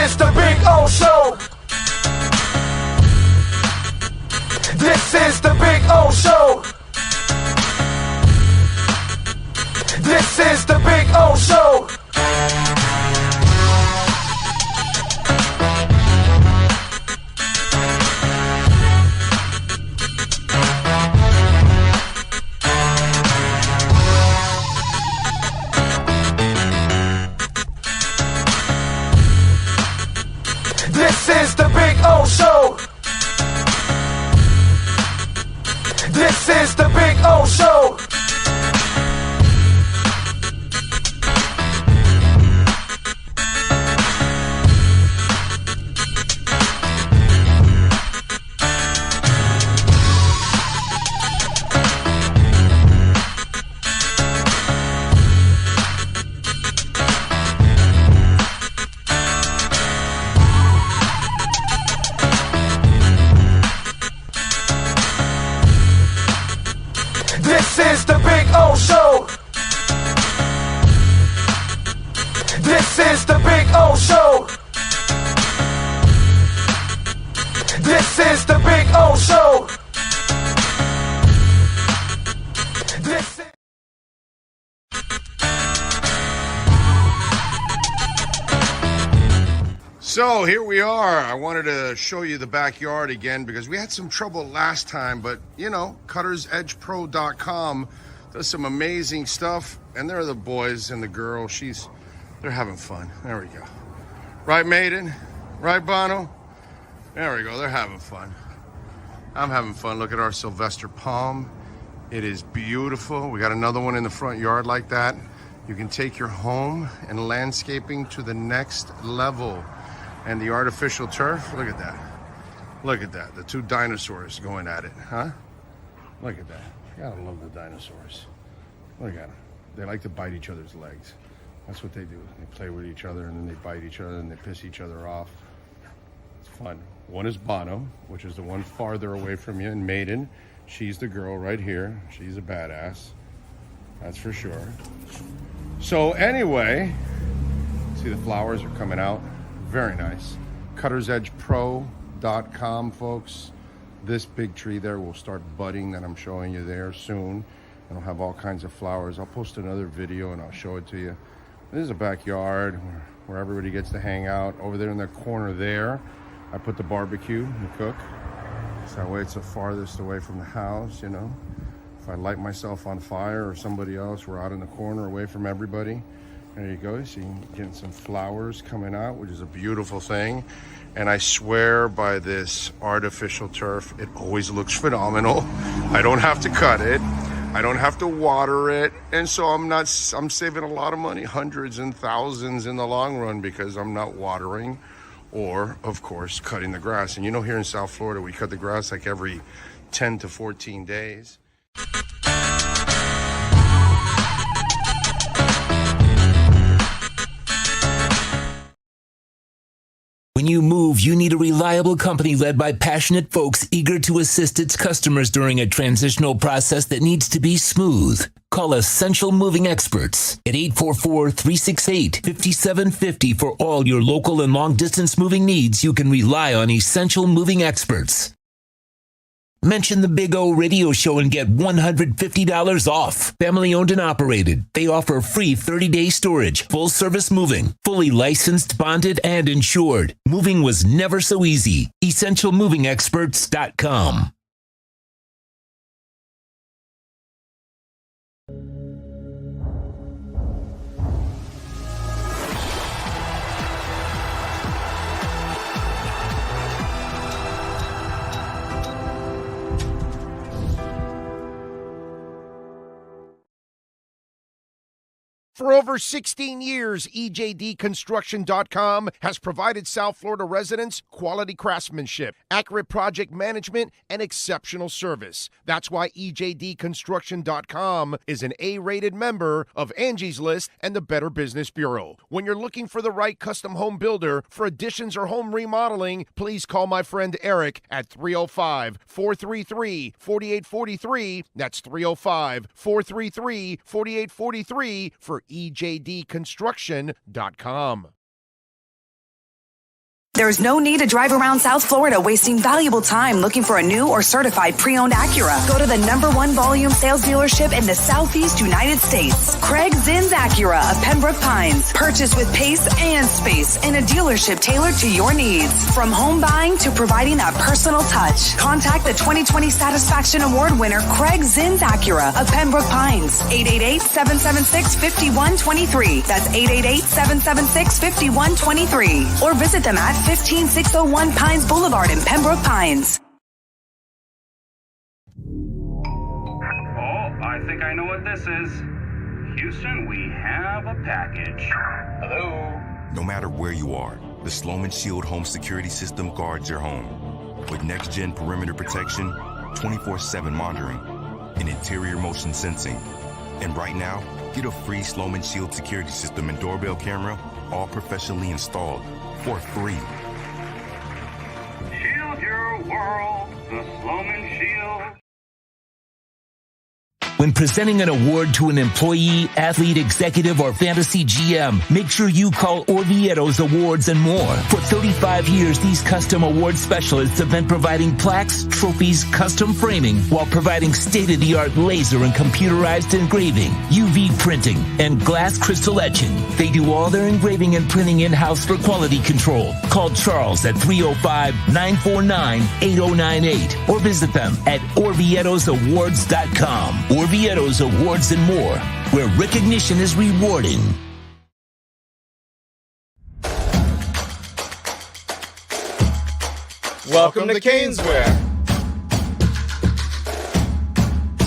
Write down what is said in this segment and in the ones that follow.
is the Big O Show. This is the Big O Show. This is the Big O Show. This is the Big O Show. This is the Big O Show. This is the Big O Show. This is the Big O Show. This is the Big O Show. This is... So here we are. I wanted to show you the backyard again because we had some trouble last time, but you know, cuttersedgepro.com does some amazing stuff, and there are the boys and the girl. They're having fun. There we go. Right, Maiden? Right, Bono? There we go. They're having fun. I'm having fun. Look at our Sylvester palm. It is beautiful. We got another one in the front yard like that. You can take your home and landscaping to the next level. And the artificial turf, look at that. Look at that. The two dinosaurs going at it, huh? Look at that. Gotta love the dinosaurs. Look at them. They like to bite each other's legs. That's what they do. They play with each other and then they bite each other and they piss each other off. It's fun. One is Bono, which is the one farther away from you, and Maiden. She's the girl right here. She's a badass. That's for sure. So anyway, see the flowers are coming out. Very nice. cuttersedgepro.com, folks. This big tree there will start budding that I'm showing you there soon. It'll have all kinds of flowers. I'll post another video and I'll show it to you. This is a backyard where everybody gets to hang out. Over there in the corner there, I put the barbecue and cook. So that way it's the farthest away from the house, you know. If I light myself on fire or somebody else, we're out in the corner away from everybody. There you go. So you can get some flowers coming out, which is a beautiful thing. And I swear by this artificial turf, it always looks phenomenal. I don't have to cut it. I don't have to water it. And so I'm saving a lot of money, hundreds and thousands in the long run, because I'm not watering or, of course, cutting the grass. And you know, here in South Florida, we cut the grass like every 10 to 14 days. When you move, you need a reliable company led by passionate folks eager to assist its customers during a transitional process that needs to be smooth. Call Essential Moving Experts at 844-368-5750 for all your local and long-distance moving needs. You can rely on Essential Moving Experts. Mention the Big O Radio Show and get $150 off. Family owned and operated. They offer free 30-day storage, full service moving, fully licensed, bonded, and insured. Moving was never so easy. EssentialMovingExperts.com. For over 16 years, EJDConstruction.com has provided South Florida residents quality craftsmanship, accurate project management, and exceptional service. That's why EJDConstruction.com is an A-rated member of Angie's List and the Better Business Bureau. When you're looking for the right custom home builder for additions or home remodeling, please call my friend Eric at 305-433-4843. That's 305-433-4843 for EJDConstruction.com. There's no need to drive around South Florida wasting valuable time looking for a new or certified pre-owned Acura. Go to the #1 volume sales dealership in the Southeast United States. Craig Zinn's Acura of Pembroke Pines. Purchase with pace and space in a dealership tailored to your needs. From home buying to providing that personal touch. Contact the 2020 Satisfaction Award winner Craig Zinn's Acura of Pembroke Pines. 888-776-5123. That's 888-776-5123. Or visit them at 15601 Pines Boulevard in Pembroke Pines. Oh, I think I know what this is. Houston, we have a package. Hello? No matter where you are, the Sloman Shield home security system guards your home. With next-gen perimeter protection, 24/7 monitoring, and interior motion sensing. And right now, get a free Sloman Shield security system and doorbell camera, all professionally installed, for free. Shield your world, the Sloman Shield. When presenting an award to an employee, athlete, executive, or fantasy GM, make sure you call Orvieto's Awards and More. For 35 years, these custom award specialists have been providing plaques, trophies, custom framing, while providing state-of-the-art laser and computerized engraving, UV printing, and glass crystal etching. They do all their engraving and printing in-house for quality control. Call Charles at 305-949-8098 or visit them at orvietosawards.com. Orvieto's Awards and More, where recognition is rewarding. Welcome to Caneswear.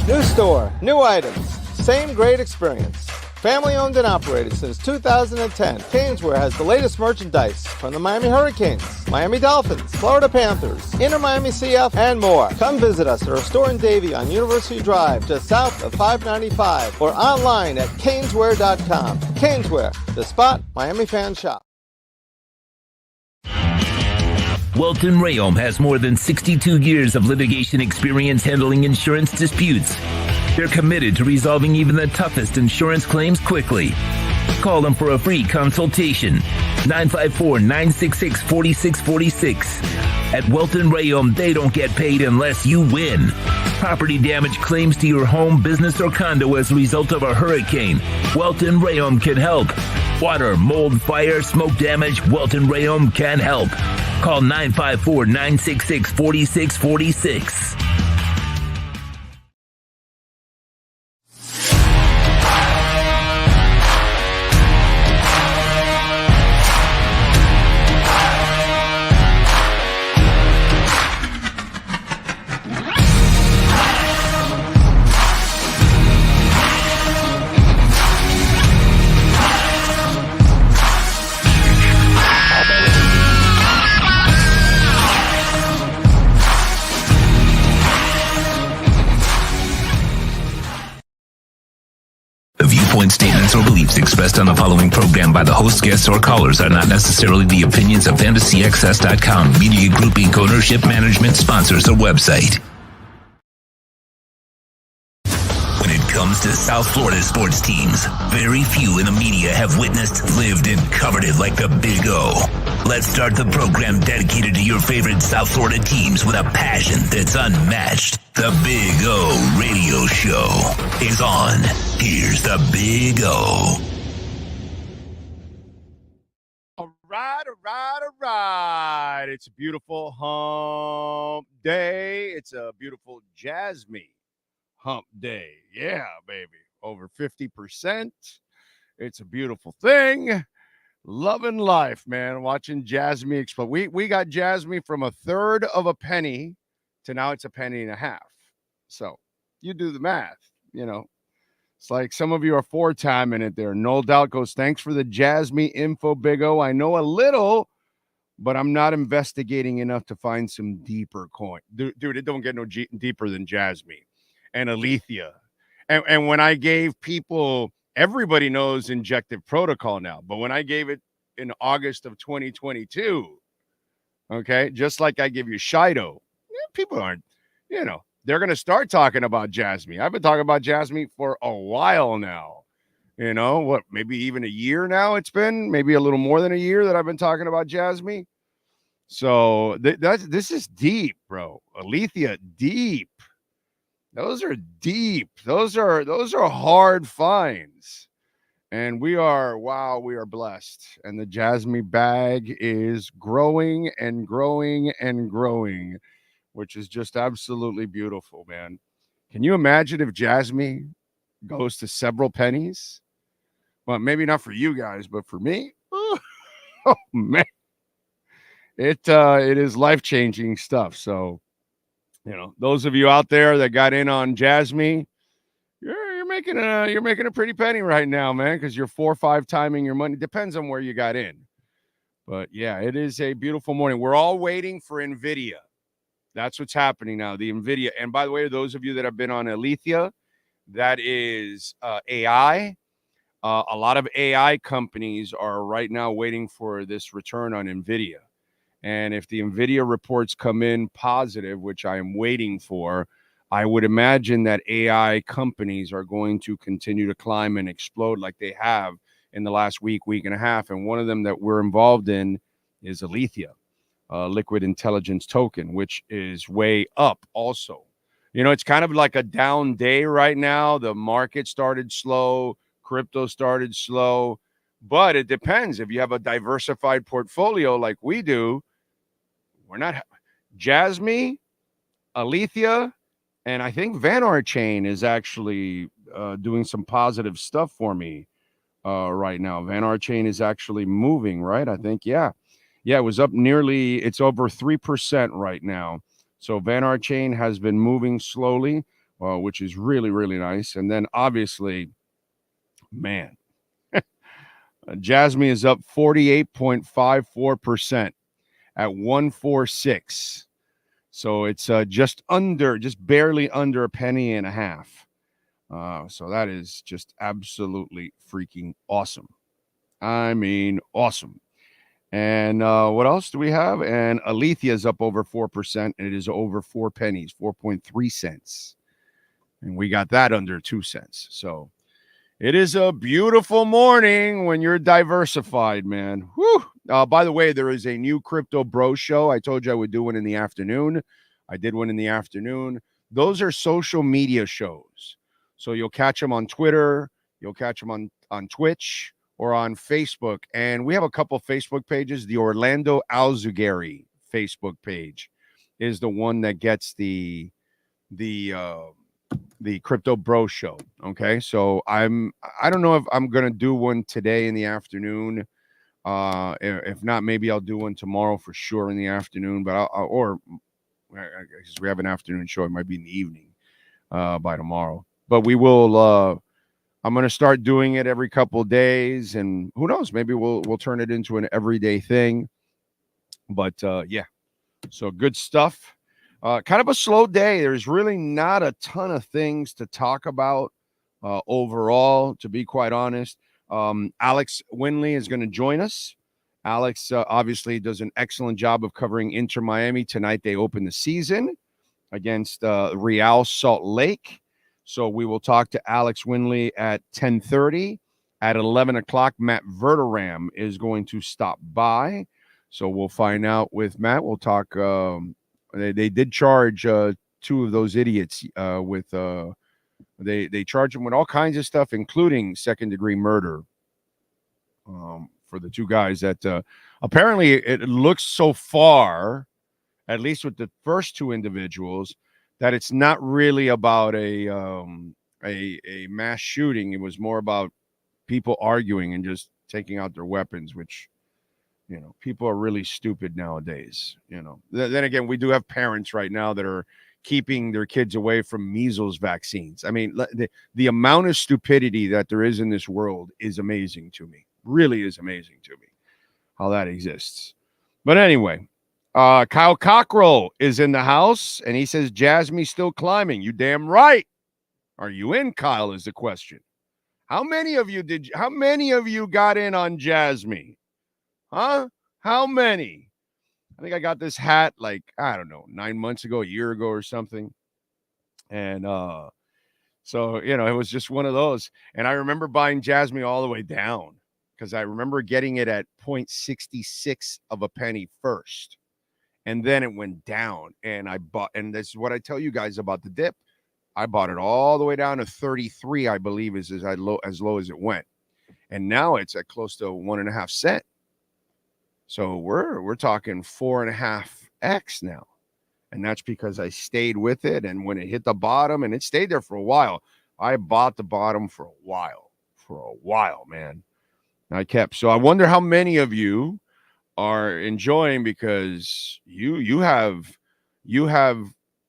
New store, new items, same great experience. Family owned and operated since 2010, Caneswear has the latest merchandise from the Miami Hurricanes, Miami Dolphins, Florida Panthers, InterMiamiCF, and more. Come visit us at our store in Davie on University Drive, just south of 595, or online at caneswear.com. Caneswear, the spot Miami fans shop. Welton Rayom has more than 62 years of litigation experience handling insurance disputes. They're committed to resolving even the toughest insurance claims quickly. Call them for a free consultation. 954-966-4646. At Welton Rayom, they don't get paid unless you win. Property damage claims to your home, business, or condo as a result of a hurricane. Welton Rayom can help. Water, mold, fire, smoke damage, Welton Rayom can help. Call 954-966-4646. Statements or beliefs expressed on the following program by the host, guests, or callers are not necessarily the opinions of FantasyXS.com, Media Group Inc., ownership, management, sponsors, or website. When it comes to South Florida sports teams, very few in the media have witnessed, lived, and covered it like the Big O. Let's start the program dedicated to your favorite South Florida teams with a passion that's unmatched. The Big O Radio Show is on. Here's the Big O. All right. It's a beautiful hump day. It's a beautiful Jasmy hump day. Yeah, baby. Over 50%. It's a beautiful thing. Loving life, man. Watching Jasmy explode. We got Jasmy from a third of a penny to now it's a penny and a half. So you do the math, you know. It's like some of you are 4-timing it there. No doubt goes, thanks for the Jasmy info, Big O. I know a little, but I'm not investigating enough to find some deeper coin. Dude, it don't get no deeper than Jasmy and Alethea. And when I gave people, everybody knows Injective Protocol now, but when I gave it in August of 2022, okay, just like I give you Shido, people aren't, you know, they're going to start talking about Jasmy. I've been talking about Jasmy for a while now. You know, what, maybe even a year now it's been, maybe a little more than a year that I've been talking about Jasmy. So this is deep, bro. Alethea, deep. Those are deep. Those are hard finds. And we are blessed. And the Jasmy bag is growing and growing and growing, which is just absolutely beautiful, man. Can you imagine if Jasmy goes to several pennies? Well, maybe not for you guys, but for me, oh man, it is life-changing stuff. So, those of you out there that got in on Jasmy, you're making a pretty penny right now, man, because you're 4 or 5 timing your money. Depends on where you got in. But yeah, it is a beautiful morning. We're all waiting for NVIDIA. That's what's happening now. The NVIDIA. And by the way, those of you that have been on Alethea, that is AI. A lot of AI companies are right now waiting for this return on NVIDIA. And if the NVIDIA reports come in positive, which I am waiting for, I would imagine that AI companies are going to continue to climb and explode like they have in the last week and a half. And one of them that we're involved in is Alethea, liquid intelligence token, which is way up also. It's kind of like a down day right now. The market started slow. Crypto started slow. But it depends. If you have a diversified portfolio like we do, we're not. Jasmy, Alethea, and I think Vanart Chain is actually doing some positive stuff for me right now. Vanart Chain is actually moving, right? I think, yeah. Yeah, it was up it's over 3% right now. So Vanart Chain has been moving slowly, which is really, really nice. And then obviously, man, Jasmy is up 48.54% at 146. So it's just barely under a penny and a half. So that is just absolutely freaking awesome. I mean, awesome. And what else do we have? And Alethea is up over 4%, and it is over 4 pennies, 4.3 cents. And we got that under 2 cents. So it is a beautiful morning when you're diversified, man. Whew. By the way, there is a new Crypto Bro show. I told you I would do one in the afternoon. I did one in the afternoon. Those are social media shows. So you'll catch them on Twitter. You'll catch them on Twitch or on Facebook. And we have a couple Facebook pages. The Orlando Alzugari Facebook page is the one that gets the Crypto Bro show. Okay. So I don't know if I'm going to do one today in the afternoon. If not, maybe I'll do one tomorrow for sure in the afternoon, but because we have an afternoon show, it might be in the evening by tomorrow. But we will. I'm going to start doing it every couple of days, and who knows? Maybe we'll turn it into an everyday thing. But yeah, so good stuff. Kind of a slow day. There's really not a ton of things to talk about overall, to be quite honest. Alex Winley is going to join us. Alex obviously does an excellent job of covering InterMiami. Tonight they open the season against Real Salt Lake. So we will talk to Alex Winley at 10:30. At 11 o'clock, Matt Verderam is going to stop by. So we'll find out with Matt. We'll talk. They did charge 2 of those idiots with they charge them with all kinds of stuff, including second-degree murder for the 2 guys that apparently it looks so far, at least with the first 2 individuals, that it's not really about a mass shooting. It was more about people arguing and just taking out their weapons, which, people are really stupid nowadays. Then again, we do have parents right now that are keeping their kids away from measles vaccines. I mean, the amount of stupidity that there is in this world is amazing to me. Really is amazing to me how that exists. But anyway, Kyle Cockrell is in the house, and he says Jasmy's still climbing. You damn right. Are you in, Kyle, is the question. How many of you got in on Jasmy? Huh? How many? I think I got this hat like, I don't know, 9 months ago, a year ago or something. And so, it was just one of those. And I remember buying Jasmy all the way down because I remember getting it at 0.66 of a penny first. And then it went down, and I bought, and this is what I tell you guys about the dip. I bought it all the way down to 33, I believe, is as low as it went. And now it's at close to 1.5 cents. So we're talking 4.5x now. And that's because I stayed with it. And when it hit the bottom, and it stayed there for a while, I bought the bottom for a while, man. I kept. So I wonder how many of you are enjoying, because you have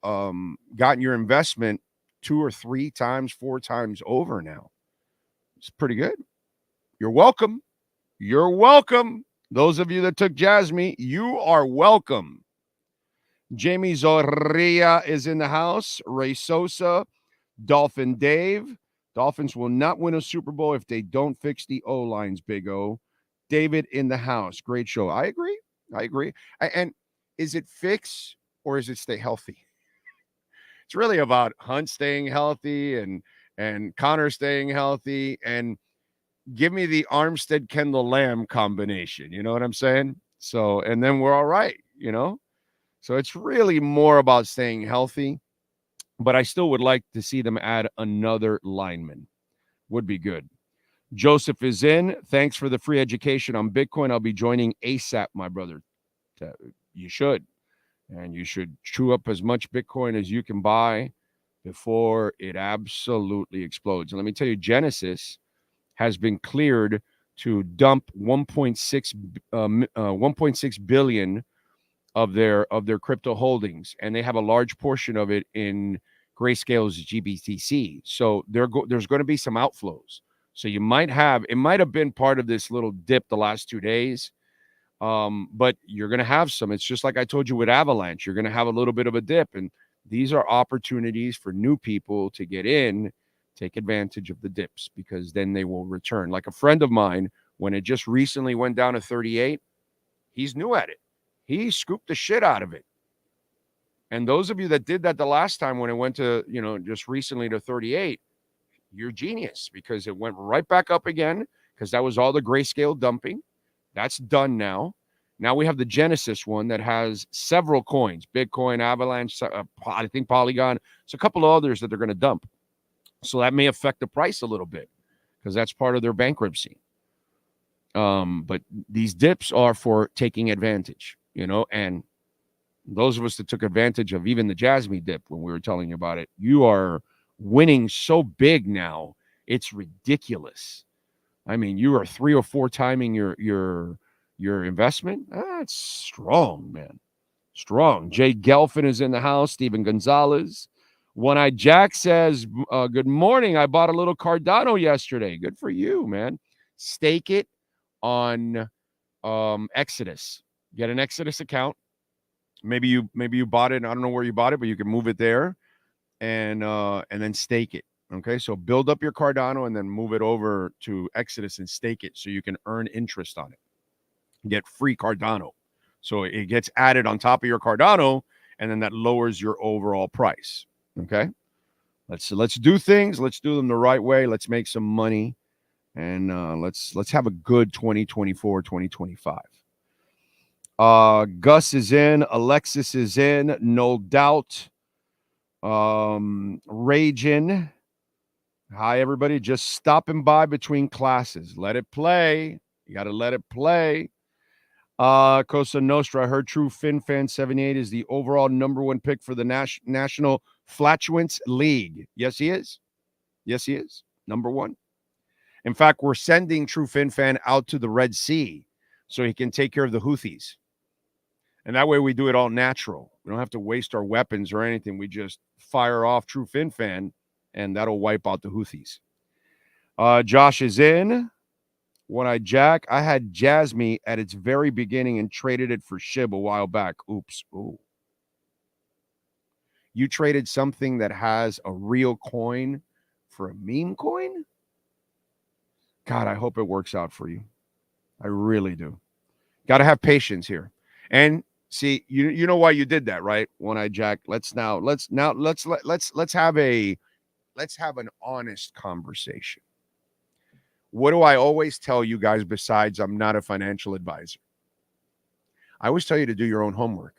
gotten your investment 2 or 3 times, 4 times over now. It's pretty good. You're welcome. You're welcome. Those of you that took Jasmy, you are welcome. Jamie Zorrilla is in the house. Ray Sosa, Dolphin Dave. Dolphins will not win a Super Bowl if they don't fix the O-lines, Big O. David in the house. Great show. I agree. And is it fix or is it stay healthy? It's really about Hunt staying healthy and Connor staying healthy, and give me the Armstead Kendall Lamb combination. You know what I'm saying? So, and then we're all right, So it's really more about staying healthy, but I still would like to see them add another lineman. Would be good. Joseph is in. Thanks for the free education on Bitcoin. I'll be joining ASAP, my brother. You should. And you should chew up as much Bitcoin as you can buy before it absolutely explodes. And let me tell you, Genesis has been cleared to dump 1.6 billion of their crypto holdings, and they have a large portion of it in Grayscale's GBTC. So there's going to be some outflows. So it might have been part of this little dip the last 2 days, but you're going to have some. It's just like I told you with Avalanche. You're going to have a little bit of a dip, and these are opportunities for new people to get in, take advantage of the dips, because then they will return. Like a friend of mine, when it just recently went down to 38, he's new at it. He scooped the shit out of it. And those of you that did that the last time when it went to, just recently to 38, you're genius, because it went right back up again, because that was all the Grayscale dumping. That's done now. Now we have the Genesis one that has several coins, Bitcoin, Avalanche, I think Polygon. It's a couple of others that they're going to dump. So that may affect the price a little bit, because that's part of their bankruptcy. But these dips are for taking advantage, and those of us that took advantage of even the Jasmy dip when we were telling you about it, you are winning so big now. It's ridiculous. I mean, you are 3 or 4 timing your investment. That's strong, man. Strong. Jay Gelfin is in the house. Steven Gonzalez. One-Eyed Jack says, good morning. I bought a little Cardano yesterday. Good for you, man. Stake it on Exodus. Get an Exodus account. Maybe you bought it. I don't know where you bought it, but you can move it there and then stake it. Okay, so build up your Cardano and then move it over to Exodus and stake it so you can earn interest on it. Get free Cardano. So it gets added on top of your Cardano, and then that lowers your overall price. Okay, let's do things. Let's do them the right way. Let's make some money, and let's have a good 2024, 2025. Gus is in. Alexis is in. No doubt. Raging. Hi, everybody. Just stopping by between classes. Let it play. You got to let it play. Cosa Nostra, I heard True FinFan 78 is the overall #1 pick for the National Flatulence League. Yes, he is. Yes, he is. #1. In fact, we're sending True FinFan out to the Red Sea so he can take care of the Houthis. And that way we do it all natural. We don't have to waste our weapons or anything. We just fire off True FinFan, and that'll wipe out the Houthis. Josh is in. One-Eyed Jack. I had Jasmy at its very beginning and traded it for SHIB a while back. Oops. Ooh. You traded something that has a real coin for a meme coin? God, I hope it works out for you. I really do. Got to have patience here. And see, you know why you did that, right? One-Eyed Jack. Let's have an honest conversation. What do I always tell you guys besides I'm not a financial advisor? I always tell you to do your own homework.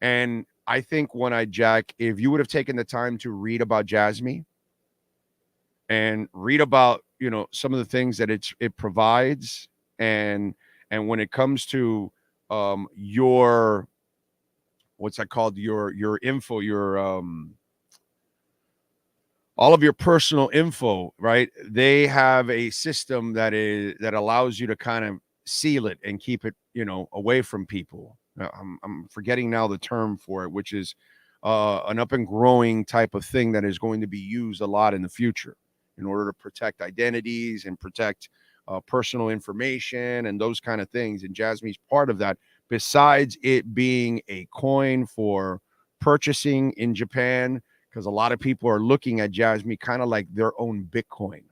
And I think one-eyed Jack, if you would have taken the time to read about Jasmy and read about, some of the things that it provides, and when it comes to your, what's that called, your info, your all of your personal info, right? They have a system that allows you to kind of seal it and keep it, away from people. I'm forgetting now the term for it, which is an up and growing type of thing that is going to be used a lot in the future in order to protect identities and protect personal information and those kind of things. And Jasmy's part of that, besides it being a coin for purchasing in Japan, because a lot of people are looking at Jasmy kind of like their own Bitcoin.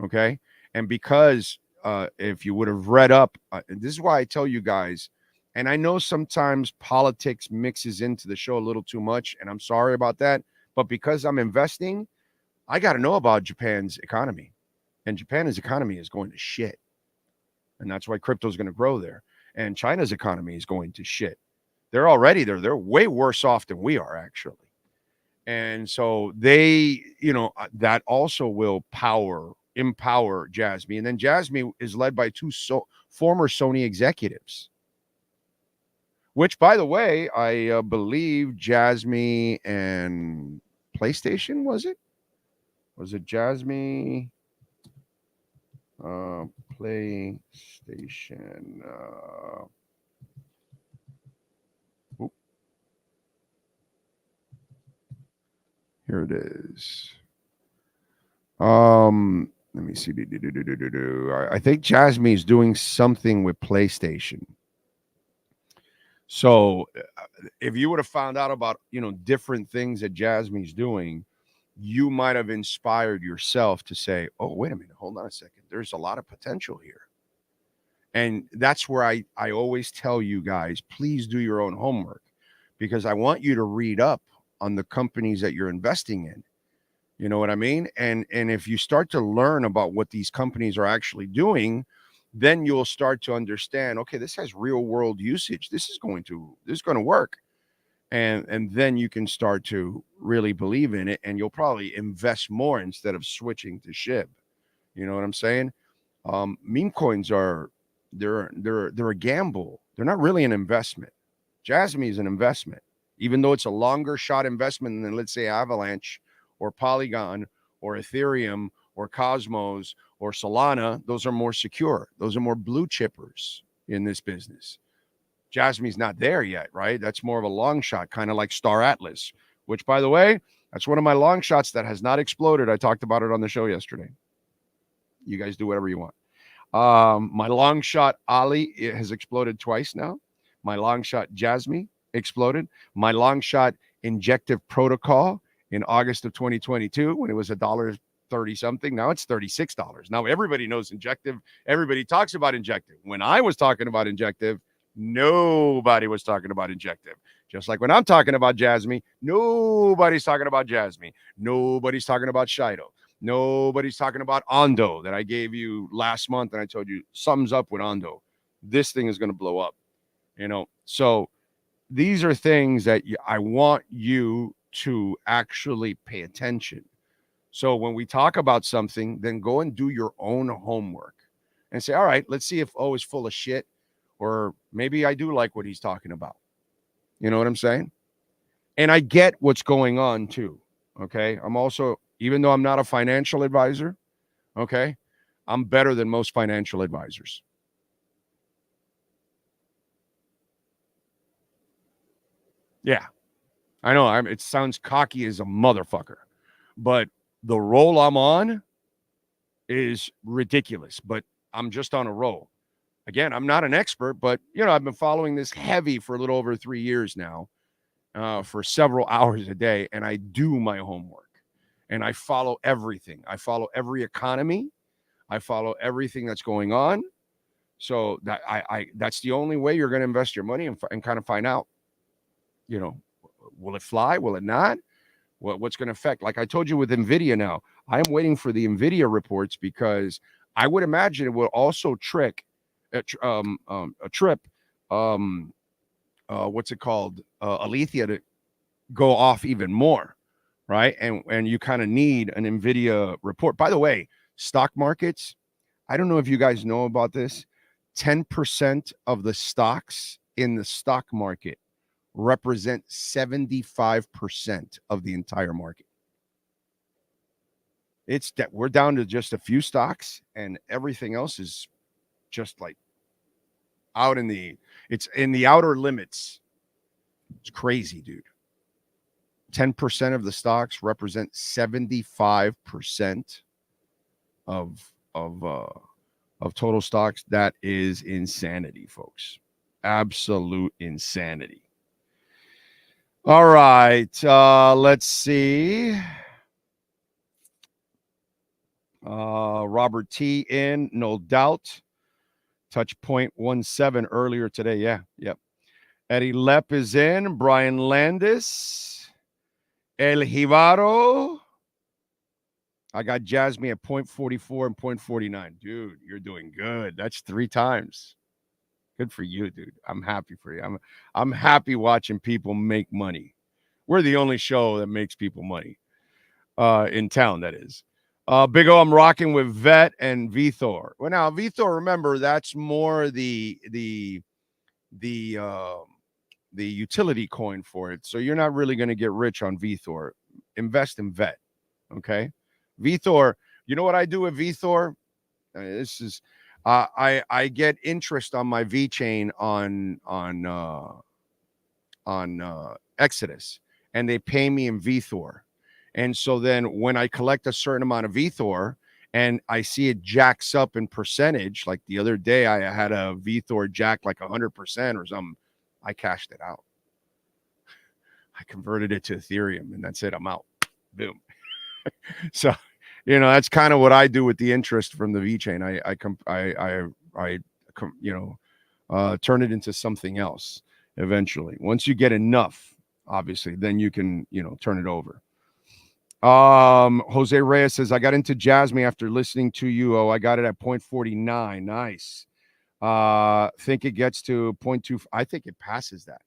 Okay. And because if you would have read up, this is why I tell you guys, and I know sometimes politics mixes into the show a little too much, and I'm sorry about that, but because I'm investing, I got to know about Japan's economy, and Japan's economy is going to shit. And that's why crypto is going to grow there. And China's economy is going to shit. They're already there. They're way worse off than we are, actually. And so they, that also will empower Jasmy. And then Jasmy is led by two former Sony executives, which, by the way, I believe Jasmy and PlayStation, was it? Was it Jasmy? PlayStation. Here it is. Let me see. I think Jasmy is doing something with PlayStation. So if you would have found out about, different things that Jasmy's doing, you might have inspired yourself to say, oh, wait a minute, hold on a second. There's a lot of potential here. And that's where I always tell you guys, please do your own homework, because I want you to read up on the companies that you're investing in. You know what I mean? And if you start to learn about what these companies are actually doing, then you'll start to understand, okay, this has real world usage. This is going to work. And then you can start to really believe in it, and you'll probably invest more instead of switching to SHIB. You know what I'm saying? Meme coins they're a gamble. They're not really an investment. Jasmy is an investment, even though it's a longer shot investment than, let's say, Avalanche or Polygon or Ethereum or Cosmos or Solana. Those are more secure. Those are more blue chippers in this business. Jasmy's not there yet, right? That's more of a long shot, kind of like Star Atlas, which, by the way, that's one of my long shots that has not exploded. I talked about it on the show yesterday. You guys do whatever you want. My long shot Ali, it has exploded twice now. My long shot Jasmy exploded. My long shot Injective Protocol in August of 2022, when it was $1.30 something. Now it's $36. Now everybody knows Injective. Everybody talks about Injective. When I was talking about Injective, nobody was talking about Injective. Just like when I'm talking about Jasmy, nobody's talking about Jasmy. Nobody's talking about Shido. Nobody's talking about Ondo that I gave you last month, and I told you something's up with Ondo. This thing is going to blow up, So these are things that I want you to actually pay attention. So when we talk about something, then go and do your own homework and say, all right, let's see if O is full of shit, or maybe I do like what he's talking about. You know what I'm saying? And I get what's going on too. Okay. I'm also, even though I'm not a financial advisor, okay, I'm better than most financial advisors. Yeah, I know. It sounds cocky as a motherfucker, but the roll I'm on is ridiculous, but I'm just on a roll. Again, I'm not an expert, but, I've been following this heavy for a little over 3 years now, for several hours a day, and I do my homework, and I follow everything. I follow every economy. I follow everything that's going on. So that that's the only way you're going to invest your money and kind of find out, will it fly? Will it not? What's going to affect? Like I told you with NVIDIA now, I am waiting for the NVIDIA reports, because I would imagine it will also trip what's it called? Alethea to go off even more, right? And you kind of need an NVIDIA report. By the way, stock markets, I don't know if you guys know about this. 10% of the stocks in the stock market represent 75% of the entire market. It's that we're down to just a few stocks, and everything else is just like it's in the outer limits. It's crazy, dude. 10% of the stocks represent 75% of total stocks. That is insanity, folks. Absolute insanity. All right, let's see. Robert T in, no doubt. Touch point 17 earlier today. Yeah, yep. Eddie Lepp is in. Brian Landis. El Jibaro. I got Jasmy at 0.44 and 0.49. Dude, you're doing good. That's 3 times. Good for you, dude. I'm happy for you. I'm happy watching people make money. We're the only show that makes people money in town, that is. Big O, I'm rocking with Vet and Vthor. Well, now Vthor, remember, that's more the utility coin for it. So you're not really going to get rich on Vthor. Invest in Vet. Okay. Vthor, you know what I do with Vthor? This is I get interest on my V chain on Exodus, and they pay me in Vthor. And so then when I collect a certain amount of Vthor and I see it jacks up in percentage, like the other day I had a Vthor jack like 100% or something, I cashed it out. I converted it to Ethereum, and that's it. I'm out. Boom. So, that's kind of what I do with the interest from the V chain. I turn it into something else eventually. Once you get enough, obviously, then you can, turn it over. Jose Reyes says, I got into Jasmy after listening to you. Oh, I got it at 0.49. Nice. Think it gets to 0.2. I think it passes that.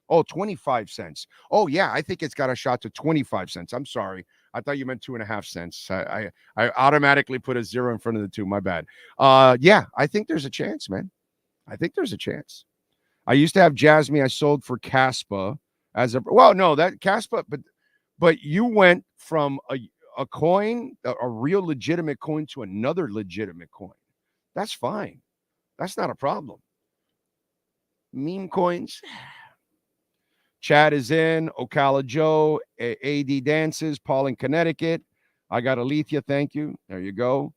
Oh, 25 cents. Oh, yeah. I think it's got a shot to 25 cents. I'm sorry. I thought you meant 2.5 cents. I automatically put a 0 in front of the 2. My bad. Yeah, I think there's a chance, man. I think there's a chance. I used to have Jasmy. I sold for Caspa as that Caspa, but you went from a coin, a real legitimate coin, to another legitimate coin. That's fine. That's not a problem. Meme coins. Chad is in. Ocala Joe. AD dances. Paul in Connecticut. I got Alethea. Thank you. There you go.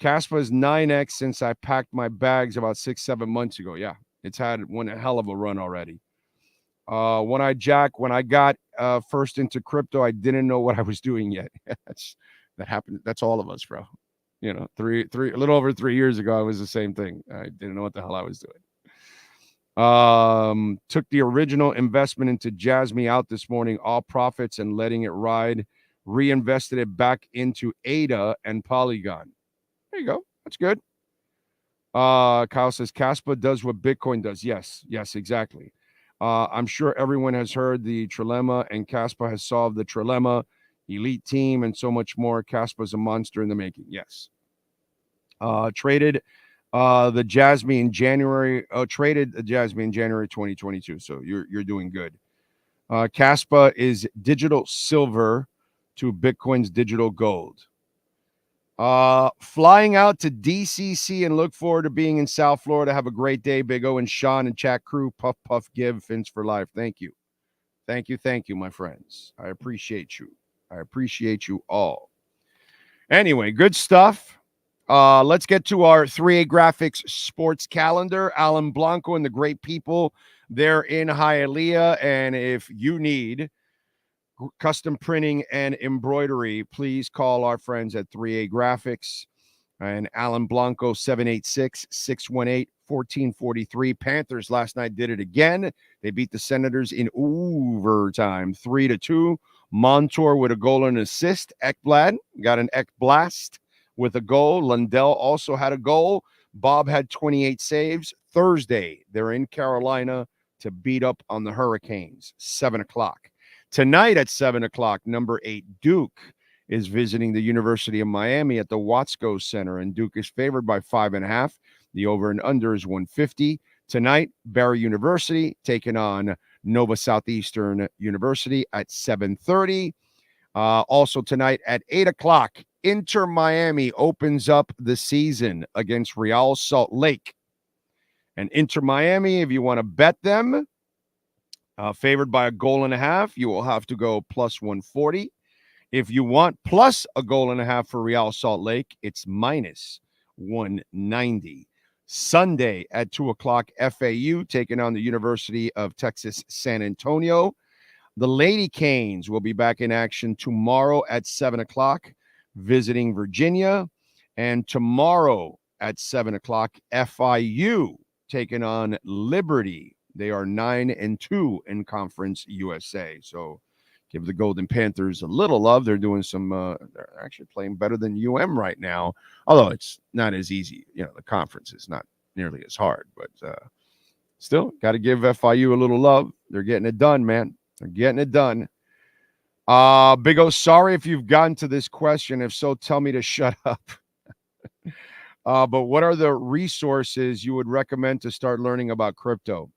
Caspa is 9x since I packed my bags about 6-7 months ago. Yeah, it's had one hell of a run already. When I got first into crypto, I didn't know what I was doing yet. That happened. That's all of us, bro. A little over 3 years ago, I was the same thing. I didn't know what the hell I was doing. Took the original investment into Jasmy out this morning, all profits and letting it ride. Reinvested it back into ADA and Polygon. There you go. That's good. Kyle says Caspa does what Bitcoin does. Yes, exactly. I'm sure everyone has heard the trilemma, and Caspa has solved the trilemma. Elite team and so much more. Caspa is a monster in the making. Yes. Traded the Jasmy in January. Traded the Jasmy in January 2022. So you're doing good. Caspa is digital silver to Bitcoin's digital gold. Flying out to DCC and look forward to being in South Florida. Have a great day, Big O and Sean and chat crew. Puff, puff, give. Fins for life. Thank you. Thank you, my friends. I appreciate you. I appreciate you all. Anyway, good stuff. Let's get to our 3A Graphics sports calendar. Alan Blanco and the great people there in Hialeah. And if you need custom printing and embroidery, please call our friends at 3A Graphics and Alan Blanco, 786-618-1443. Panthers last night did it again. They beat the Senators in overtime, 3-2. Montour with a goal and assist. Ekblad got an Ekblast with a goal. Lundell also had a goal. Bob had 28 saves. Thursday, they're in Carolina. to beat up on the Hurricanes, 7 o'clock. Tonight at 7 o'clock, number 8 Duke is visiting the University of Miami at the Watsco Center, and Duke is favored by 5.5. The over and under is 150. Tonight, Barry University taking on Nova Southeastern University at 7:30. Also tonight at 8 o'clock, InterMiami opens up the season against Real Salt Lake. And InterMiami, if you want to bet them, favored by a goal and a half, you will have to go plus 140. If you want plus a goal and a half for Real Salt Lake, it's minus 190. Sunday at 2 o'clock, FAU taking on the University of Texas San Antonio. The Lady Canes will be back in action tomorrow at 7 o'clock, visiting Virginia. And tomorrow at 7 o'clock, FIU taking on Liberty. They are 9-2 in Conference USA. So give the Golden Panthers a little love. They're doing some, they're actually playing better than UM right now, although it's not as easy. You know, the conference is not nearly as hard, but still got to give FIU a little love. They're getting it done, man. They're getting it done. Big O, sorry if you've gotten to this question. If so, tell me to shut up. But what are the resources you would recommend to start learning about crypto?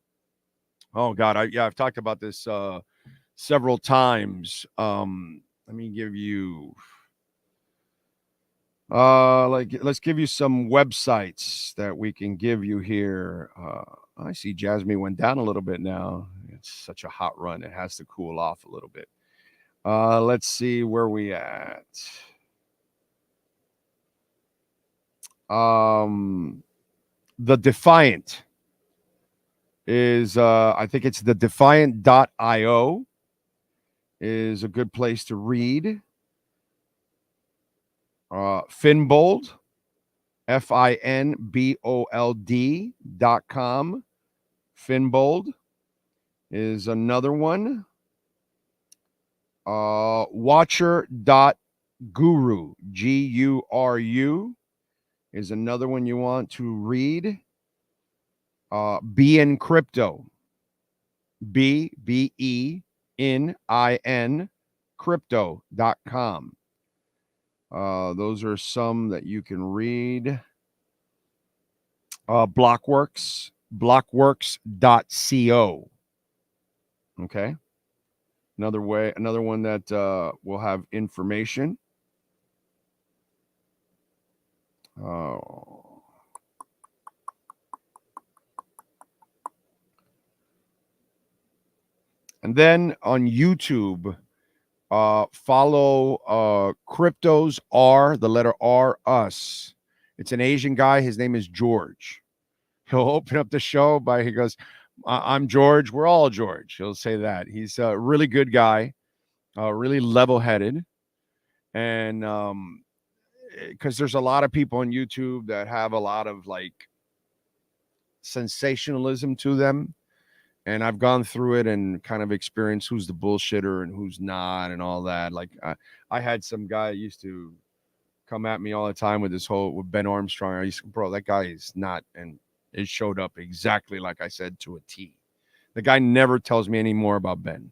Oh, God. I've talked about this several times. Let me give you let's give you some websites that we can give you here. I see Jasmy went down a little bit now. It's such a hot run. It has to cool off a little bit. Let's see where we at. The Defiant is I think it's the defiant.io is a good place to read. Finbold, FINBOLD.com. Finbold is another one. Watcher.guru, GURU, is another one you want to read. BN Crypto, BENIN crypto.com. Those are some that you can read. Blockworks, blockworks.co. Okay. Another one that will have information. And then on YouTube, follow Cryptos R, the letter R, Us. It's an Asian guy. His name is George. He'll open up the show he goes, I'm George. We're all George. He'll say that. He's a really good guy, really level-headed. And because there's a lot of people on YouTube that have a lot of like sensationalism to them. And I've gone through it and kind of experienced who's the bullshitter and who's not and all that. Like I had some guy used to come at me all the time with with Ben Armstrong. I used to, bro, that guy is not, and it showed up exactly like I said to a T. The guy never tells me any more about Ben.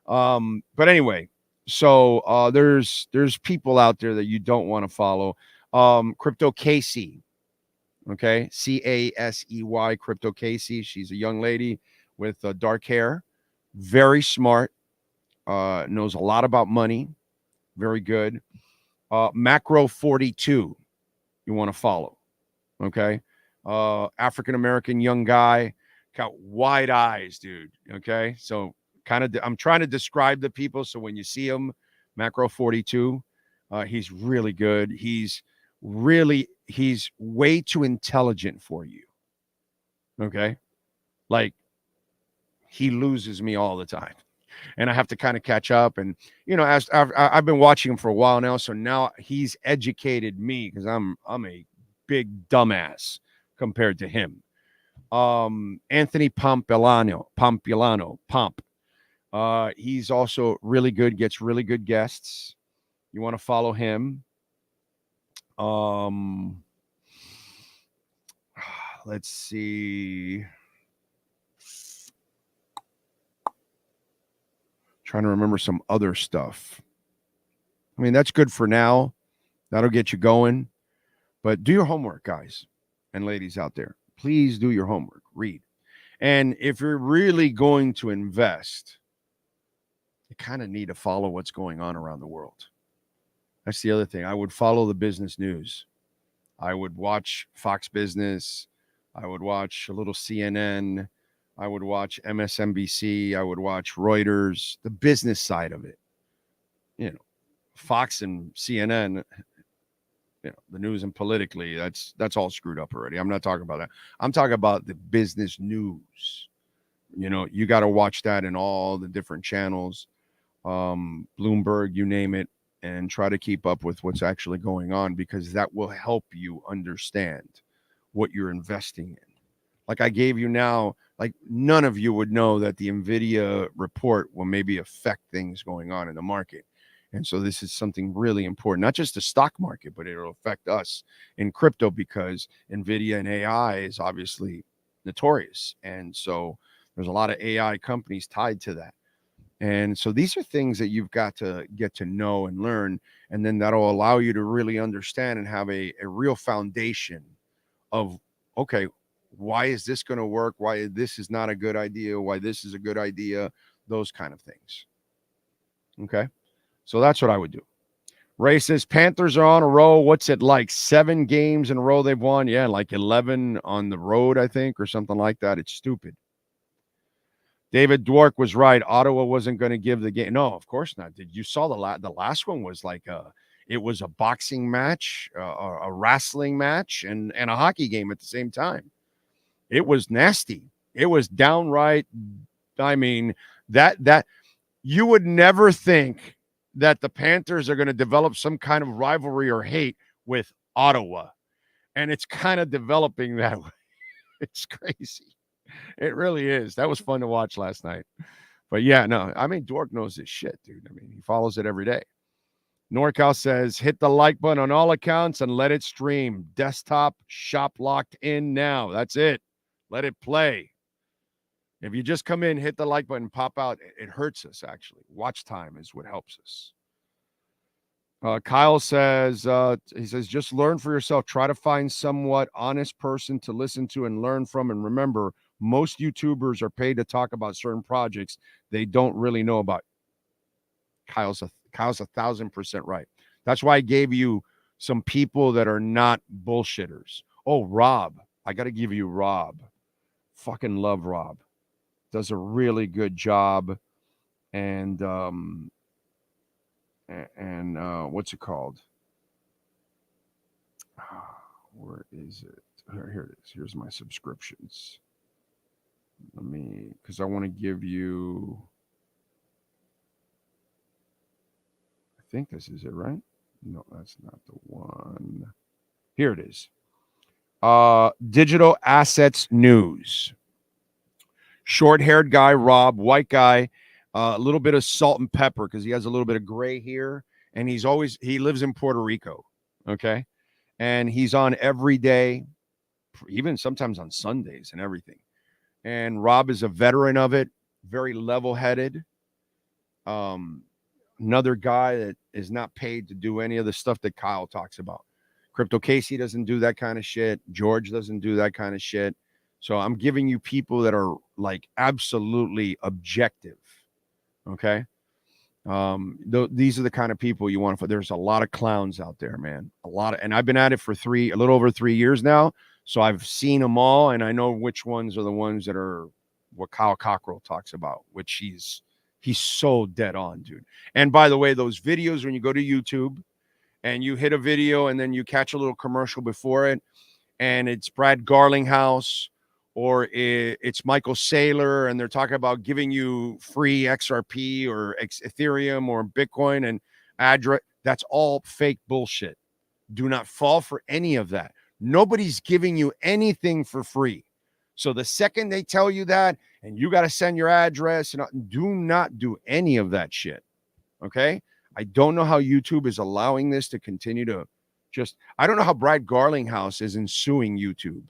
But anyway, so there's people out there that you don't want to follow. Crypto Casey, okay, CASEY, Crypto Casey. She's a young lady with dark hair, very smart, knows a lot about money, very good. Macro 42, you want to follow, okay? African-American young guy, got wide eyes, dude, okay? So I'm trying to describe the people, so when you see him, Macro 42, he's really good. He's way too intelligent for you, okay? Like, he loses me all the time, and I have to kind of catch up. And, you know, as I've been watching him for a while now, so now he's educated me because I'm a big dumbass compared to him. Anthony Pompilano. He's also really good, gets really good guests. You want to follow him. Let's see. trying to remember some other stuff. I mean, that's good for now. That'll get you going. But do your homework, guys and ladies out there. Please do your homework. Read. And if you're really going to invest, you kind of need to follow what's going on around the world. That's the other thing. I would follow the business news. I would watch Fox Business. I would watch a little CNN. I would watch MSNBC. I would watch Reuters, the business side of it. You know, Fox and CNN, you know, the news and politically, that's all screwed up already. I'm not talking about that. I'm talking about the business news. You know, you got to watch that in all the different channels, Bloomberg, you name it, and try to keep up with what's actually going on, because that will help you understand what you're investing in. Like I gave you now, like none of you would know that the NVIDIA report will maybe affect things going on in the market. And so this is something really important, not just the stock market, but it'll affect us in crypto, because NVIDIA and AI is obviously notorious. And so there's a lot of AI companies tied to that. And so these are things that you've got to get to know and learn. And then that'll allow you to really understand and have a real foundation of, okay, why is this going to work? Why this is not a good idea? Why this is a good idea? Those kind of things. Okay. So that's what I would do. Ray says, Panthers are on a roll. What's it like? 7 games in a row they've won? Yeah, like 11 on the road, I think, or something like that. It's stupid. David Dwork was right. Ottawa wasn't going to give the game. No, of course not. Did you saw the last one was like it was a boxing match, a wrestling match, and a hockey game at the same time. It was nasty. It was downright. I mean, that you would never think that the Panthers are going to develop some kind of rivalry or hate with Ottawa. And it's kind of developing that way. It's crazy. It really is. That was fun to watch last night. But yeah, no, I mean, Dwork knows his shit, dude. I mean, he follows it every day. NorCal says, hit the like button on all accounts and let it stream. Desktop shop locked in now. That's it. Let it play. If you just come in, hit the like button, pop out, it hurts us, actually. Watch time is what helps us. Kyle says, he says, just learn for yourself. Try to find somewhat honest person to listen to and learn from. And remember, most YouTubers are paid to talk about certain projects they don't really know about. Kyle's 1,000% right. That's why I gave you some people that are not bullshitters. Oh, Rob. I got to give you Rob. Fucking love Rob. Does a really good job. And what's it called? Where is it? Here it is. Here's my subscriptions. Because I want to give you, I think this is it, right? No, that's not the one. Here it is. Digital Assets News. Short-haired guy, Rob, white guy, a little bit of salt and pepper because he has a little bit of gray here, and he lives in Puerto Rico, okay? And he's on every day, even sometimes on Sundays and everything. And Rob is a veteran of it, very level-headed. Another guy that is not paid to do any of the stuff that Kyle talks about. Crypto Casey doesn't do that kind of shit. George doesn't do that kind of shit. So I'm giving you people that are like absolutely objective. Okay. These are the kind of people you want to. There's a lot of clowns out there, man. And I've been at it for a little over 3 years now. So I've seen them all, and I know which ones are the ones that are what Kyle Cockrell talks about, which he's so dead on, dude. And by the way, those videos, when you go to YouTube and you hit a video and then you catch a little commercial before it, and it's Brad Garlinghouse or it's Michael Saylor, and they're talking about giving you free XRP or Ethereum or Bitcoin and address. That's all fake bullshit. Do not fall for any of that. Nobody's giving you anything for free. So the second they tell you that, and you got to send your address, and do not do any of that shit. Okay? I don't know how YouTube is allowing this to continue to I don't know how Brad Garlinghouse isn't suing YouTube.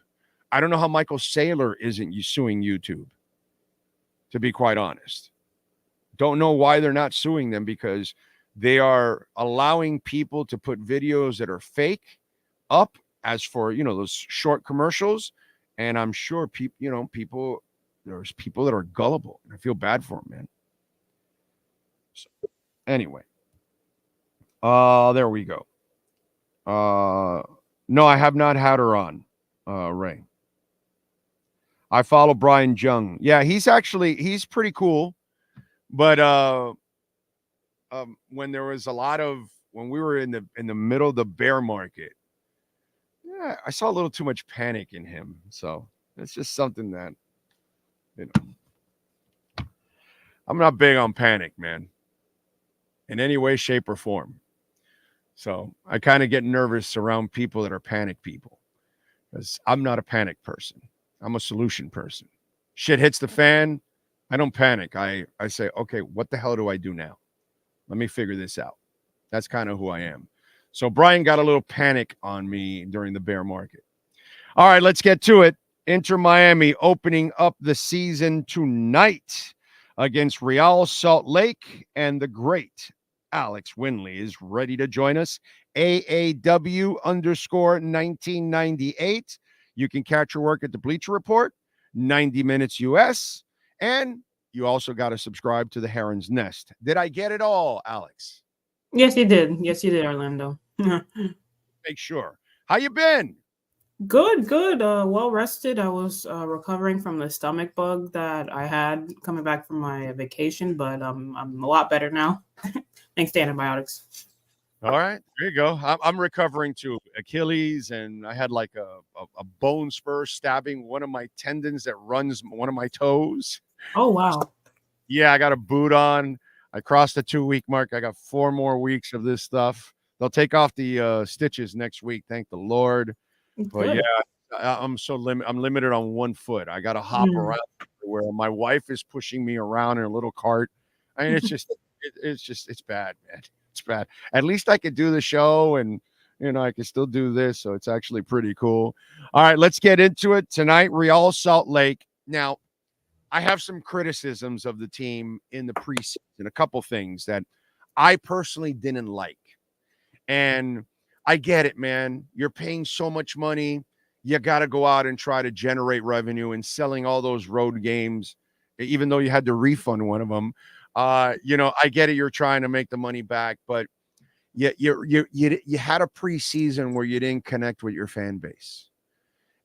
I don't know how Michael Saylor isn't suing YouTube, to be quite honest. Don't know why they're not suing them, because they are allowing people to put videos that are fake up as for, those short commercials. And I'm sure there's people that are gullible. I feel bad for them, man. So, anyway. There we go. No, I have not had her on, Ray. I follow Brian Jung. Yeah, he's pretty cool. But when there was when we were in the middle of the bear market, yeah, I saw a little too much panic in him. So it's just something that, I'm not big on panic, man, in any way, shape, or form. So I kind of get nervous around people that are panic people, because I'm not a panic person. I'm a solution person. Shit hits the fan, I don't panic. I say, okay, what the hell do I do now? Let me figure this out. That's kind of who I am. So Brian got a little panic on me during the bear market. All right, let's get to it. Inter Miami opening up the season tonight against Real Salt Lake, and the great Alex Winley is ready to join us. AAW_1998. You can catch your work at the Bleacher Report, 90 Minutes US, and you also got to subscribe to the Heron's Nest. Did I get it all, Alex? Yes, you did. Yes, you did, Orlando. Make sure. How you been? Good. Well rested. I was recovering from the stomach bug that I had coming back from my vacation, but I'm a lot better now. Thanks to antibiotics. All right, there you go. I'm recovering too. Achilles, and I had like a bone spur stabbing one of my tendons that runs one of my toes. Oh, wow. Yeah, I got a boot on. I crossed the 2-week mark. I got 4 more weeks of this stuff. They'll take off the stitches next week, thank the Lord. But yeah, I'm limited on 1 foot. I got to hop around where my wife is pushing me around in a little cart. I mean, it's bad, man. It's bad. At least I could do the show, and I can still do this, so it's actually pretty cool. All right, let's get into it tonight. Real Salt Lake. Now, I have some criticisms of the team in the preseason, a couple things that I personally didn't like. And I get it, man. You're paying so much money. You got to go out and try to generate revenue, and selling all those road games, even though you had to refund one of them. I get it. You're trying to make the money back, but you had a preseason where you didn't connect with your fan base.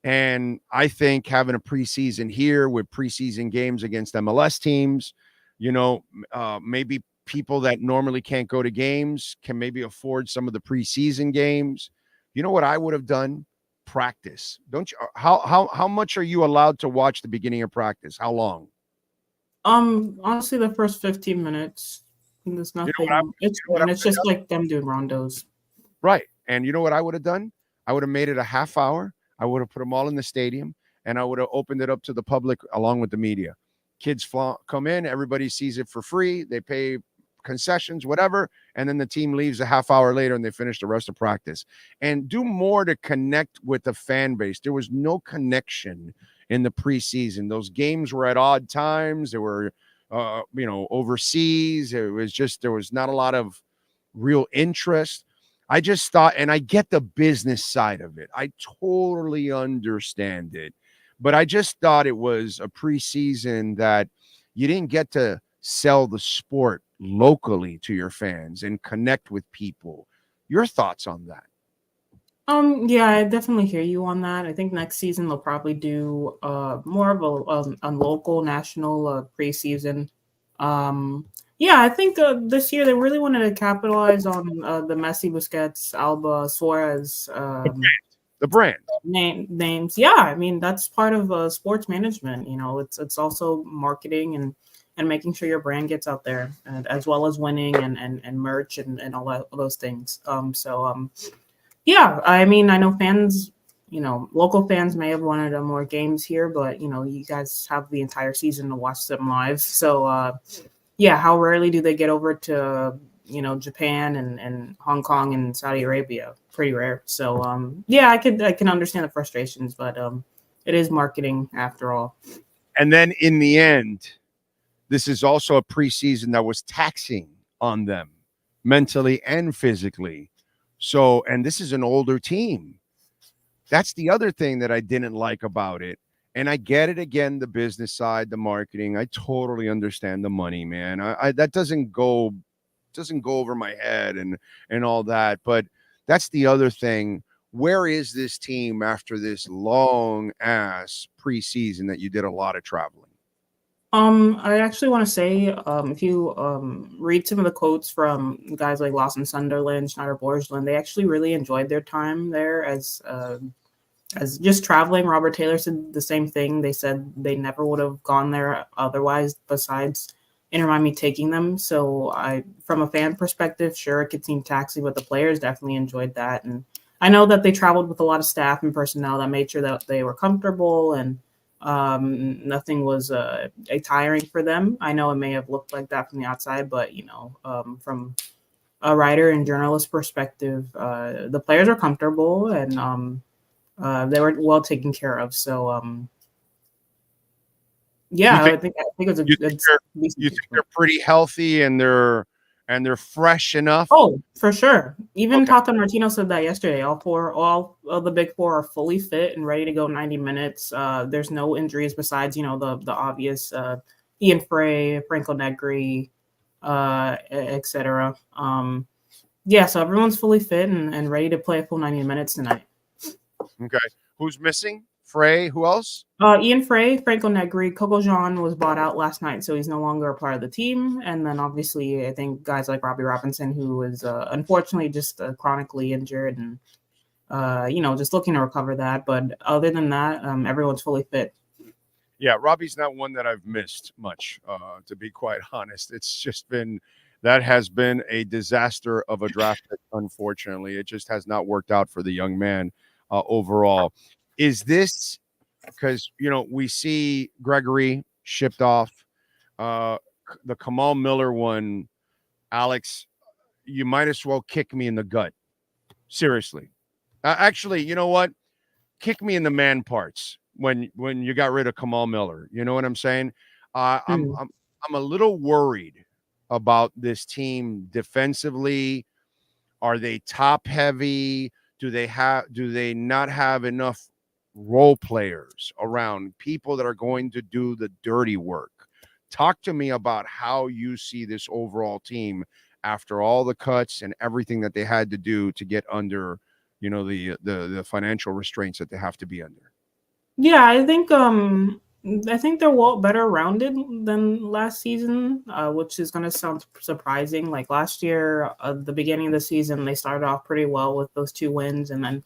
And I think having a preseason here with preseason games against MLS teams, maybe people that normally can't go to games can maybe afford some of the preseason games. You know what I would have done? Practice. Don't you? How much are you allowed to watch the beginning of practice? How long? Honestly, the first 15 minutes. There's nothing. It's just like them doing rondos. Right. And you know what I would have done? I would have made it a half hour. I would have put them all in the stadium, and I would have opened it up to the public along with the media. Kids come in, everybody sees it for free. They pay concessions, whatever, and then the team leaves a half hour later and they finish the rest of practice. And do more to connect with the fan base. There was no connection in the preseason. Those games were at odd times. They were, overseas. There was not a lot of real interest. I just thought, and I get the business side of it. I totally understand it. But I just thought it was a preseason that you didn't get to sell the sport locally to your fans and connect with people. Your thoughts on that? Yeah, I definitely hear you on that. I think next season they'll probably do more of a local, national preseason. Yeah, I think this year they really wanted to capitalize on the Messi, Busquets, Alba, Suarez the brand names. Yeah, I mean that's part of sports management. It's also marketing and making sure your brand gets out there, and as well as winning and merch and all those things. Yeah, I mean I know fans, local fans may have wanted more games here, but you guys have the entire season to watch them live. So yeah, how rarely do they get over to Japan and Hong Kong and Saudi Arabia? Pretty rare. So yeah, I can understand the frustrations, but it is marketing after all. And then in the end, this is also a preseason that was taxing on them mentally and physically. So, and this is an older team. That's the other thing that I didn't like about it. And I get it again, the business side, the marketing. I totally understand the money, man. I that doesn't go over my head and all that. But that's the other thing. Where is this team after this long ass preseason that you did a lot of traveling? I actually want to say, if you read some of the quotes from guys like Lawson Sunderland, Schneider Borgeland, they actually really enjoyed their time there as just traveling. Robert Taylor said the same thing. They said they never would have gone there otherwise, besides InterMiami taking them. So from a fan perspective, sure, it could seem taxing, but the players definitely enjoyed that. And I know that they traveled with a lot of staff and personnel that made sure that they were comfortable and nothing was tiring for them. I know it may have looked like that from the outside, but from a writer and journalist perspective, the players are comfortable and they were well taken care of. So I think it's a good. You think they're pretty healthy and they're fresh enough? Oh, for sure. Even Tata Martino said that yesterday. All of the big four are fully fit and ready to go 90 minutes. There's no injuries besides, the obvious Ian Frey, Franco Negri, etc. So everyone's fully fit and ready to play a full 90 minutes tonight. Okay. Who's missing? Frey? Who else? Ian Frey, Franco Negri, Coco Jean was bought out last night, so he's no longer a part of the team. And then obviously, I think guys like Robbie Robinson, who is unfortunately just chronically injured and just looking to recover that. But other than that, everyone's fully fit. Yeah, Robbie's not one that I've missed much, to be quite honest. It's just that has been a disaster of a draft pick, unfortunately. It just has not worked out for the young man overall. Is this because, we see Gregory shipped off, the Kamal Miller one, Alex, you might as well kick me in the gut. Seriously. Actually, you know what? Kick me in the man parts when you got rid of Kamal Miller. You know what I'm saying? I'm a little worried about this team defensively. Are they top heavy? Do they not have enough role players around, people that are going to do the dirty work? Talk to me about how you see this overall team after all the cuts and everything that they had to do to get under, the financial restraints that they have to be under. Yeah, I think they're better rounded than last season, which is going to sound surprising. Like last year, the beginning of the season, they started off pretty well with those 2 wins, and then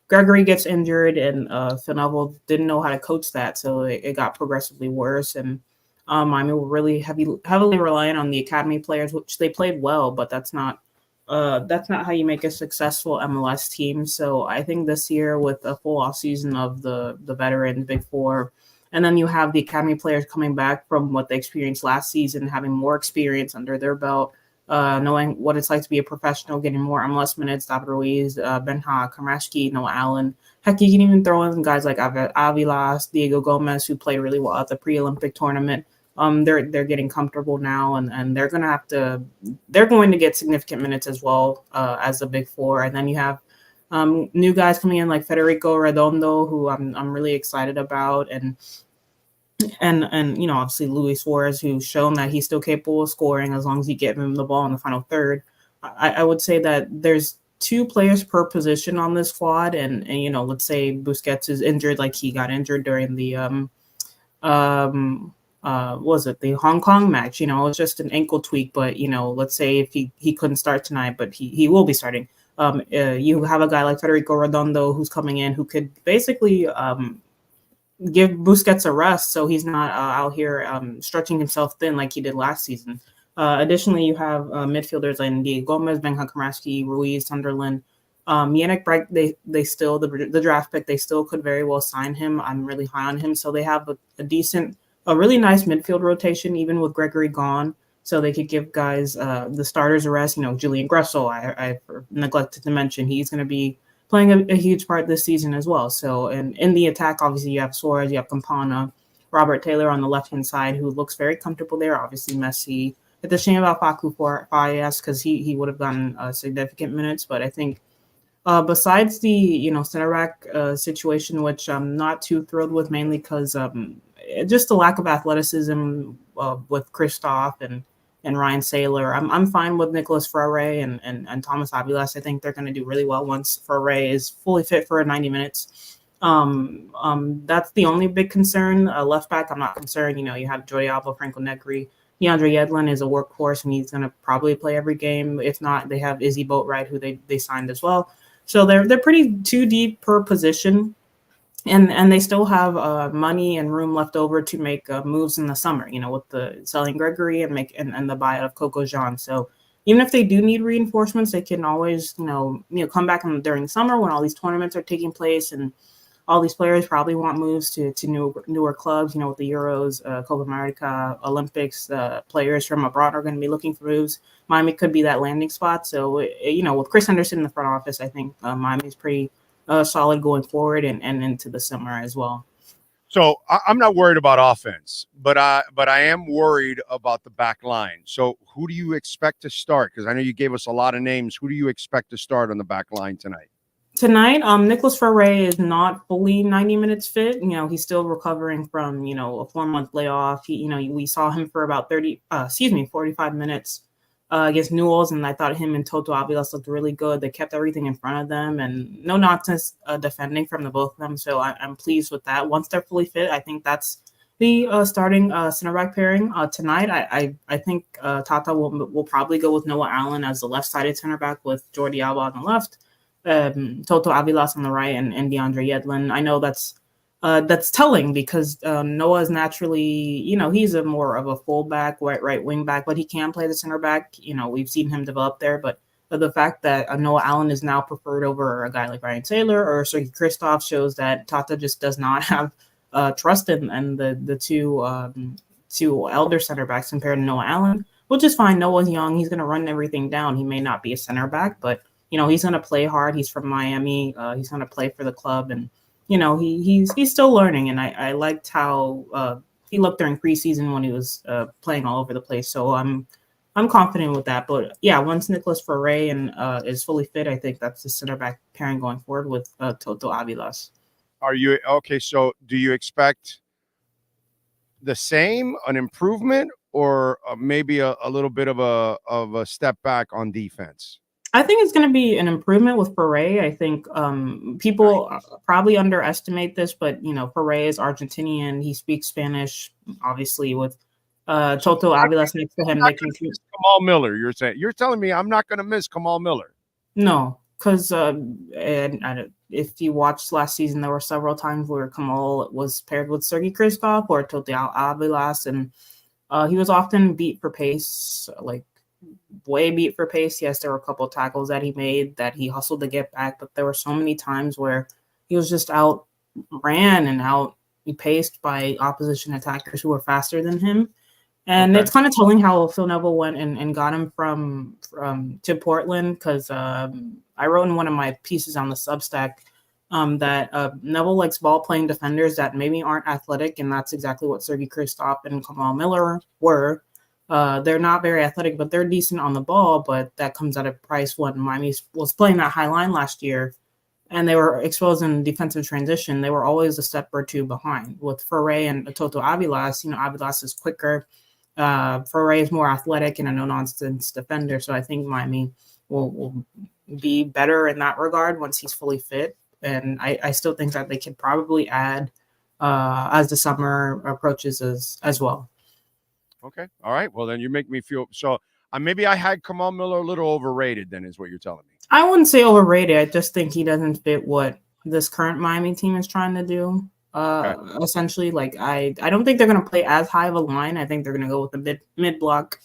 Gregory gets injured, and Phil Neville didn't know how to coach that, so it got progressively worse. And we're really heavily reliant on the academy players, which they played well, but that's not how you make a successful MLS team. So I think this year, with a full off season of the veteran Big Four, and then you have the academy players coming back from what they experienced last season, having more experience under their belt, knowing what it's like to be a professional, getting more MLS minutes, David Ruiz, Benha, Kamrashki, Noah Allen. Heck, you can even throw in guys like Avilas, Diego Gomez, who played really well at the pre-Olympic tournament. They're getting comfortable now, and they're going to get significant minutes as well as the Big Four. And then you have new guys coming in like Federico Redondo, who I'm really excited about, and obviously Luis Suarez, who's shown that he's still capable of scoring as long as you get him the ball in the final third. I would say that there's 2 players per position on this squad, and let's say Busquets is injured, like he got injured during the was it the Hong Kong match? It's just an ankle tweak, but let's say if he couldn't start tonight, but he will be starting. You have a guy like Federico Redondo who's coming in, who could basically give Busquets a rest, so he's not out here stretching himself thin like he did last season. Additionally, you have midfielders like Diego Gomez, Benja Kamrashki, Ruiz, Sunderland, Yannick Breck. They still the draft pick. They still could very well sign him. I'm really high on him, so they have a really nice midfield rotation, even with Gregory gone. So they could give guys the starters a rest. Julian Gressel, I neglected to mention, he's going to be playing a huge part this season as well. So, and in the attack, obviously, you have Suarez, you have Campana, Robert Taylor on the left-hand side, who looks very comfortable there. Obviously, Messi. It's a shame about Facu Farias because he would have gotten significant minutes. But I think besides the center back situation, which I'm not too thrilled with, mainly because just the lack of athleticism with Christoph and Ryan Saylor. I'm fine with Nicholas Frere and Thomas Avilas. I think they're going to do really well once Frere is fully fit for 90 minutes. That's the only big concern. Left back, I'm not concerned. You have Jordi Alba, Franco Negri. DeAndre Yedlin is a workhorse, and he's going to probably play every game. If not, they have Izzy Boatwright, who they signed as well. So they're pretty too deep per position, and they still have money and room left over to make moves in the summer. With the selling Gregory and the buyout of Coco Jean. So even if they do need reinforcements, they can always come back during the summer when all these tournaments are taking place, and all these players probably want moves to newer clubs. With the Euros, Copa America, Olympics, players from abroad are going to be looking for moves. Miami could be that landing spot. So, with Chris Henderson in the front office, I think Miami's pretty solid going forward and into the summer as well. So I'm not worried about offense, but I am worried about the back line. So who do you expect to start? Because I know you gave us a lot of names. Who do you expect to start on the back line tonight? Tonight, Nicholas Frere is not fully 90 minutes fit. He's still recovering from, a 4-month layoff. We saw him for about 45 minutes against Newell's, and I thought him and Toto Avilas looked really good. They kept everything in front of them, and no nonsense defending from the both of them. So I'm pleased with that. Once they're fully fit, I think that's the starting center back pairing tonight. I think Tata will probably go with Noah Allen as the left-sided center back with Jordi Alba on the left. Toto Avilas on the right and DeAndre Yedlin. I know that's telling because Noah is naturally, he's a more of a fullback, right wing back, but he can play the center back. We've seen him develop there, but the fact that Noah Allen is now preferred over a guy like Ryan Saylor or Sergei Christoph shows that Tata just does not have trust in the two elder center backs compared to Noah Allen, which is fine. Noah's young. He's going to run everything down. He may not be a center back, but he's going to play hard. He's from Miami. He's going to play for the club. And, he's still learning. And I liked how he looked during preseason when he was playing all over the place. So I'm confident with that. But, yeah, once Nicholas Frere is fully fit, I think that's the center back pairing going forward with Toto Avilas. Are you – okay, so do you expect the same, an improvement, or maybe a little bit of a step back on defense? I think it's going to be an improvement with Frere. I think people probably underestimate this, but, Frere is Argentinian. He speaks Spanish, obviously, with Toto Avilas next to him. Kamal Miller, you're telling me I'm not going to miss Kamal Miller? No, because if you watched last season, there were several times where Kamal was paired with Sergei Christoph or Toto Avilas, and he was often beat for pace, way beat for pace. Yes, there were a couple of tackles that he made that he hustled to get back, but there were so many times where he was just outran and out-paced by opposition attackers who were faster than him. And It's kind of telling how Phil Neville went and got him from to Portland, because I wrote in one of my pieces on the Substack that Neville likes ball-playing defenders that maybe aren't athletic, and that's exactly what Sergei Christoph and Kamal Miller were. They're not very athletic, but they're decent on the ball, but that comes at a price when Miami was playing that high line last year and they were exposed in defensive transition. They were always a step or two behind. With Frere and Toto Avilas, Avilas is quicker. Frere is more athletic and a no-nonsense defender, so I think Miami will be better in that regard once he's fully fit. And I still think that they could probably add as the summer approaches as well. Okay. All right. Well, then you make me feel so. Maybe I had Kamal Miller a little overrated. Then is what you're telling me. I wouldn't say overrated. I just think he doesn't fit what this current Miami team is trying to do. Essentially, I don't think they're going to play as high of a line. I think they're going to go with the mid block,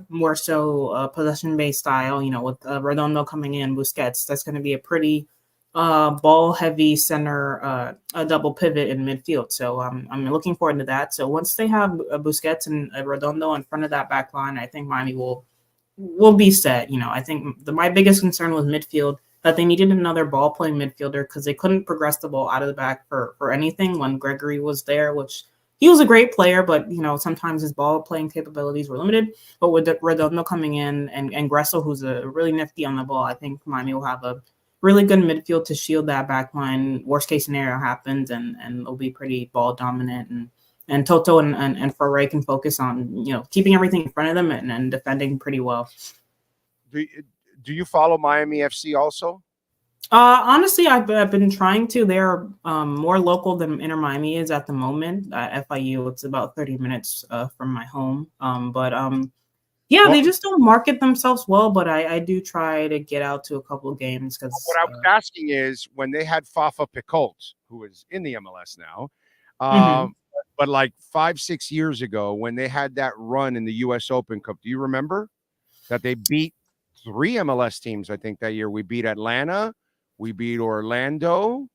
more so possession based style. With Redondo coming in, Busquets. That's going to be a pretty ball-heavy center, a double pivot in midfield. So I'm looking forward to that. So once they have Busquets and Redondo in front of that back line, I think Miami will be set. I think my biggest concern was midfield, that they needed another ball-playing midfielder because they couldn't progress the ball out of the back for anything when Gregory was there, which he was a great player, but sometimes his ball playing capabilities were limited. But with Redondo coming in and Gressel, who's a really nifty on the ball, I think Miami will have a really good midfield to shield that back line. Worst case scenario happens, and it'll be pretty ball dominant. And Toto and Ferre can focus on keeping everything in front of them and defending pretty well. Do you follow Miami FC also? Honestly, I've been trying to. They're more local than InterMiami is at the moment. FIU, it's about 30 minutes from my home. They just don't market themselves well. But I do try to get out to a couple of games. Because what I was asking is when they had Fafa Picoult, who is in the MLS now, but like 5-6 years ago when they had that run in the U.S. Open Cup, do you remember that they beat 3 MLS teams? I think that year we beat Atlanta. We beat Orlando,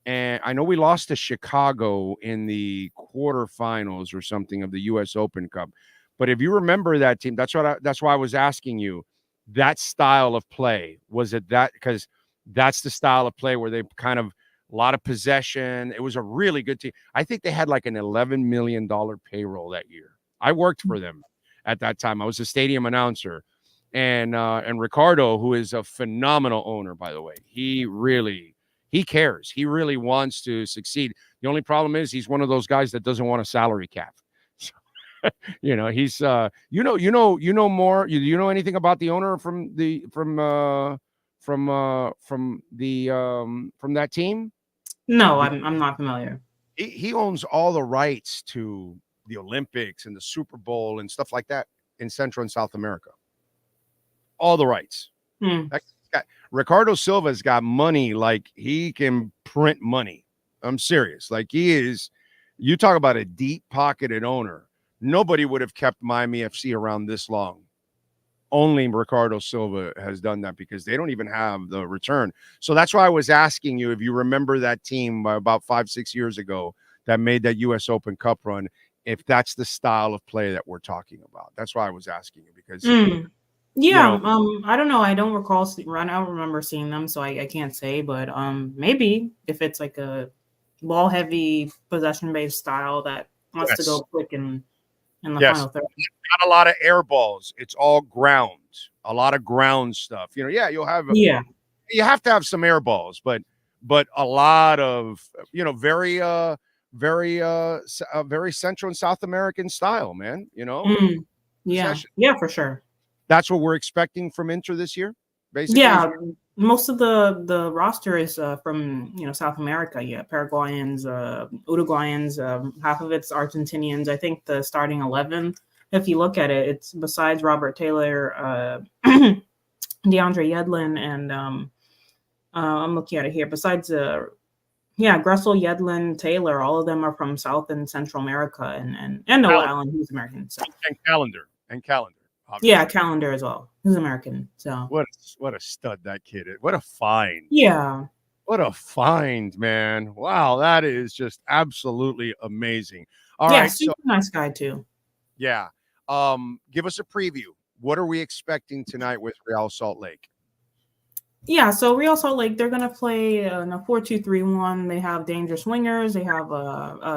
and I know we lost to Chicago in the quarterfinals or something of the U.S. Open Cup. But if you remember that team, that's why I was asking you that style of play. Was it that? Because that's the style of play where they kind of a lot of possession. It was a really good team. I think they had like an $11 million payroll that year. I worked for them at that time. I was a stadium announcer. And Ricardo, who is a phenomenal owner, by the way, he cares. He really wants to succeed. The only problem is he's one of those guys that doesn't want a salary cap. So, he's more. You know anything about the owner from that team? No, I'm not familiar. He owns all the rights to the Olympics and the Super Bowl and stuff like that in Central and South America. All the rights. Ricardo Silva's got money like he can print money. I'm serious. Like he is. You talk about a deep-pocketed owner. Nobody would have kept Miami FC around this long. Only Ricardo Silva has done that because they don't even have the return. So that's why I was asking you if you remember that team about 5-6 years ago that made that U.S. Open Cup run, if that's the style of play that we're talking about. That's why I was asking you because I don't know. I don't recall. I don't remember seeing them, so I can't say. But maybe if it's like a ball heavy possession based style that wants to go quick in the final third. Not a lot of air balls. It's all ground. A lot of ground stuff. You'll have. You have to have some air balls, but a lot of very Central and South American style, man. Yeah, for sure. That's what we're expecting from Inter this year, basically. Yeah, most of the roster is from South America. Yeah, Paraguayans, Uruguayans, half of it's Argentinians. I think the starting 11, if you look at it, it's besides Robert Taylor, DeAndre Yedlin, and I'm looking at it here. Besides, Gressel, Yedlin, Taylor, all of them are from South and Central America, and Noah Allen, who's American. So. And Calendar. Obviously. Yeah, Calendar as well. He's American. So what a stud that kid is. What a find. Yeah. What a find, man. Wow, that is just absolutely amazing. All right. Super nice guy too. Yeah. Give us a preview. What are we expecting tonight with Real Salt Lake? Yeah, so Real Salt Lake, they're gonna play in a 4-2-3-1. They have dangerous wingers. They have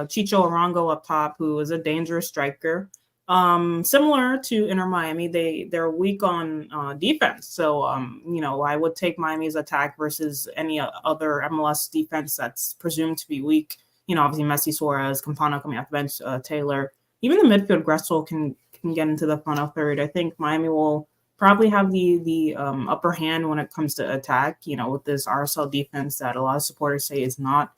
Chicho Arango up top, who is a dangerous striker. Similar to InterMiami, they're weak on defense. So, I would take Miami's attack versus any other MLS defense that's presumed to be weak. Obviously Messi, Suarez, Campana coming off the bench, Taylor. Even the midfield, Gressel can get into the final third. I think Miami will probably have the upper hand when it comes to attack, with this RSL defense that a lot of supporters say is not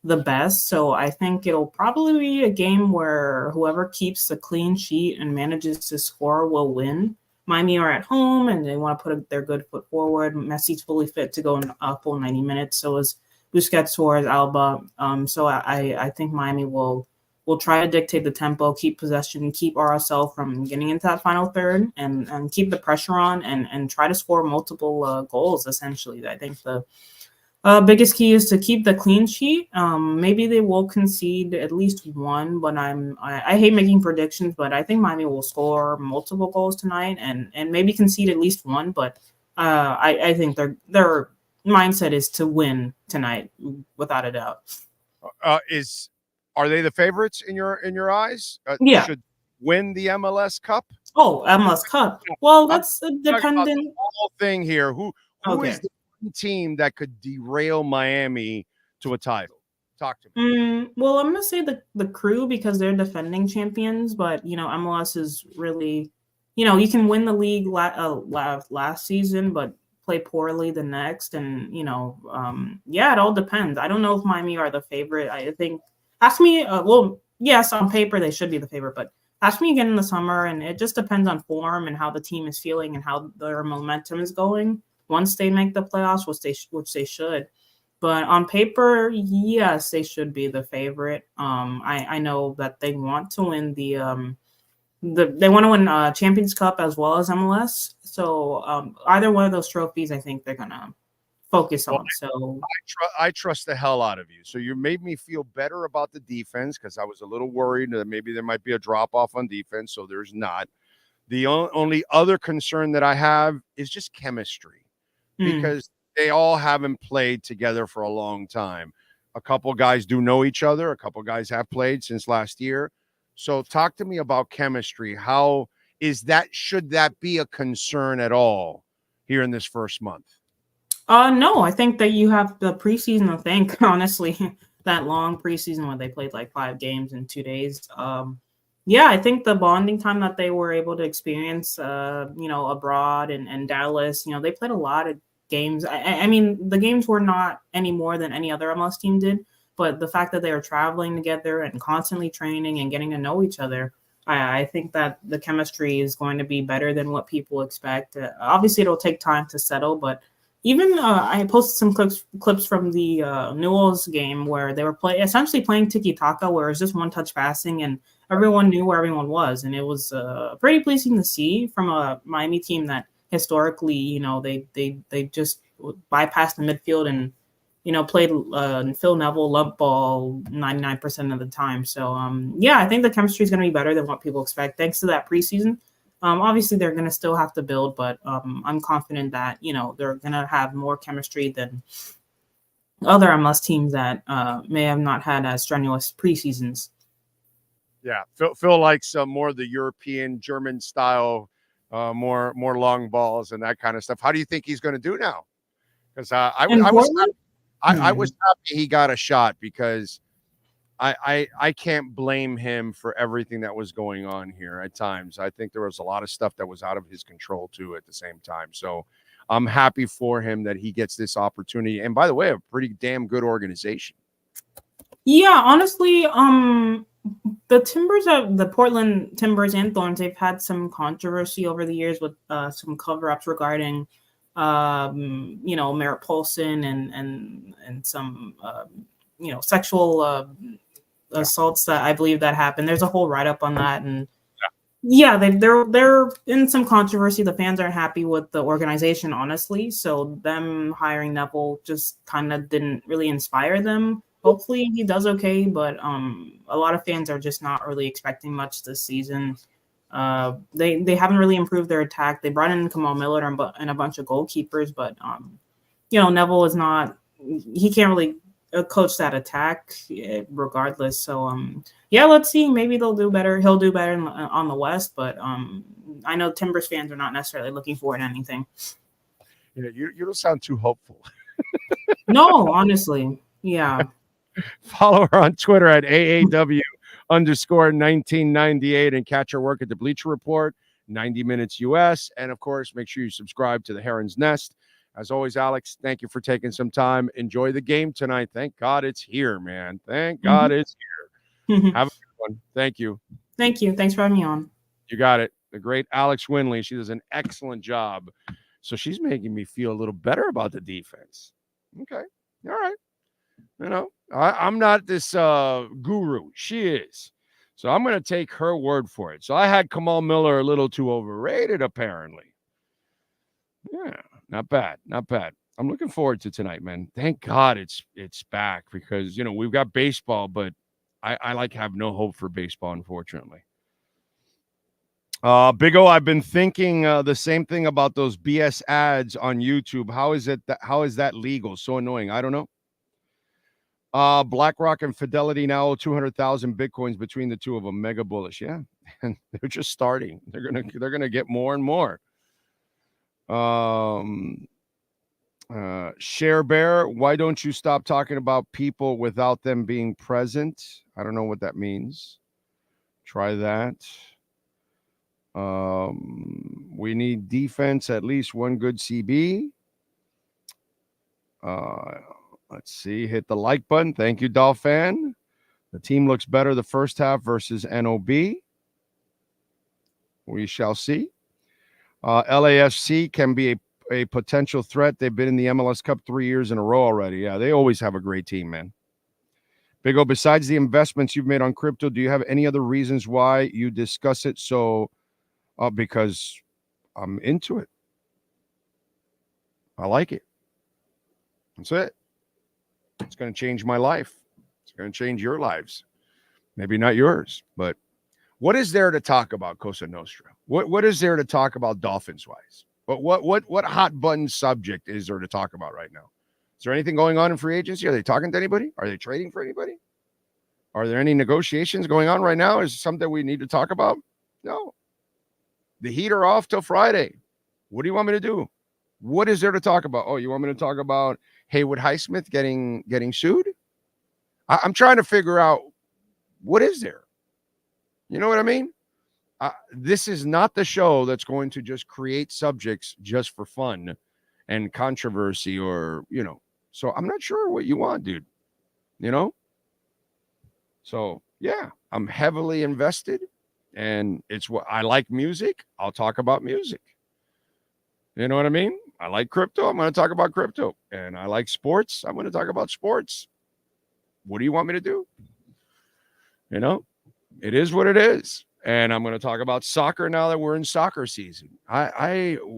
the best. So I think it'll probably be a game where whoever keeps a clean sheet and manages to score will win. Miami are at home and they want to put their good foot forward. Messi's fully fit to go in a full 90 minutes. So is Busquets, Suarez, Alba. So I think Miami will try to dictate the tempo, keep possession, keep RSL from getting into that final third and keep the pressure on and try to score multiple goals, essentially. I think the biggest key is to keep the clean sheet. Maybe they will concede at least one, but I hate making predictions, but I think Miami will score multiple goals tonight and maybe concede at least one. But I think their mindset is to win tonight, without a doubt. are they the favorites in your eyes? Yeah. Should win the MLS Cup? Oh, MLS Cup. Well, that's dependent. The whole thing here. Who is the team that could derail Miami to a title? Talk to me. Well, I'm gonna say the Crew because they're defending champions, but MLS is really, you can win the league last season, but play poorly the next, and it all depends. I don't know if Miami are the favorite. I think ask me. Well, yes, on paper they should be the favorite, but ask me again in the summer, and it just depends on form and how the team is feeling and how their momentum is going once they make the playoffs, which they should. But on paper, yes, they should be the favorite. I know that they want to win they want to win Champions Cup as well as MLS. So either one of those trophies, I think they're gonna focus on. So I trust the hell out of you. So you made me feel better about the defense because I was a little worried that maybe there might be a drop off on defense. So there's not. The only other concern that I have is just chemistry because they all haven't played together for a long time. A couple guys do know each other. A couple guys have played since last year. So talk to me about chemistry. How is that? Should that be a concern at all here in this first month? No, I think that you have the preseason to thank, honestly, that long preseason when they played like 5 games in 2 days. I think the bonding time that they were able to experience, abroad and Dallas, they played a lot of games. I mean, the games were not any more than any other MLS team did, but the fact that they were traveling together and constantly training and getting to know each other, I think that the chemistry is going to be better than what people expect. Obviously, it'll take time to settle, but even I posted some clips from the Newell's game where they were essentially playing tiki-taka, where it's just one-touch passing, and everyone knew where everyone was, and it was pretty pleasing to see from a Miami team that historically, they just bypassed the midfield and played Phil Neville lump ball 99% of the time. So I think the chemistry is going to be better than what people expect thanks to that preseason. Obviously, they're going to still have to build, but I'm confident that they're going to have more chemistry than other MLS teams that may have not had as strenuous preseasons. Yeah, Phil likes more of the European German style. More long balls and that kind of stuff. How do you think he's going to do now? Because I was happy he got a shot because I can't blame him for everything that was going on here at times. I think there was a lot of stuff that was out of his control too at the same time. So I'm happy for him that he gets this opportunity. And by the way, a pretty damn good organization. Yeah, honestly, the Portland Timbers and Thorns, they've had some controversy over the years with some cover-ups regarding, Merritt Paulson and some, sexual assaults that I believe that happened. There's a whole write-up on that, and they're in some controversy. The fans aren't happy with the organization, honestly. So them hiring Neville just kind of didn't really inspire them. Hopefully he does okay, but a lot of fans are just not really expecting much this season. They haven't really improved their attack. They brought in Kamal Miller and a bunch of goalkeepers, but Neville is not. He can't really coach that attack regardless. So let's see. Maybe they'll do better. He'll do better on the West, but I know Timbers fans are not necessarily looking forward to anything. You don't sound too hopeful. No, honestly, yeah. Follow her on Twitter at AAW_1998 and catch her work at the Bleacher Report, 90 Minutes US. And of course, make sure you subscribe to the Heron's Nest. As always, Alex, thank you for taking some time. Enjoy the game tonight. Thank God it's here, man. Thank God it's here. Have a good one. Thank you. Thank you. Thanks for having me on. You got it. The great Alex Winley. She does an excellent job. So she's making me feel a little better about the defense. Okay. All right. I'm not this guru. She is. So I'm going to take her word for it. So I had Kamal Miller a little too overrated, apparently. Yeah, not bad. Not bad. I'm looking forward to tonight, man. Thank God it's back because, we've got baseball, but I have no hope for baseball, unfortunately. Big O, I've been thinking the same thing about those BS ads on YouTube. How is that legal? So annoying. I don't know. BlackRock and Fidelity now 200,000 Bitcoins between the two of them. Mega bullish. Yeah. And they're just starting. They're gonna get more and more. Share Bear, why don't you stop talking about people without them being present? I don't know what that means. Try that. We need defense, at least one good CB. Let's see. Hit the like button. Thank you, Dolphin. The team looks better the first half versus NOB. We shall see. LAFC can be a potential threat. They've been in the MLS Cup 3 years in a row already. Yeah, they always have a great team, man. Big O, besides the investments you've made on crypto, do you have any other reasons why you discuss it? So, because I'm into it. I like it. That's it. It's going to change my life. It's going to change your lives. Maybe not yours, but what is there to talk about Cosa Nostra? What is there to talk about Dolphins-wise? But what hot button subject is there to talk about right now? Is there anything going on in free agency? Are they talking to anybody? Are they trading for anybody? Are there any negotiations going on right now? Is it something we need to talk about? No. The Heat are off till Friday. What do you want me to do? What is there to talk about? Oh, you want me to talk about Haywood Highsmith getting sued? I'm trying to figure out what is there. You know what I mean? This is not the show that's going to just create subjects just for fun and controversy or, So I'm not sure what you want, dude. So, yeah, I'm heavily invested, and it's what I like music. I'll talk about music. You know what I mean? I like crypto. I'm going to talk about crypto. And I like sports. I'm going to talk about sports. What do you want me to do? It is what it is. And I'm going to talk about soccer now that we're in soccer season.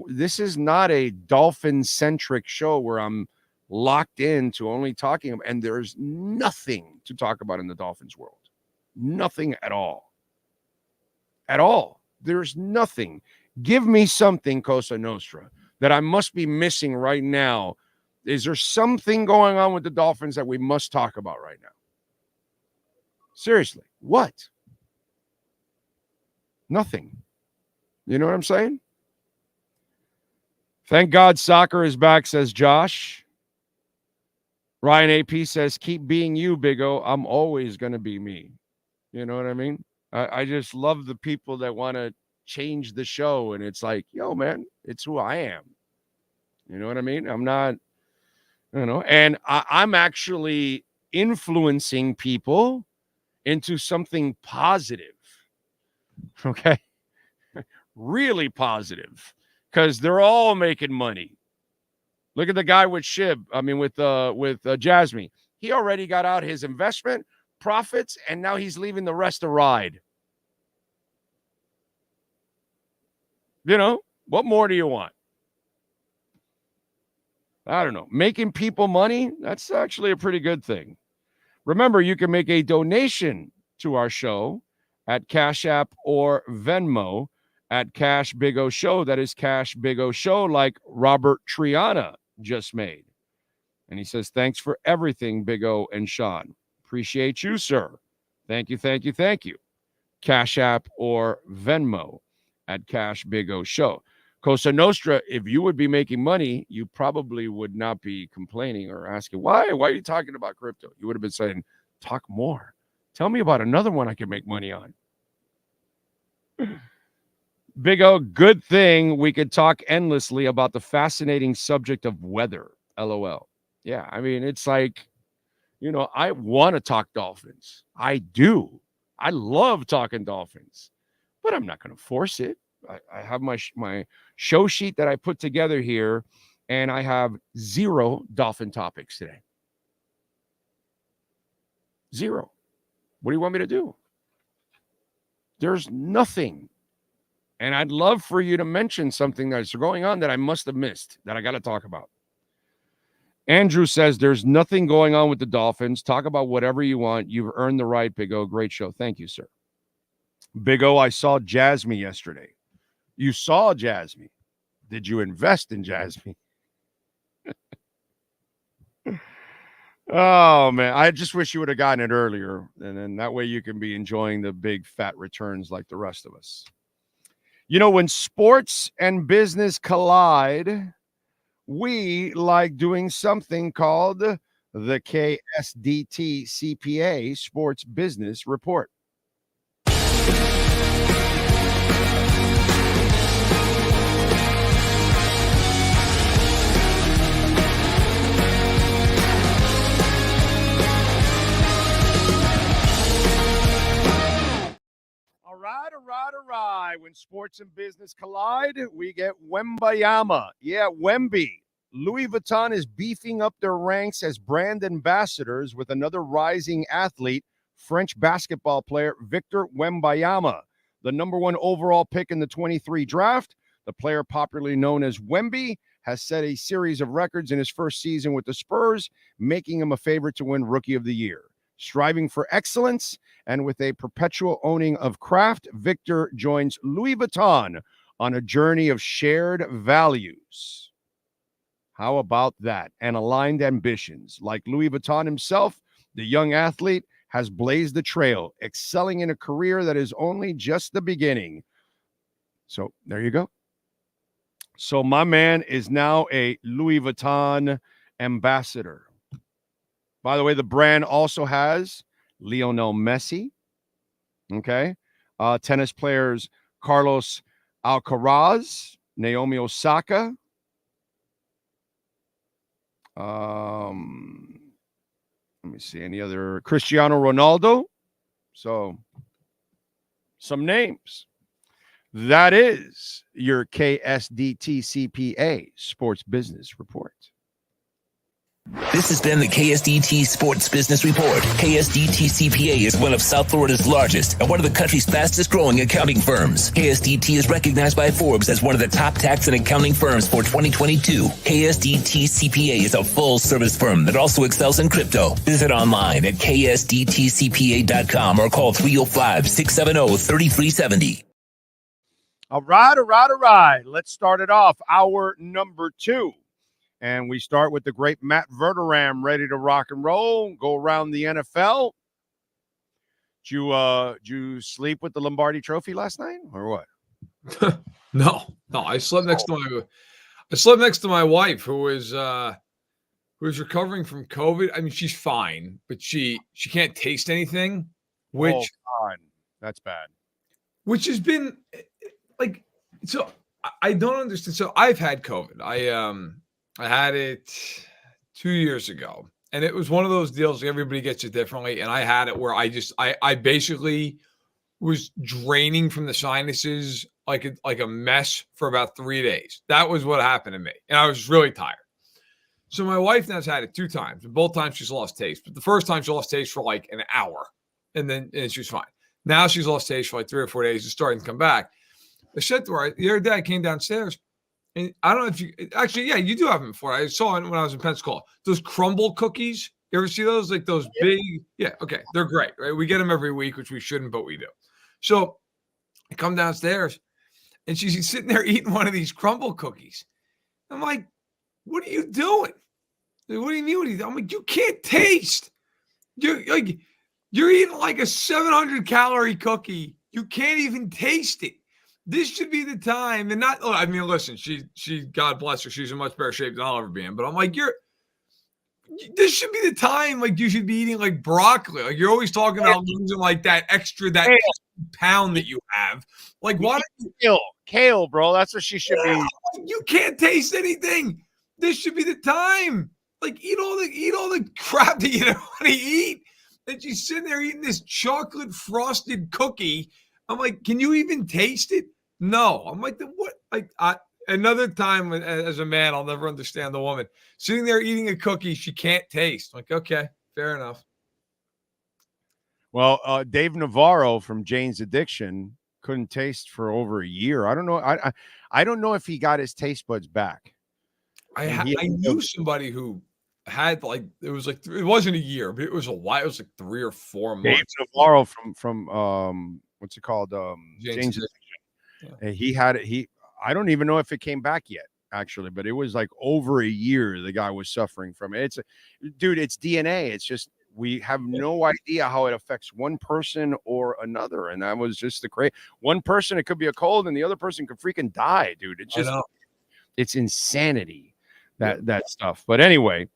This is not a Dolphin-centric show where I'm locked into only talking about, and there's nothing to talk about in the Dolphins world. Nothing at all. At all. There's nothing. Give me something, Cosa Nostra, that I must be missing right now. Is there something going on with the Dolphins that we must talk about right now? Seriously, what? Nothing. You know what I'm saying? Thank God soccer is back, says Josh. Ryan AP says, keep being you, Big O. I'm always going to be me. You know what I mean? I just love the people that want to change the show. And it's like, yo, man, it's who I am. You know what I mean? I'm not, and I'm actually influencing people into something positive. Okay. Really positive, because they're all making money. Look at the guy with Jasmy. He already got out his investment profits, and now he's leaving the rest to ride. What more do you want? I don't know. Making people money, that's actually a pretty good thing. Remember, you can make a donation to our show at Cash App or Venmo at Cash Big O Show. That is Cash Big O Show, like Robert Triana just made. And he says, thanks for everything, Big O and Sean. Appreciate you, sir. Thank you, thank you, thank you. Cash App or Venmo at Cash Big O Show. Cosa Nostra, if you would be making money, you probably would not be complaining or asking, why are you talking about crypto? You would have been saying, talk more. Tell me about another one I can make money on. Big O, good thing we could talk endlessly about the fascinating subject of weather. LOL. Yeah, I mean, it's like, I want to talk Dolphins. I do. I love talking Dolphins, but I'm not going to force it. I have my show sheet that I put together here, and I have 0 Dolphin topics today. 0. What do you want me to do? There's nothing. And I'd love for you to mention something that's going on that I must have missed, that I got to talk about. Andrew says there's nothing going on with the Dolphins. Talk about whatever you want. You've earned the right, Big O. Great show. Thank you, sir. Big O, I saw Jasmy yesterday. You saw Jasmy. Did you invest in Jasmy? Oh, man. I just wish you would have gotten it earlier. And then that way you can be enjoying the big fat returns like the rest of us. You know, when sports and business collide, we like doing something called the KSDT CPA Sports Business Report. All right. When sports and business collide, we get Wembayama. Yeah, Wemby. Louis Vuitton is beefing up their ranks as brand ambassadors with another rising athlete, French basketball player Victor Wembayama. The number 1 overall pick in the 23 draft, the player popularly known as Wemby has set a series of records in his first season with the Spurs, making him a favorite to win Rookie of the Year. Striving for excellence and with a perpetual owning of craft, Victor joins Louis Vuitton on a journey of shared values. How about that? And aligned ambitions. Like Louis Vuitton himself, the young athlete has blazed the trail, excelling in a career that is only just the beginning. So there you go. So my man is now a Louis Vuitton ambassador. By the way, the brand also has Lionel Messi, okay? Tennis players Carlos Alcaraz, Naomi Osaka. Let me see, any other? Cristiano Ronaldo. So, some names. That is your KSDT CPA Sports Business Report. This has been the KSDT Sports Business Report. KSDT CPA is one of South Florida's largest and one of the country's fastest growing accounting firms. KSDT is recognized by Forbes as one of the top tax and accounting firms for 2022. KSDT CPA is a full service firm that also excels in crypto. Visit online at ksdtcpa.com or call 305-670-3370. All right. Let's start it off. Hour number 2. And we start with the great Matt Verderam, ready to rock and roll, go around the NFL. Did you sleep with the Lombardi Trophy last night, or what? No. I slept next to my wife, who is recovering from COVID. I mean, she's fine, but she can't taste anything, which that's bad. Which has been like, so I don't understand. So I've had COVID. I had it 2 years ago, and it was one of those deals. Everybody gets it differently. And I had it where I basically was draining from the sinuses like a mess for about 3 days. That was what happened to me. And I was really tired. So my wife now has had it 2 times, and both times she's lost taste. But the first time she lost taste for like an hour, and she was fine. Now she's lost taste for like 3 or 4 days. It's starting to come back. I said to her, the other day I came downstairs. And I don't know if you actually, yeah, you do have them before. I saw it when I was in Pensacola. Those crumble cookies. You ever see those? Like those big, yeah, okay. They're great, right? We get them every week, which we shouldn't, but we do. So I come downstairs and she's sitting there eating one of these crumble cookies. I'm like, what are you doing? Like, what do you mean? I'm like, you can't taste. You're eating like a 700 calorie cookie. You can't even taste it. This should be the time, and not. Oh, I mean, listen, she, God bless her, she's in much better shape than I'll ever be in. But I'm like, this should be the time. Like, you should be eating like broccoli. Like, you're always talking about losing like that pound that you have. Like, why don't you kale, bro? That's what she should be. You can't taste anything. This should be the time. Like, eat all the crap that you don't want to eat. And she's sitting there eating this chocolate frosted cookie. I'm like, can you even taste it? No. I'm like, what? Like, another time as a man, I'll never understand the woman sitting there eating a cookie she can't taste. I'm like, okay, fair enough. Well, Dave Navarro from Jane's Addiction couldn't taste for over a year. I don't know. I don't know if he got his taste buds back. I knew somebody who had it wasn't a year, but it was a while. It was like 3 or 4 months. Dave Navarro from what's it called? Jane's Addiction. Yeah. He had it. I don't even know if it came back yet. actually, but it was like over a year the guy was suffering from it. Dude, it's DNA. It's just we have no idea how it affects one person or another, and that was just the crazy. One person, it could be a cold, and the other person could freaking die, dude. It's just it's insanity that stuff. But anyway,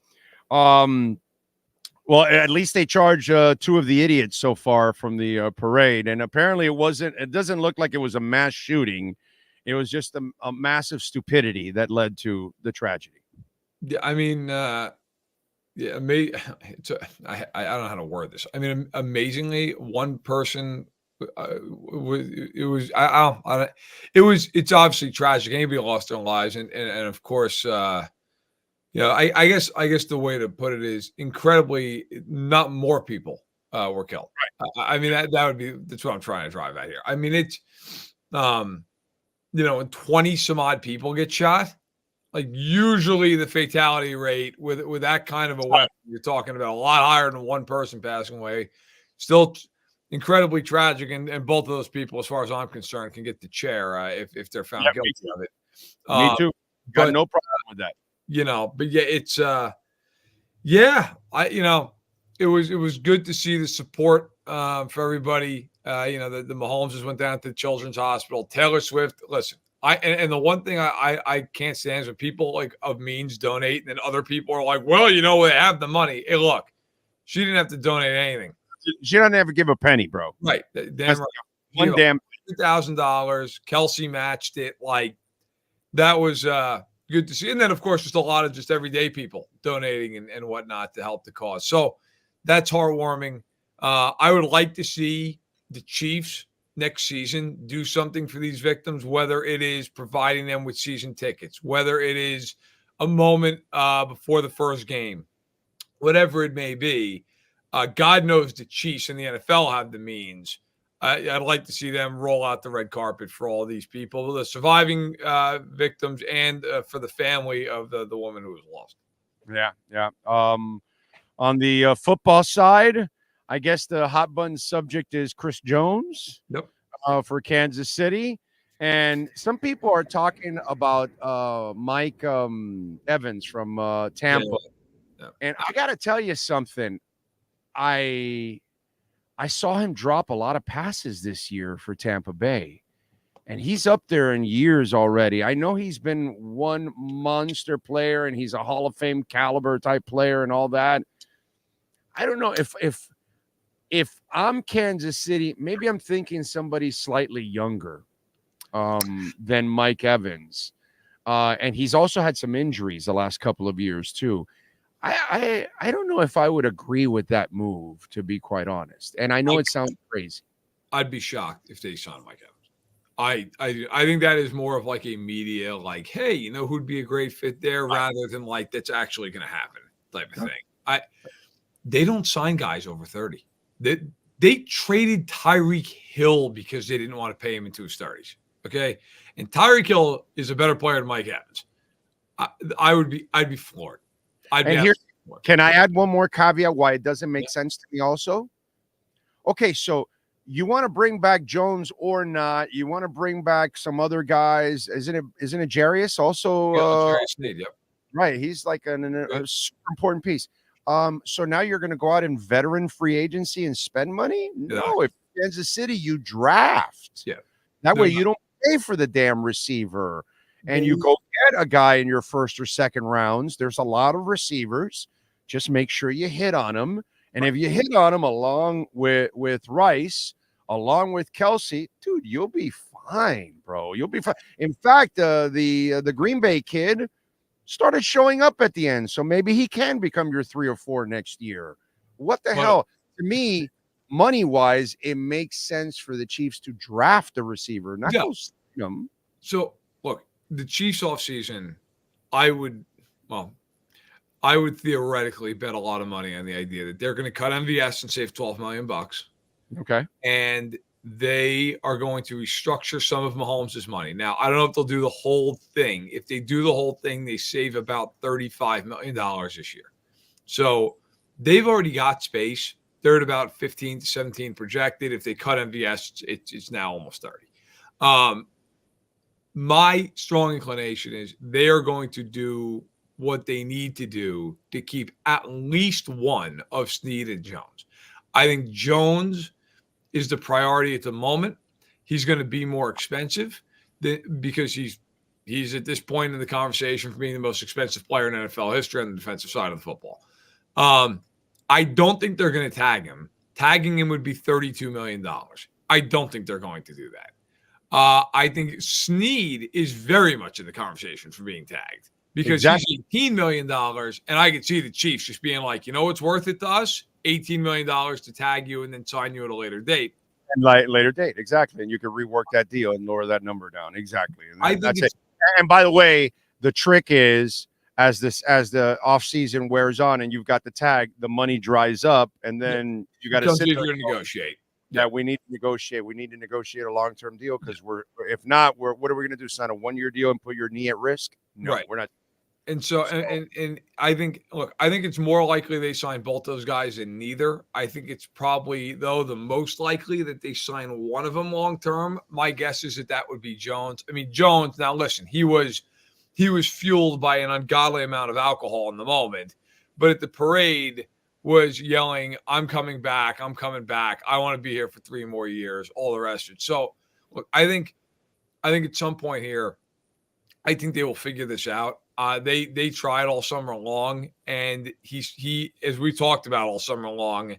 well, at least they charged 2 of the idiots so far from the parade, and apparently it doesn't look like it was a mass shooting. It was just a massive stupidity that led to the tragedy. Yeah, I mean, I don't know how to word this. I mean, amazingly, one person it's obviously tragic. Anybody lost their lives, and of course, I guess the way to put it is incredibly not more people were killed. Right. I mean that's what I'm trying to drive at here. I mean it's when 20 some odd people get shot, like usually the fatality rate with that kind of a weapon, you're talking about a lot higher than one person passing away. Still incredibly tragic, and both of those people, as far as I'm concerned, can get the chair if they're found guilty of it. Me too. Got no problem with that. But yeah, it's it was good to see the support for everybody. The Mahomes just went down to the Children's Hospital. Taylor Swift, listen, and the one thing I can't stand is when people like of means donate, and then other people are like, well, they have the money. Hey, look, she didn't have to donate anything. She doesn't have to give a penny, bro. Right. Damn right. One damn $1,000. Kelsey matched it. Like that was good to see. And then, of course, just a lot of just everyday people donating and whatnot to help the cause. So that's heartwarming. I would like to see the Chiefs next season do something for these victims, whether it is providing them with season tickets, whether it is a moment before the first game, whatever it may be. God knows the Chiefs and the NFL have the means. I'd like to see them roll out the red carpet for all these people, the surviving victims, and for the family of the woman who was lost. Yeah. On the football side, I guess the hot button subject is Chris Jones. Yep. For Kansas City. And some people are talking about Mike Evans from Tampa. Yeah. And I got to tell you something. I saw him drop a lot of passes this year for Tampa Bay, and he's up there in years already. I know he's been one monster player, and he's a Hall of Fame caliber type player and all that. I don't know if I'm Kansas City, maybe I'm thinking somebody slightly younger than Mike Evans, and he's also had some injuries the last couple of years too. I don't know if I would agree with that move, to be quite honest. And I know it sounds crazy. I'd be shocked if they signed Mike Evans. I think that is more of like a media, like, hey, who'd be a great fit there, rather than like that's actually going to happen type of thing. They don't sign guys over 30. They traded Tyreek Hill because they didn't want to pay him into his 30s. Okay, and Tyreek Hill is a better player than Mike Evans. I'd be floored. Can I add one more caveat why it doesn't make sense to me also? Okay, so you want to bring back Jones or not? You want to bring back some other guys? Isn't it Jarius also? Jarius Sneed, yep. Right, he's like a super important piece. So now you're going to go out in veteran free agency and spend money? No, if Kansas City, you draft. Yeah, that way you don't pay for the damn receiver. And you go get a guy in your first or second rounds. There's a lot of receivers. Just make sure you hit on them. And if you hit on them along with Rice, along with Kelsey, dude, you'll be fine, bro. You'll be fine. In fact, the Green Bay kid started showing up at the end. So maybe he can become your 3 or 4 next year. What the hell? To me, money-wise, it makes sense for the Chiefs to draft a receiver, not go see them. So, look, the Chiefs offseason, I would theoretically bet a lot of money on the idea that they're going to cut MVS and save $12 million. Okay. And they are going to restructure some of Mahomes' money. Now, I don't know if they'll do the whole thing. If they do the whole thing, they save about $35 million this year. So they've already got space. They're at about 15 to 17 projected. If they cut MVS, it's now almost 30. my strong inclination is they are going to do what they need to do to keep at least one of Snead and Jones. I think Jones is the priority at the moment. He's going to be more expensive because he's at this point in the conversation for being the most expensive player in NFL history on the defensive side of the football. I don't think they're going to tag him. Tagging him would be $32 million. I don't think they're going to do that. I think Snead is very much in the conversation for being tagged because he's $18 million. And I could see the Chiefs just being like, you know what's worth it to us? $18 million to tag you and then sign you at a later date. And later date, exactly. And you can rework that deal and lower that number down. Exactly. And that's it. And by the way, the trick is as the offseason wears on and you've got the tag, the money dries up, and then you got to sit there and negotiate. Yeah, we need to negotiate. We need to negotiate a long-term deal because if not, what are we going to do? Sign a 1-year deal and put your knee at risk? No, right. We're not. And so, and I think it's more likely they sign both those guys than neither. I think it's probably, though, the most likely that they sign one of them long-term. My guess is that would be Jones. I mean, Jones, now listen, he was fueled by an ungodly amount of alcohol in the moment, but at the parade was yelling, I'm coming back. I want to be here for 3 more years, all the rest of it. So, look, I think at some point here, I think they will figure this out. They tried all summer long, and he, as we talked about all summer long,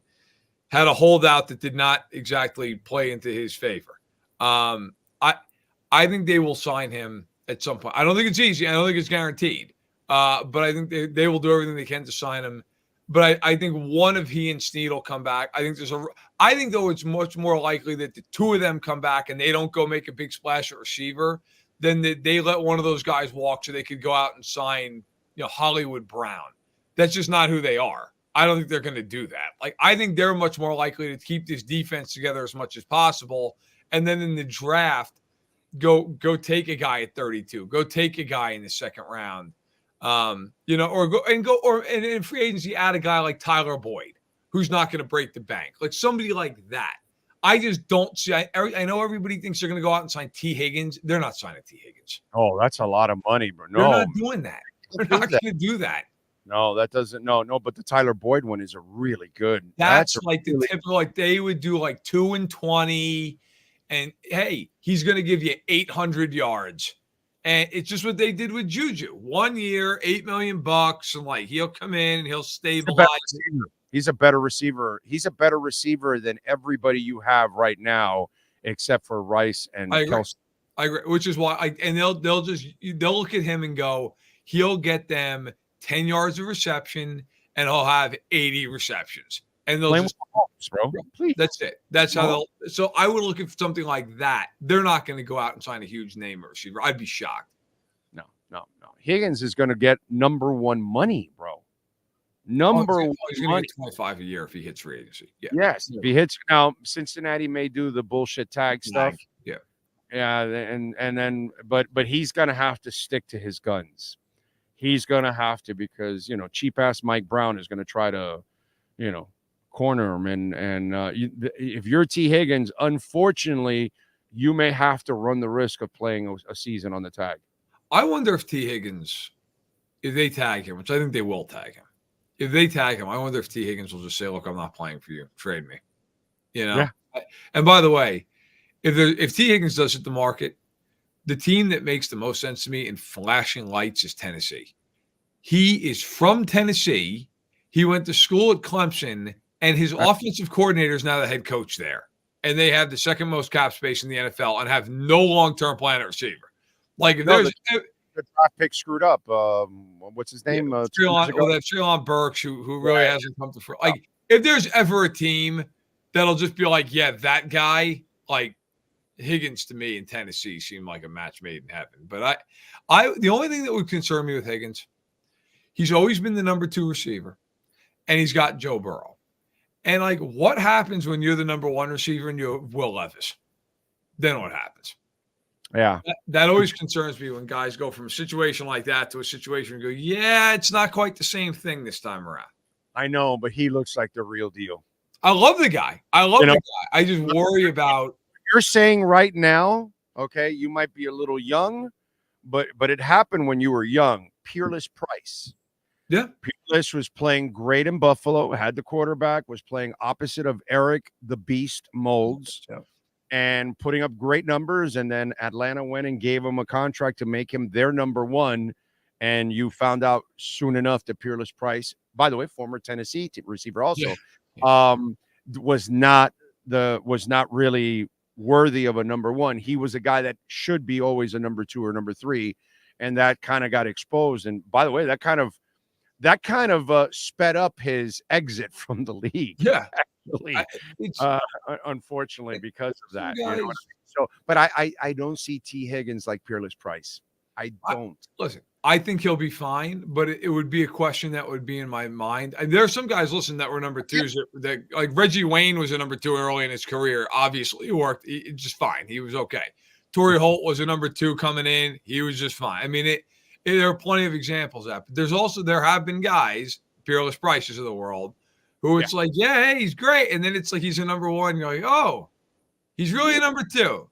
had a holdout that did not exactly play into his favor. I think they will sign him at some point. I don't think it's easy. I don't think it's guaranteed. But I think they will do everything they can to sign him. But I think one of he and Snead will come back. I think though it's much more likely that the two of them come back and they don't go make a big splash at receiver than they let one of those guys walk so they could go out and sign, Hollywood Brown. That's just not who they are. I don't think they're going to do that. Like, I think they're much more likely to keep this defense together as much as possible. And then in the draft, go take a guy at 32, go take a guy in the second round. Or in free agency, add a guy like Tyler Boyd, who's not going to break the bank, like somebody like that. I just don't see. I know everybody thinks they're going to go out and sign T. Higgins. They're not signing T. Higgins. Oh, that's a lot of money, bro. No, they're not doing that. They're not going to do that. No, that doesn't. No. But the Tyler Boyd one is a really good. That's like the typical. Like they would do like 2 and 20, and hey, he's going to give you 800 yards. And it's just what they did with Juju. 1 year, $8 million, and like he'll come in and he'll stabilize. He's a better receiver. He's a better receiver than everybody you have right now, except for Rice and Kelsey. I agree. Which is why they'll look at him and go, he'll get them 10 yards of reception and he'll have 80 receptions. And they'll just, bro. Please. That's it. That's how they'll. So I would look at something like that. They're not going to go out and sign a huge name receiver. I'd be shocked. No. Higgins is going to get number 1 money, bro. Number 1 he's going to get 25 a year if he hits free agency. Yeah. Yes, if he hits. Now Cincinnati may do the bullshit tag stuff. Yeah. Yeah, and then but he's going to have to stick to his guns. He's going to have to because cheap ass Mike Brown is going to try to corner him and if you're T. Higgins, unfortunately, you may have to run the risk of playing a season on the tag. I wonder if T. Higgins, if they tag him, which I think they will tag him. If they tag him, I wonder if T. Higgins will just say, "Look, I'm not playing for you. Trade me." Yeah. And by the way, if T. Higgins does hit the market, the team that makes the most sense to me in flashing lights is Tennessee. He is from Tennessee. He went to school at Clemson, and his offensive coordinator is now the head coach there. And they have the second most cap space in the NFL and have no long-term plan at receiver. Like, if there's the draft pick screwed up. What's his name? Treylon Burks, who really hasn't come to fruition. Like, if there's ever a team that'll just be like, yeah, that guy, like Higgins to me in Tennessee seemed like a match made in heaven. But the only thing that would concern me with Higgins, he's always been the number 2 receiver, and he's got Joe Burrow. And like, what happens when you're the number 1 receiver and you have Will Levis? Then what happens? Yeah. That always concerns me when guys go from a situation like that to a situation and go, yeah, it's not quite the same thing this time around. I know, but he looks like the real deal. I love the guy. I just worry about. You're saying right now Okay, you might be a little young, but it happened when you were young. Peerless Price. Yeah. Peerless was playing great in Buffalo, had the quarterback, was playing opposite of Eric the Beast Molds, and putting up great numbers. And then Atlanta went and gave him a contract to make him their number one. And you found out soon enough that Peerless Price, by the way, former Tennessee receiver also, was not really worthy of a number one. He was a guy that should be always a number two or number three. And that kind of got exposed. And by the way, that kind of sped up his exit from the league. Yeah, actually, unfortunately, because of that. You know what I mean? So, but I don't see T. Higgins like Peerless Price. I don't. Listen, I think he'll be fine, but it would be a question that would be in my mind. There are some guys, listen, that were number twos that like Reggie Wayne was a number two early in his career. Obviously, it worked just fine. He was okay. Torrey Holt was a number two coming in. He was just fine. I mean, there are plenty of examples of that. But there have been guys, Peerless Prices of the world, who it's like, hey, he's great. And then it's like he's a number one. You're like, oh, he's really a number two.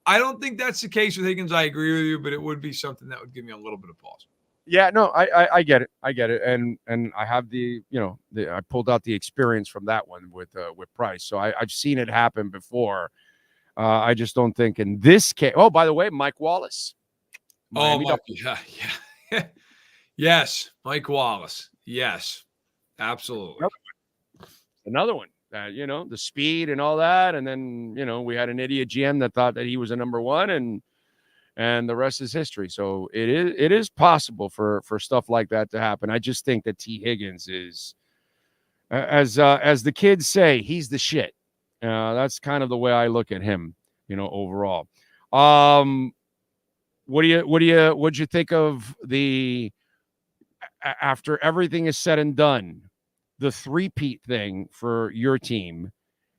I don't think that's the case with Higgins. I agree with you, but it would be something that would give me a little bit of pause. Yeah, no, I get it. I get it. And I have I pulled out the experience from that one with Price. So I've seen it happen before. I just don't think in this case. Oh, by the way, Mike Wallace. Yeah. Yes, Mike Wallace. Yes, absolutely. Another one. The speed and all that. And then, we had an idiot GM that thought that he was a number one, and the rest is history. So it is possible for stuff like that to happen. I just think that T. Higgins is, as the kids say, he's the shit. That's kind of the way I look at him, overall. What'd you think of after everything is said and done, the three-peat thing for your team?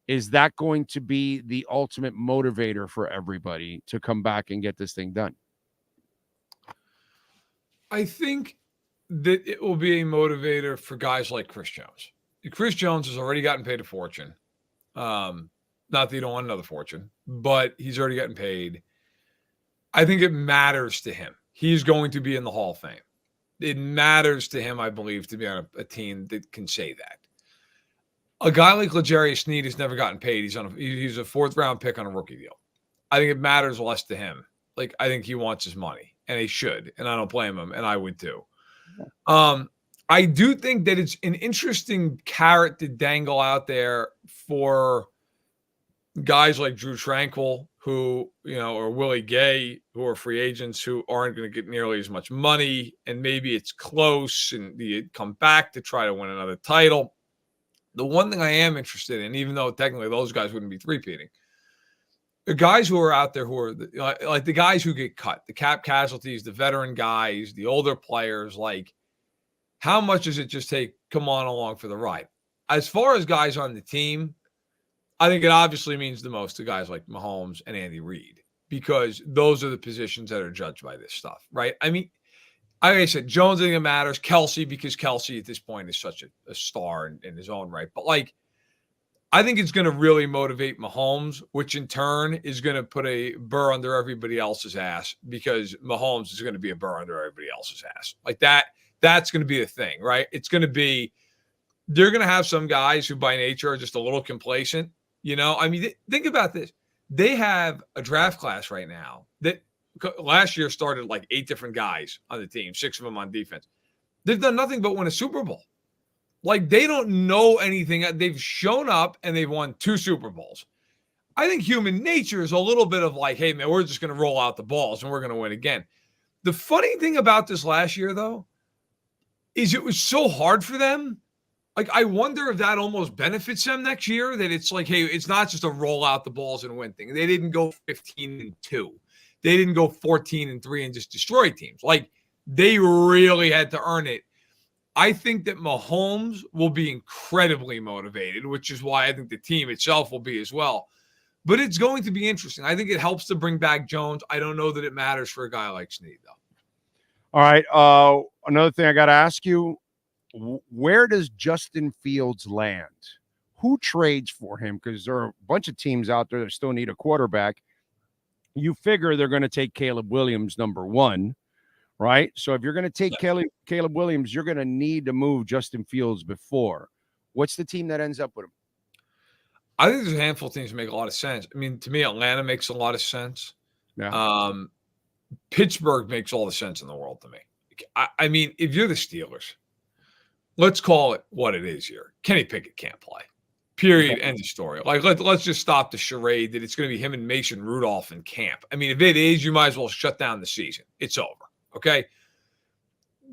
Is that going to be the ultimate motivator for everybody to come back and get this thing done? I think that it will be a motivator for guys like Chris Jones. Chris Jones has already gotten paid a fortune. Not that you don't want another fortune, but he's already gotten paid. I think it matters to him. He's going to be in the Hall of Fame. It matters to him, I believe, to be on a team that can say that. A guy like L'Jarius Sneed has never gotten paid. He's a fourth-round pick on a rookie deal. I think it matters less to him. Like, I think he wants his money, and he should, and I don't blame him, and I would too. I do think that it's an interesting carrot to dangle out there for guys like Drew Tranquill, who, or Willie Gay, who are free agents who aren't going to get nearly as much money, and maybe it's close, and you come back to try to win another title. The one thing I am interested in, even though technically those guys wouldn't be three-peating, the guys who are out there who are like the guys who get cut, the cap casualties, the veteran guys, the older players, like, how much does it just take? Come on along for the ride. As far as guys on the team, I think it obviously means the most to guys like Mahomes and Andy Reid, because those are the positions that are judged by this stuff, right? I mean, like I said, Jones, I think it matters. Kelsey, because Kelsey at this point is such a star in his own right. But, like, I think it's going to really motivate Mahomes, which in turn is going to put a burr under everybody else's ass, because Mahomes is going to be a burr under everybody else's ass. Like, that's going to be a thing, right? It's going to be, they're going to have some guys who by nature are just a little complacent. I mean, think about this. They have a draft class right now that last year started like 8 different guys on the team, 6 of them on defense. They've done nothing but win a Super Bowl. Like, they don't know anything. They've shown up and they've won 2 Super Bowls. I think human nature is a little bit of like, hey, man, we're just going to roll out the balls and we're going to win again. The funny thing about this last year, though, is it was so hard for them. Like, I wonder if that almost benefits them next year, that it's like, hey, it's not just a roll out the balls and win thing. They didn't go 15-2. They didn't go 14-3 and just destroy teams. Like, they really had to earn it. I think that Mahomes will be incredibly motivated, which is why I think the team itself will be as well. But it's going to be interesting. I think it helps to bring back Jones. I don't know that it matters for a guy like Snead, though. All right. Another thing I got to ask you, where does Justin Fields land? Who trades for him? Because there are a bunch of teams out there that still need a quarterback. you figure they're going to take Caleb Williams number 1, right? So if you're going to take Caleb Williams, you're going to need to move Justin Fields before. What's the team that ends up with him? I think there's a handful of teams that make a lot of sense. I mean, to me, Atlanta makes a lot of sense. Yeah. Pittsburgh makes all the sense in the world to me. I mean, if you're the Steelers, let's call it what it is here. Kenny Pickett can't play. Period. End of story. Like, let's just stop the charade that it's going to be him and Mason Rudolph in camp. I mean, if it is, you might as well shut down the season. It's over. Okay.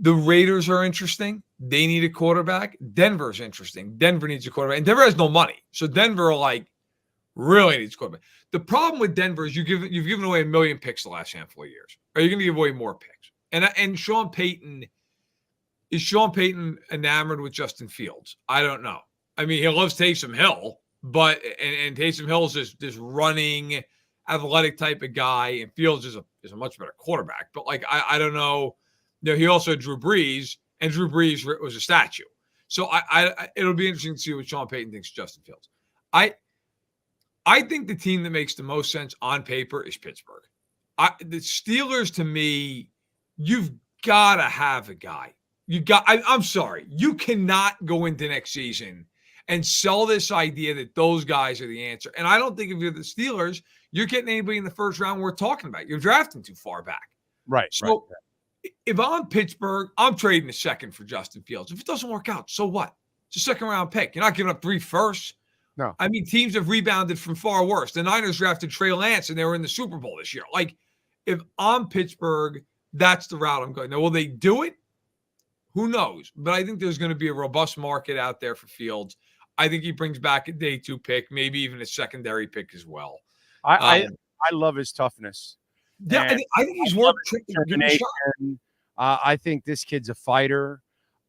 The Raiders are interesting. They need a quarterback. Denver's interesting. Denver needs a quarterback. And Denver has no money. So Denver, really needs a quarterback. The problem with Denver is you've given away 1 million picks the last handful of years. Are you going to give away more picks? And Sean Payton, is Sean Payton enamored with Justin Fields? I don't know. I mean, he loves Taysom Hill, but and Taysom Hill's this running, athletic type of guy, and Fields is a much better quarterback. But I don't know. He also had Drew Brees, and Drew Brees was a statue. So it'll be interesting to see what Sean Payton thinks of Justin Fields. I think the team that makes the most sense on paper is Pittsburgh. The Steelers, to me, you've got to have a guy. I'm sorry. You cannot go into next season and sell this idea that those guys are the answer. And I don't think if you're the Steelers, you're getting anybody in the first round we're talking about. You're drafting too far back. Right. So if I'm Pittsburgh, I'm trading a second for Justin Fields. If it doesn't work out, so what? It's a second-round pick. You're not giving up 3 firsts. No. I mean, teams have rebounded from far worse. The Niners drafted Trey Lance, and they were in the Super Bowl this year. If I'm Pittsburgh, that's the route I'm going. Now, will they do it? Who knows? But I think there's going to be a robust market out there for Fields. I think he brings back a day 2 pick, maybe even a secondary pick as well. I love his toughness. Yeah, I think he's worth determination. I think this kid's a fighter.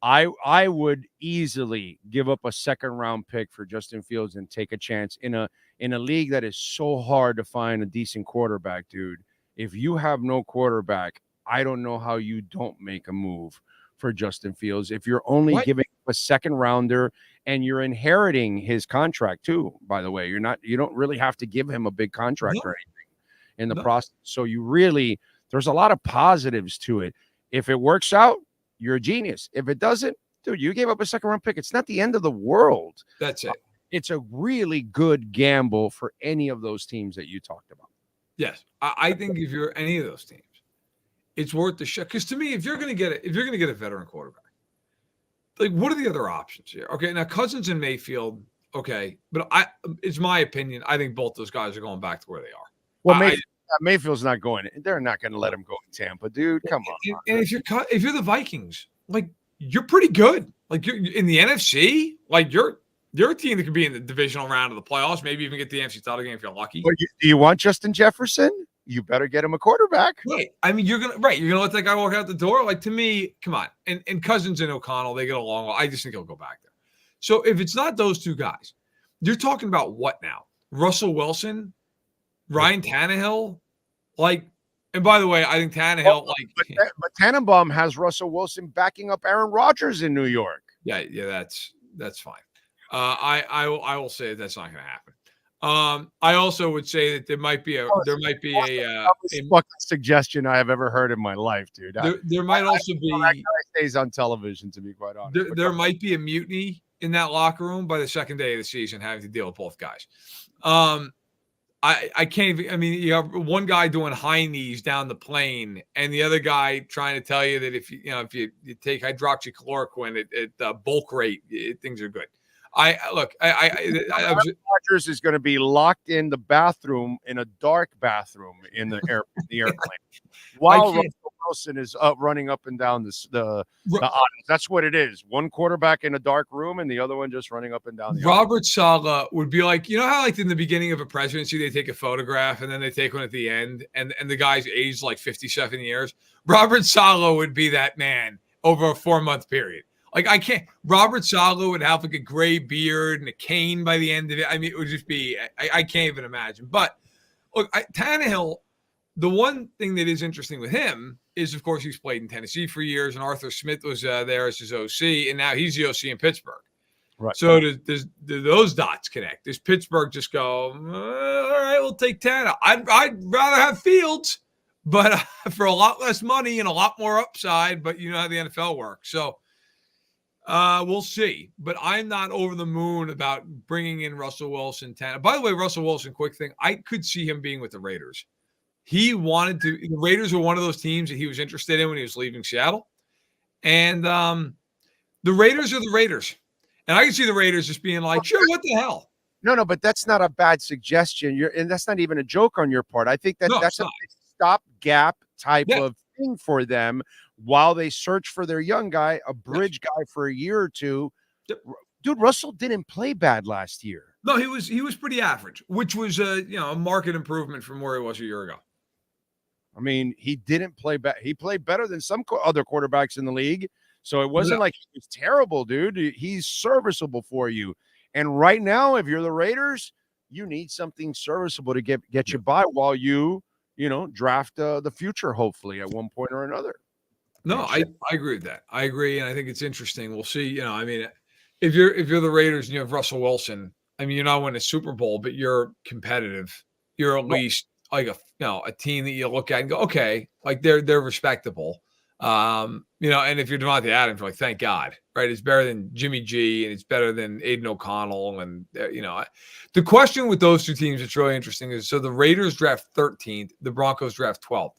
I would easily give up a second-round pick for Justin Fields and take a chance in a league that is so hard to find a decent quarterback, dude. If you have no quarterback, I don't know how you don't make a move for Justin Fields. If you're only giving a second rounder and you're inheriting his contract too, by the way, you don't really have to give him a big contract or anything in the process. So there's a lot of positives to it. If it works out, you're a genius. If it doesn't, dude, you gave up a second-round pick. It's not the end of the world. That's it. It's a really good gamble for any of those teams that you talked about. Yes, I think if you're any of those teams, it's worth the shot. Because to me, if you're going to get a veteran quarterback, what are the other options here? Okay, now Cousins and Mayfield, okay, but it's my opinion. I think both those guys are going back to where they are. Well, Mayfield's not going. They're not going to let him go in Tampa, dude. Come on. And if you're the Vikings, you're pretty good. You're in the NFC. You're a team that could be in the divisional round of the playoffs. Maybe even get the NFC title game if you're lucky. Do you want Justin Jefferson? You better get him a quarterback. Right. I mean, you're gonna let that guy walk out the door. To me, come on. And Cousins and O'Connell, they get along well. I just think he'll go back there. So if it's not those two guys, you're talking about what now? Russell Wilson, Ryan Tannehill, and by the way, I think Tannehill, but Tannenbaum has Russell Wilson backing up Aaron Rodgers in New York. Yeah, that's fine. I will say that's not going to happen. I also would say that there might be a fucking suggestion I have ever heard in my life, dude. There might also be that guy stays on television, to be quite honest. There might be a mutiny in that locker room by the second day of the season, having to deal with both guys. I can't even. I mean, you have one guy doing high knees down the plane, and the other guy trying to tell you that if you take hydroxychloroquine at bulk rate, things are good. Rodgers is going to be locked in the bathroom, in a dark bathroom in the airplane, while Russell Wilson is running up and down the aisles. That's what it is. One quarterback in a dark room and the other one just running up and down the Robert aisles. Saleh would be how in the beginning of a presidency they take a photograph and then they take one at the end and the guy's aged 57 years. Robert Saleh would be that man over a 4-month period. I can't. Robert Saleh would have a gray beard and a cane by the end of it. I mean, it would just be. I can't even imagine. But look, Tannehill. The one thing that is interesting with him is, of course, he's played in Tennessee for years, and Arthur Smith was there as his OC, and now he's the OC in Pittsburgh. Right. So do those dots connect? Does Pittsburgh just go, all right, we'll take 10. I'd rather have Fields, but for a lot less money and a lot more upside. But you know how the NFL works. So we'll see. But I'm not over the moon about bringing in Russell Wilson. By the way, Russell Wilson, quick thing, I could see him being with the Raiders. He wanted to. The Raiders were one of those teams that he was interested in when he was leaving Seattle. And the Raiders are the Raiders. And I can see the Raiders just being like, sure, what the hell? No, but that's not a bad suggestion. And that's not even a joke on your part. I think that's a stopgap type of thing for them while they search for their young guy, a bridge guy for a year or two. Yep. Dude, Russell didn't play bad last year. No, he was pretty average, which was a market improvement from where he was a year ago. I mean, he didn't play bad. He played better than some other quarterbacks in the league. So it wasn't like he was terrible, dude. He's serviceable for you. And right now, if you're the Raiders, you need something serviceable to get you by while you draft the future, hopefully, at one point or another. No, I agree with that. I agree, and I think it's interesting. We'll see. I mean, if you're the Raiders and you have Russell Wilson, I mean, you're not winning a Super Bowl, but you're competitive. You're at least like a team that you look at and go, okay, like they're respectable. And if you're Devontae Adams, you're like, thank God, right? It's better than Jimmy G and it's better than Aiden O'Connell. And, the question with those two teams that's really interesting is, so the Raiders draft 13th, the Broncos draft 12th.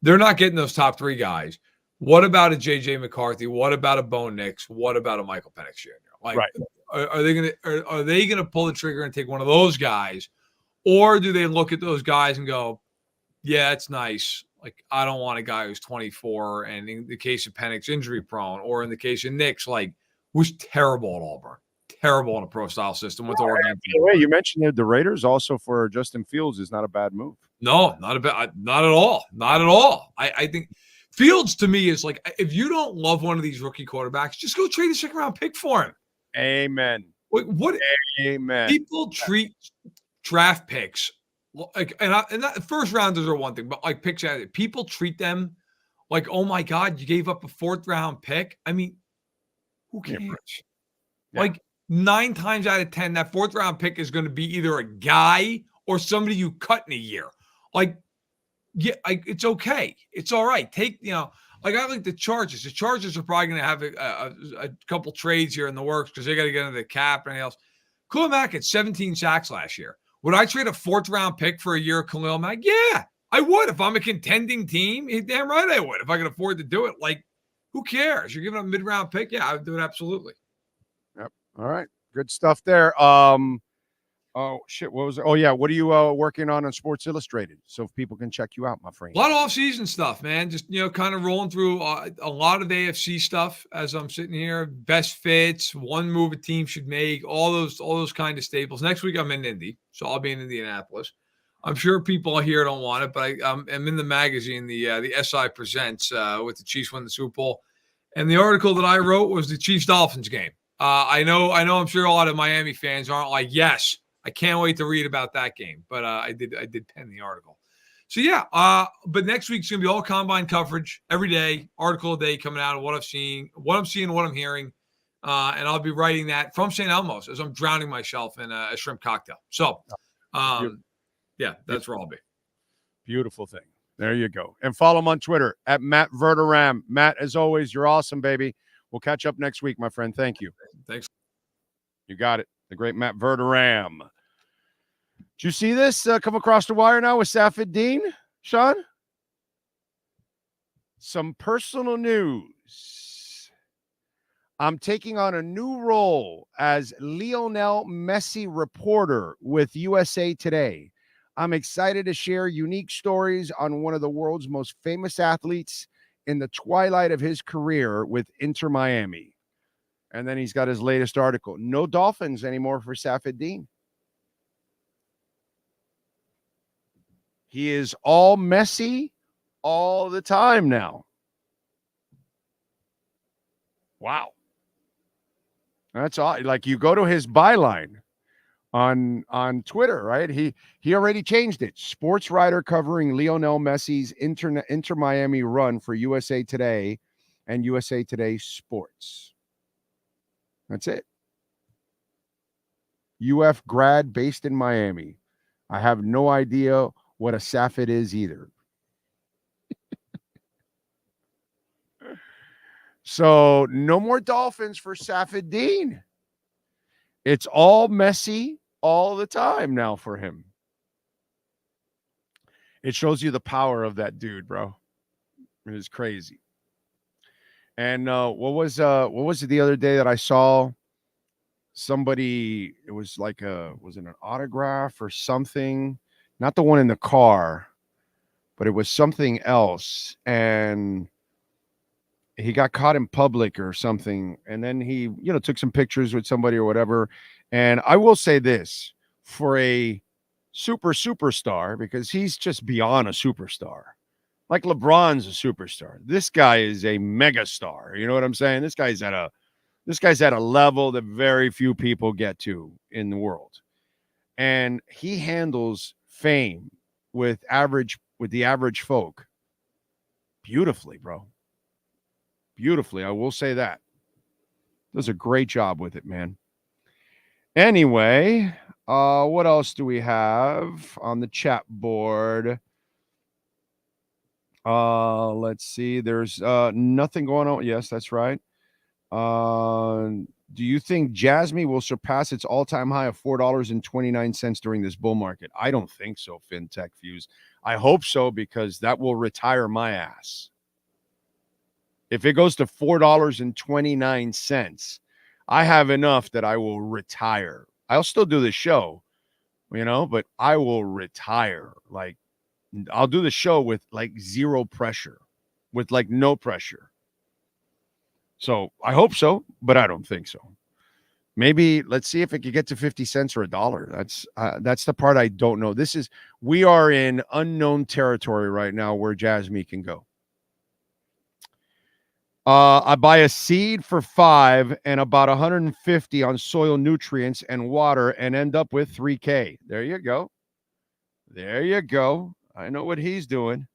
They're not getting those top three guys. What about a JJ McCarthy? What about a Bo Nix? What about a Michael Penix Jr.? Like, are they gonna pull the trigger and take one of those guys, or do they look at those guys and go, yeah, it's nice. Like, I don't want a guy who's 24 and in the case of Penix, injury prone, or in the case of Nix, like, was terrible at Auburn, terrible in a pro style system with Oregon. Wait, you mentioned the Raiders also for Justin Fields is not a bad move. No, not at all. I think Fields to me is like, if you don't love one of these rookie quarterbacks, just go trade a second round pick for him. Amen. What? Amen. People treat draft picks like, and that first rounders are one thing, but like picks, people treat them like, oh my God, you gave up a 4th round pick. I mean, who cares? Yeah. Like 9 times out of 10, that 4th round pick is going to be either a guy or somebody you cut in a year. Like, yeah, it's okay. It's all right. Like I like the Chargers. The Chargers are probably going to have a couple trades here in the works because they got to get into the cap and anything else. Khalil Mack had 17 sacks last year. Would I trade a 4th round pick for a year of Khalil Mack? Yeah, I would. If I'm a contending team, damn right I would. If I could afford to do it, like, who cares? You're giving a mid-round pick? Yeah, I would do it absolutely. Yep. All right. Good stuff there. Oh, shit. What was it? Oh, yeah. What are you working on Sports Illustrated so people can check you out, my friend? A lot of off-season stuff, man. Just, kind of rolling through a lot of AFC stuff as I'm sitting here. Best fits, one move a team should make, all those kind of staples. Next week, I'm in Indy, so I'll be in Indianapolis. I'm sure people here don't want it, but I'm in the magazine, the SI Presents with the Chiefs win the Super Bowl. And the article that I wrote was the Chiefs-Dolphins game. I know I'm sure a lot of Miami fans aren't like, yes, I can't wait to read about that game, but I did pen the article. So yeah, but next week's gonna be all combine coverage every day, article a day coming out of what I'm seeing, what I'm hearing, and I'll be writing that from St. Elmo's as I'm drowning myself in a shrimp cocktail. So, yeah, that's where I'll be. Beautiful thing. There you go. And follow him on Twitter at Matt Verderam. Matt, as always, you're awesome, baby. We'll catch up next week, my friend. Thank you. Thanks. You got it. The great Matt Verderam. Did you see this come across the wire now with Safed Dean, Sean? Some personal news. I'm taking on a new role as Lionel Messi reporter with USA Today. I'm excited to share unique stories on one of the world's most famous athletes in the twilight of his career with InterMiami. And then he's got his latest article. No Dolphins anymore for Safed Dean. He is all Messi all the time now. Wow. That's all. Like, you go to his byline on Twitter, right? He already changed it. Sports writer covering Lionel Messi's Inter Miami run for USA Today and USA Today Sports. That's it. UF grad based in Miami. I have no idea what a Safed is either. So no more Dolphins for Safedine. It's all messy all the time now for him. It shows you the power of that dude, bro. It is crazy. And what was it the other day that I saw somebody? It was like was it an autograph or something? Not the one in the car, but it was something else. And he got caught in public or something. And then he, took some pictures with somebody or whatever. And I will say this, for a superstar, because he's just beyond a superstar. Like LeBron's a superstar. This guy is a mega star. You know what I'm saying? This guy's at a level that very few people get to in the world. And he handles fame with the average folk beautifully, bro. Beautifully. I will say that. Does a great job with it, man. Anyway, what else do we have on the chat board? Let's see. There's nothing going on. Yes, that's right. Do you think Jasmy will surpass its all-time high of $4.29 during this bull market? I don't think so, FinTech Fuse. I hope so, because that will retire my ass. If it goes to $4.29, I have enough that I will retire. I'll still do the show, but I will retire. Like, I'll do the show with like zero pressure, with like no pressure. So I hope so, but I don't think so. Maybe let's see if it could get to 50 cents or $1. That's the part I don't know. We are in unknown territory right now where Jasmy can go. I buy a seed for $5 and about $150 on soil nutrients and water and end up with $3K. There you go. There you go. I know what he's doing.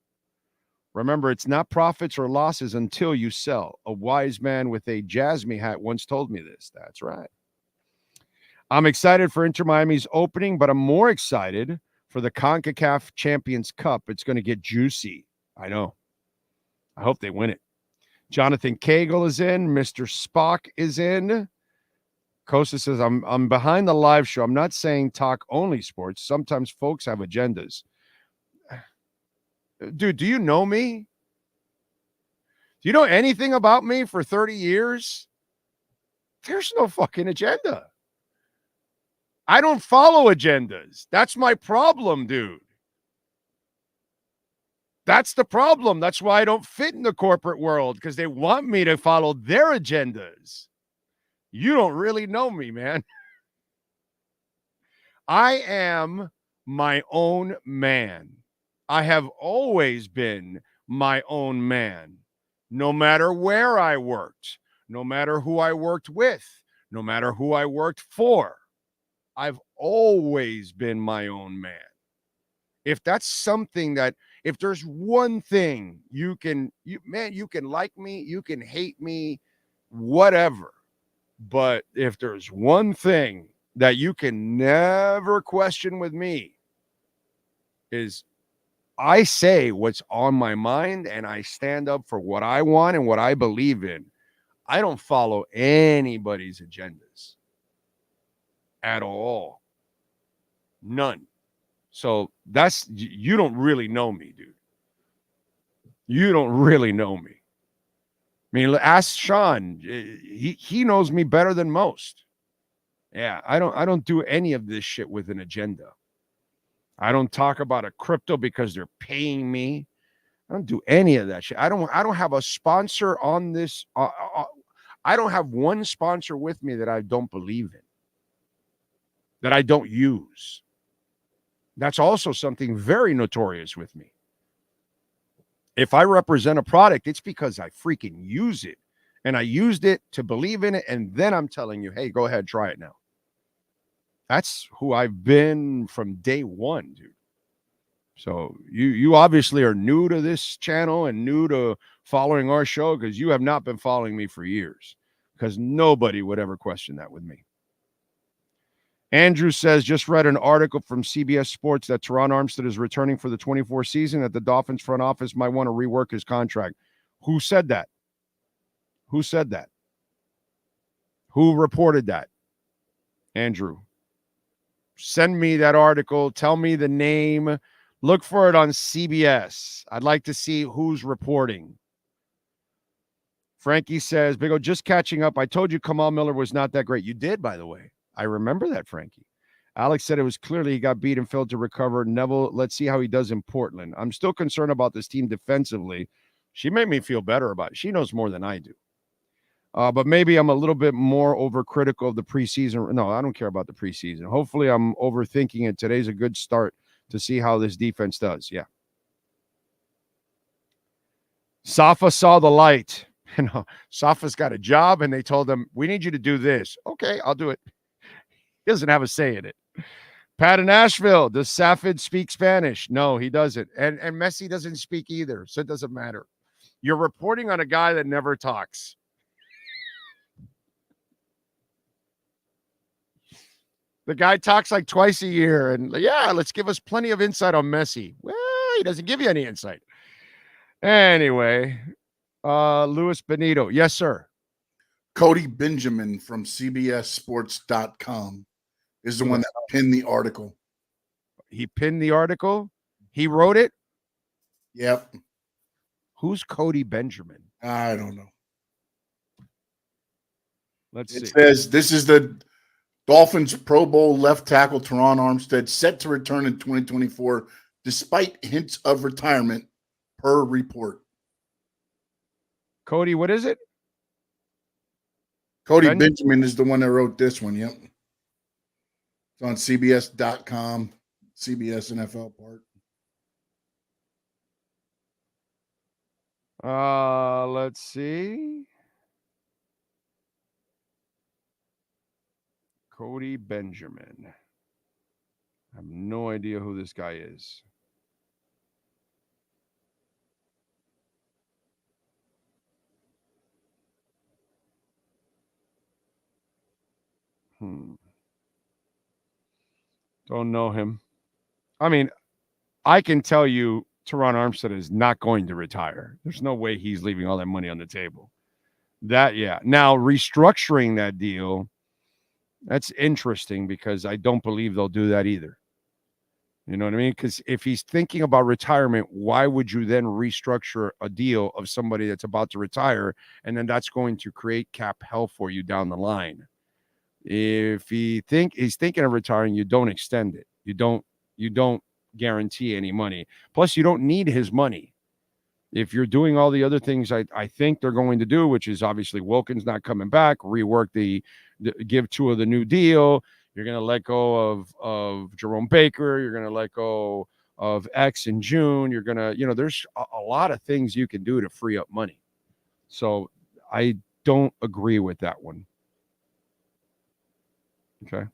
Remember, it's not profits or losses until you sell. A wise man with a Jasmy hat once told me this. That's right. I'm excited for InterMiami's opening, but I'm more excited for the CONCACAF Champions Cup. It's going to get juicy. I know. I hope they win it. Jonathan Cagle is in. Mr. Spock is in. Costa says, I'm behind the live show. I'm not saying talk only sports. Sometimes folks have agendas. Dude, do you know me? Do you know anything about me for 30 years? There's no fucking agenda. I don't follow agendas. That's my problem, dude. That's the problem. That's why I don't fit in the corporate world, because they want me to follow their agendas. You don't really know me, man. I am my own man. I have always been my own man, no matter where I worked, no matter who I worked with, no matter who I worked for. I've always been my own man. If that's something that, if there's one thing you can like me, you can hate me, whatever. But if there's one thing that you can never question with me, is I say what's on my mind and I stand up for what I want and what I believe in. I don't follow anybody's agendas at all. None. So you don't really know me, dude. You don't really know me. I mean, ask Sean. He knows me better than most. Yeah, I don't do any of this shit with an agenda. I don't talk about a crypto because they're paying me. I don't do any of that shit. I don't have a sponsor on this. I don't have one sponsor with me that I don't believe in, that I don't use. That's also something very notorious with me. If I represent a product, it's because I freaking use it. And I used it to believe in it. And then I'm telling you, hey, go ahead, try it now. That's who I've been from day one, dude. So you obviously are new to this channel and new to following our show, because you have not been following me for years, because nobody would ever question that with me. Andrew says, just read an article from CBS Sports that Teron Armstead is returning for the 24 season, that the Dolphins front office might want to rework his contract. Who said that? Who said that? Who reported that? Andrew. Send me that article. Tell me the name. Look for it on CBS. I'd like to see who's reporting. Frankie says, Big O, just catching up. I told you Kamal Miller was not that great. You did, by the way. I remember that, Frankie. Alex said it was clearly he got beat and failed to recover. Neville, let's see how he does in Portland. I'm still concerned about this team defensively. She made me feel better about it. She knows more than I do. But maybe I'm a little bit more overcritical of the preseason. No, I don't care about the preseason. Hopefully I'm overthinking it. Today's a good start to see how this defense does. Yeah. Safa saw the light. Safa's got a job, and they told him, we need you to do this. Okay, I'll do it. He doesn't have a say in it. Pat in Asheville, does Safid speak Spanish? No, he doesn't. And Messi doesn't speak either, so it doesn't matter. You're reporting on a guy that never talks. The guy talks like twice a year, and yeah, let's give us plenty of insight on Messi. Well, he doesn't give you any insight. Anyway, Luis Benito. Yes, sir. Cody Benjamin from CBSSports.com is the one that pinned the article. He pinned the article? He wrote it? Yep. Who's Cody Benjamin? I don't know. Let's see. It says this is the Dolphins Pro Bowl left tackle Teron Armstead set to return in 2024 despite hints of retirement per report. Cody, what is it? Cody Benjamin is the one that wrote this one. Yep. It's on CBS.com, CBS NFL part. Let's see. Cody Benjamin. I have no idea who this guy is. Don't know him. I mean, I can tell you Teron Armstead is not going to retire. There's no way he's leaving all that money on the table. Yeah. Now, restructuring that deal, that's interesting because I don't believe they'll do that either. You know what I mean? Because if he's thinking about retirement, why would you then restructure a deal of somebody that's about to retire? And then that's going to create cap hell for you down the line. If he's thinking of retiring, you don't extend it. You don't guarantee any money. Plus, you don't need his money. If you're doing all the other things I think they're going to do, which is obviously Wilkins not coming back, rework give Tua the new deal. You're going to let go of Jerome Baker. You're going to let go of X in June. You're going to, there's a lot of things you can do to free up money. So I don't agree with that one. Okay.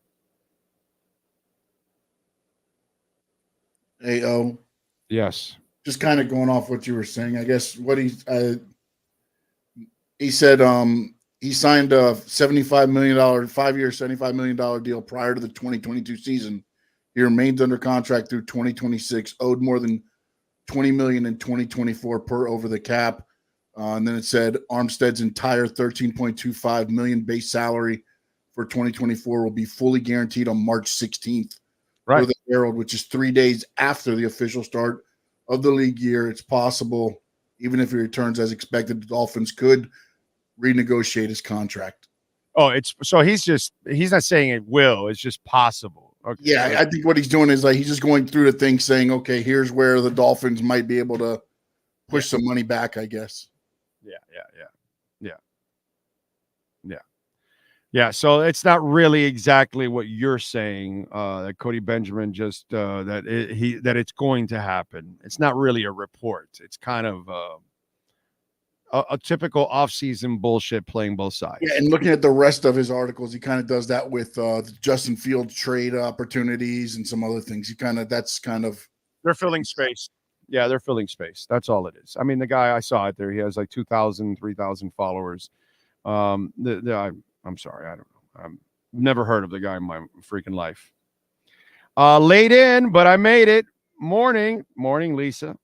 AO. Yes. Just kind of going off what you were saying. I guess what he said he signed a $75 million 5-year $75 million deal prior to the 2022 season. He remains under contract through 2026, owed more than $20 million in 2024 per over the cap. And then it said Armstead's entire $13.25 million base salary for 2024 will be fully guaranteed on March 16th. Right. For the Herald, which is 3 days after the official start of the league year. It's possible, even if he returns as expected, the Dolphins could renegotiate his contract. Oh, he's not saying it will. It's just possible. Okay. Yeah, I think what he's doing is he's just going through the thing saying, okay, here's where the Dolphins might be able to push some money back, I guess. Yeah, so it's not really exactly what you're saying, that Cody Benjamin just that it's going to happen. It's not really a report. It's kind of a typical offseason bullshit playing both sides. Yeah, and looking at the rest of his articles, he kind of does that with the Justin Fields trade opportunities and some other things. They're filling space. Yeah, they're filling space. That's all it is. I mean, the guy, I saw it there. He has like 2,000, 3,000 followers. I'm sorry. I don't know. Never heard of the guy in my freaking life. Late in, but I made it. Morning, Lisa.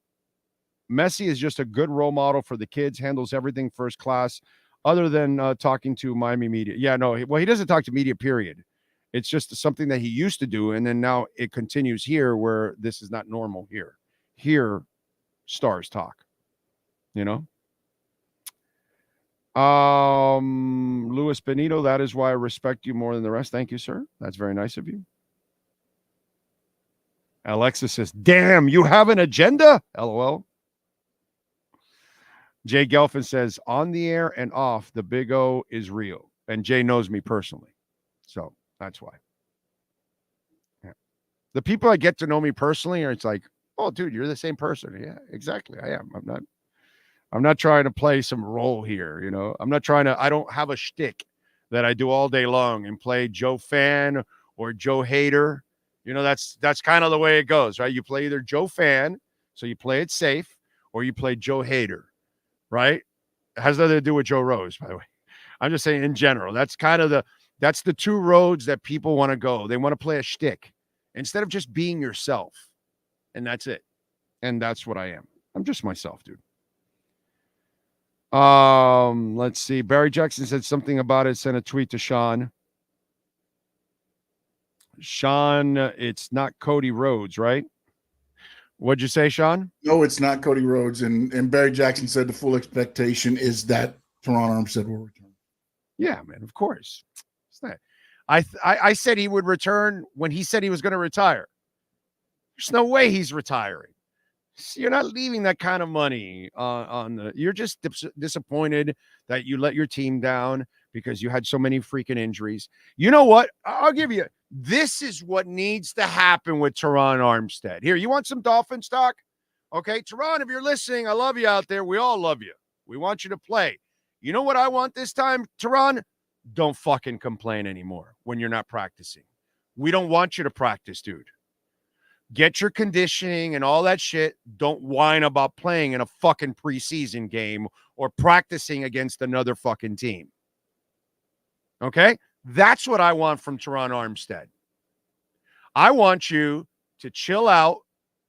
Messi is just a good role model for the kids, handles everything first class, other than talking to Miami media. Yeah, no, he doesn't talk to media, period. It's just something that he used to do, and then now it continues here where this is not normal here. Here, stars talk, you know? Luis Benito, that is why I respect you more than the rest. Thank you, sir. That's very nice of you. Alexa says, damn, you have an agenda? LOL. Jay Gelfin says, on the air and off, the Big O is real. And Jay knows me personally. So that's why. Yeah. The people that get to know me personally are, it's like, oh, dude, you're the same person. Yeah, exactly. I am. I'm not trying to play some role here, you know. I don't have a shtick that I do all day long and play Joe Fan or Joe Hater. You know, that's kind of the way it goes, right? You play either Joe Fan, so you play it safe, or you play Joe Hater, right? It has nothing to do with Joe Rose, by the way. I'm just saying in general. That's the two roads that people want to go. They want to play a shtick instead of just being yourself. And that's it. And that's what I am. I'm just myself, dude. Let's see. Barry Jackson said something about it. Sent a tweet to Sean. Sean, it's not Cody Rhodes, right? What'd you say, Sean? No, it's not Cody Rhodes. And Barry Jackson said the full expectation is that Teron Armstead will return. Yeah, man, of course. It's not. I said he would return when he said he was going to retire. There's no way he's retiring. You're not leaving that kind of money on the. You're just disappointed that you let your team down because you had so many freaking injuries. You know what? I'll give you. This is what needs to happen with Teron Armstead. Here, you want some Dolphin stock? Okay, Teron, if you're listening, I love you out there. We all love you. We want you to play. You know what I want this time, Teron? Don't fucking complain anymore when you're not practicing. We don't want you to practice, dude. Get your conditioning and all that shit. Don't whine about playing in a fucking preseason game or practicing against another fucking team. Okay? That's what I want from Teron Armstead. I want you to chill out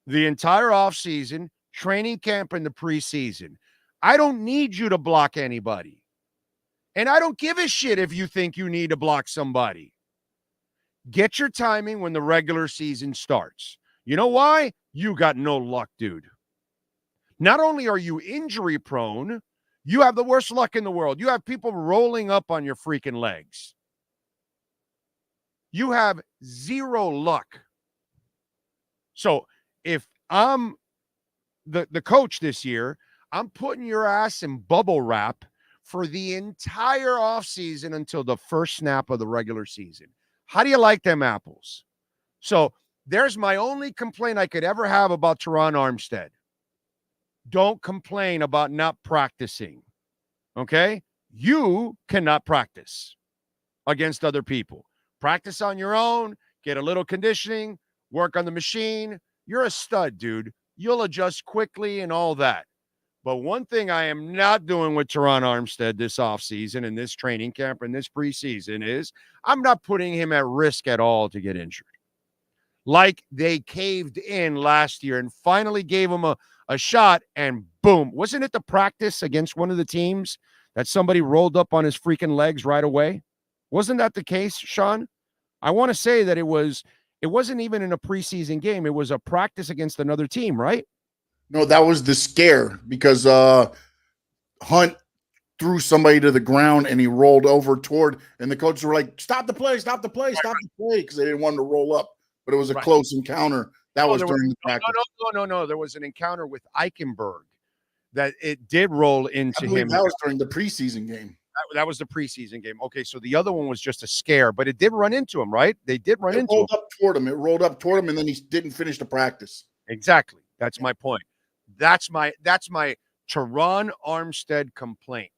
the entire offseason, training camp in the preseason. I don't need you to block anybody. And I don't give a shit if you think you need to block somebody. Get your timing when the regular season starts. You know why? You got no luck, dude. Not only are you injury prone, you have the worst luck in the world. You have people rolling up on your freaking legs. You have zero luck. So if I'm the coach this year, I'm putting your ass in bubble wrap for the entire offseason until the first snap of the regular season. How do you like them apples? So there's my only complaint I could ever have about Teron Armstead. Don't complain about not practicing, okay? You cannot practice against other people. Practice on your own, get a little conditioning, work on the machine. You're a stud, dude. You'll adjust quickly and all that. But one thing I am not doing with Teron Armstead this offseason and this training camp and this preseason is I'm not putting him at risk at all to get injured. Like they caved in last year and finally gave him a shot and boom. Wasn't it the practice against one of the teams that somebody rolled up on his freaking legs right away? Wasn't that the case, Sean? I want to say that it wasn't even in a preseason game. It was a practice against another team, right? No, that was the scare because Hunt threw somebody to the ground and he rolled over toward, and the coaches were like, stop the play, because they didn't want him to roll up. But it was a close encounter. That was during the practice. No. There was an encounter with Eichenberg that it did roll into him. That was during the preseason game. That was the preseason game. Okay, so the other one was just a scare, but it did run into him, right? They did run into him. It rolled up toward him, and then he didn't finish the practice. Exactly. That's my point. That's my Teron Armstead complaint.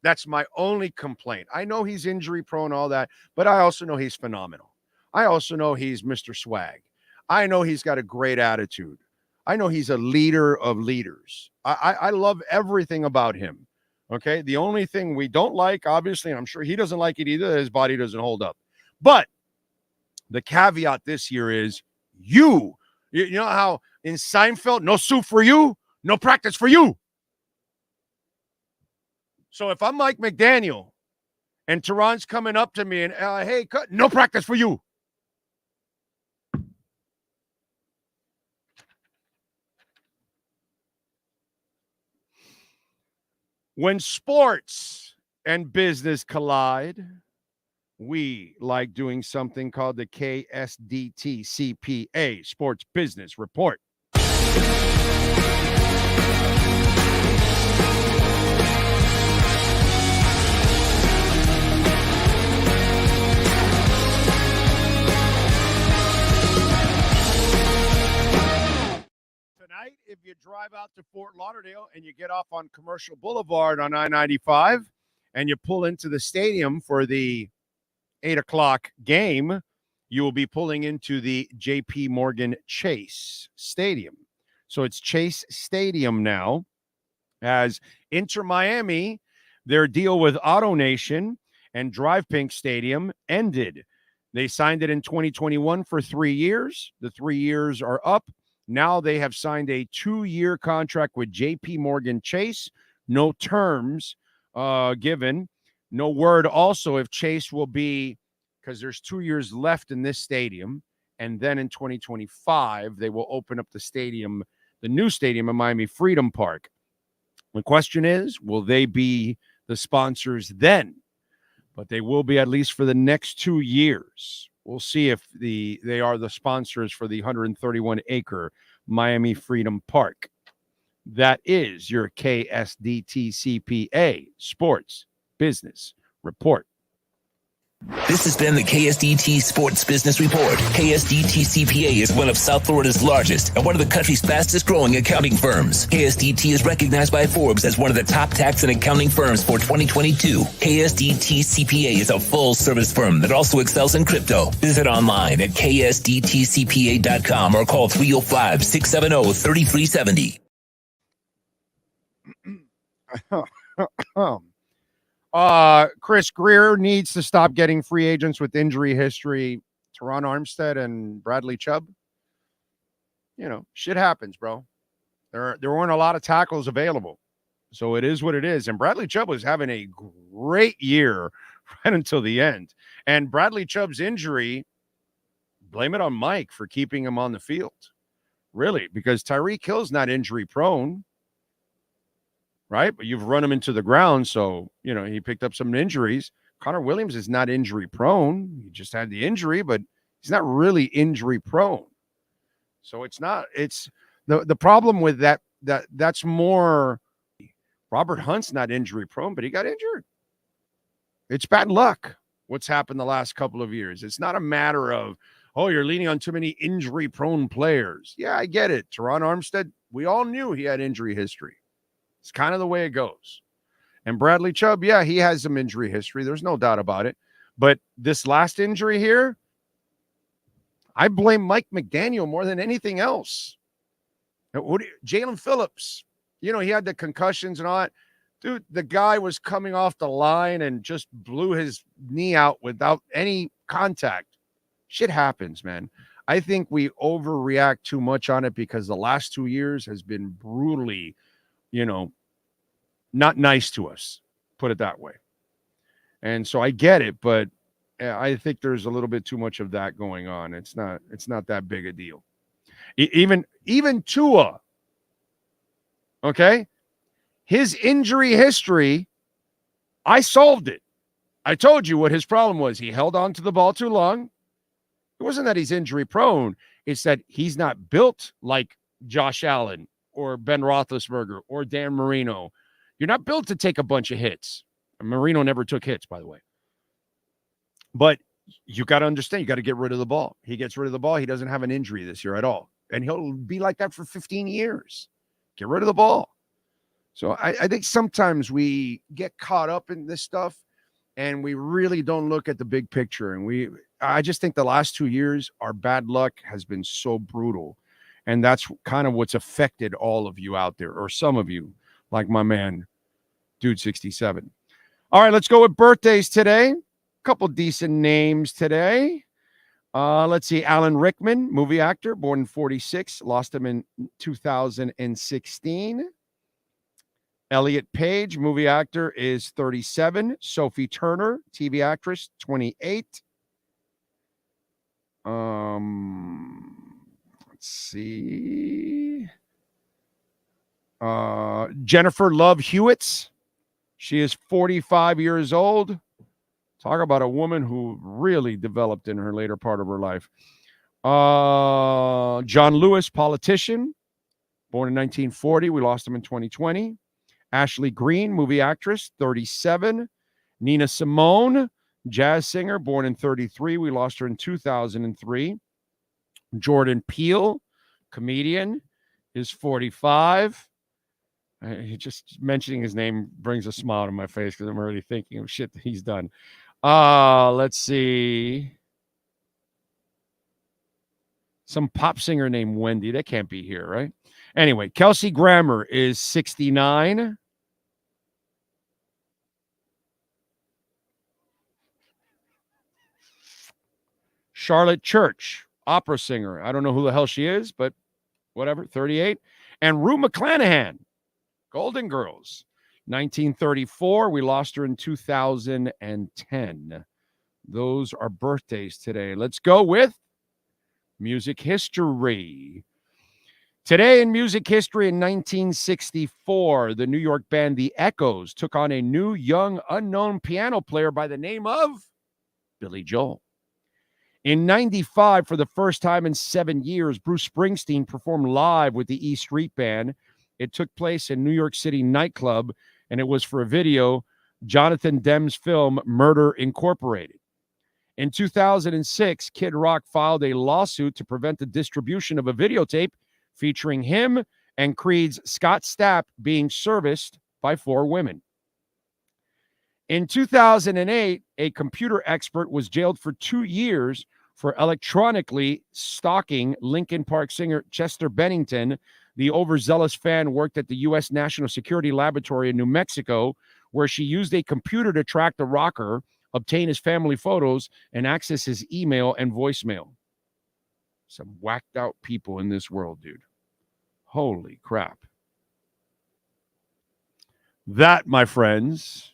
That's my only complaint. I know he's injury prone, all that, but I also know he's phenomenal. I also know he's Mr. Swag. I know he's got a great attitude. I know he's a leader of leaders. I love everything about him. Okay. The only thing we don't like, obviously, and I'm sure he doesn't like it either, his body doesn't hold up. But the caveat this year is you know how in Seinfeld, no soup for you, no practice for you. So if I'm Mike McDaniel and Teron's coming up to me and, hey, no practice for you. When sports and business collide, we like doing something called the KSDT CPA Sports Business Report. Tonight, if you drive out to Fort Lauderdale and you get off on Commercial Boulevard on I-95 and you pull into the stadium for the 8 o'clock game, you will be pulling into the JP Morgan Chase Stadium. So it's Chase Stadium now, as InterMiami, their deal with AutoNation and Drive Pink Stadium ended. They signed it in 2021 for 3 years. The 3 years are up. Now they have signed a 2-year contract with JP Morgan Chase. No terms given. No word also if Chase will be, because there's 2 years left in this stadium, and then in 2025, they will open up the stadium, the new stadium in Miami Freedom Park. The question is, will they be the sponsors then? But they will be at least for the next 2 years. We'll see if they are the sponsors for the 131-acre Miami Freedom Park. That is your KSDT CPA Sports Business Report. This has been the KSDT Sports Business Report. KSDT CPA is one of South Florida's largest and one of the country's fastest growing accounting firms. KSDT is recognized by Forbes as one of the top tax and accounting firms for 2022. KSDT CPA is a full service firm that also excels in crypto. Visit online at ksdtcpa.com or call 305-670-3370. Chris Greer needs to stop getting free agents with injury history. Teron Armstead and Bradley Chubb. You know, shit happens, bro. There weren't a lot of tackles available. So it is what it is. And Bradley Chubb was having a great year right until the end. And Bradley Chubb's injury, blame it on Mike for keeping him on the field. Really, because Tyreek Hill's not injury prone. Right? But you've run him into the ground. So, you know, he picked up some injuries. Connor Williams is not injury prone. He just had the injury, but he's not really injury prone. So it's the problem with that's more Robert Hunt's not injury prone, but he got injured. It's bad luck. What's happened the last couple of years. It's not a matter of, oh, you're leaning on too many injury prone players. Yeah, I get it. Teron Armstead, we all knew he had injury history. It's kind of the way it goes. And Bradley Chubb, yeah, he has some injury history. There's no doubt about it. But this last injury here, I blame Mike McDaniel more than anything else. Jalen Phillips, you know, he had the concussions and all that. Dude, the guy was coming off the line and just blew his knee out without any contact. Shit happens, man. I think we overreact too much on it because the last 2 years has been brutally, you know, not nice to us, put it that way. And so I get it, but I think there's a little bit too much of that going on. It's not that big a deal. Even Tua, okay? His injury history, I solved it. I told you what his problem was. He held on to the ball too long. It wasn't that he's injury prone. It's that he's not built like Josh Allen or Ben Roethlisberger or Dan Marino. You're not built to take a bunch of hits. Marino never took hits, by the way. But you got to understand, you got to get rid of the ball. He gets rid of the ball. He doesn't have an injury this year at all. And he'll be like that for 15 years. Get rid of the ball. So I think sometimes we get caught up in this stuff and we really don't look at the big picture. And I just think the last 2 years, our bad luck has been so brutal. And that's kind of what's affected all of you out there, or some of you, like my man, Dude 67. All right, let's go with birthdays today. Couple decent names today. Let's see. Alan Rickman, movie actor, born in 46. Lost him in 2016. Elliot Page, movie actor, is 37. Sophie Turner, TV actress, 28. Let's see. Jennifer Love Hewitts. She is 45 years old. Talk about a woman who really developed in her later part of her life. John Lewis, politician, born in 1940. We lost him in 2020. Ashley Greene, movie actress, 37. Nina Simone, jazz singer, born in 33. We lost her in 2003. Jordan Peele, comedian, is 45. Just mentioning his name brings a smile to my face because I'm already thinking of shit that he's done. Let's see. Some pop singer named Wendy. That can't be here, right? Anyway, Kelsey Grammer is 69. Charlotte Church, opera singer. I don't know who the hell she is, but whatever, 38. And Rue McClanahan, Golden Girls, 1934. We lost her in 2010. Those are birthdays today. Let's go with music history. Today in music history, in 1964, the New York band The Echoes took on a new, young, unknown piano player by the name of Billy Joel. In 95, for the first time in 7 years, Bruce Springsteen performed live with the E Street Band. It took place in New York City nightclub, and it was for a video, Jonathan Demme's film, Murder Incorporated. In 2006, Kid Rock filed a lawsuit to prevent the distribution of a videotape featuring him and Creed's Scott Stapp being serviced by 4 women. In 2008, a computer expert was jailed for 2 years for electronically stalking Linkin Park singer Chester Bennington. The overzealous fan worked at the U.S. National Security Laboratory in New Mexico, where she used a computer to track the rocker, obtain his family photos, and access his email and voicemail. Some whacked out people in this world, dude. Holy crap. That, my friends,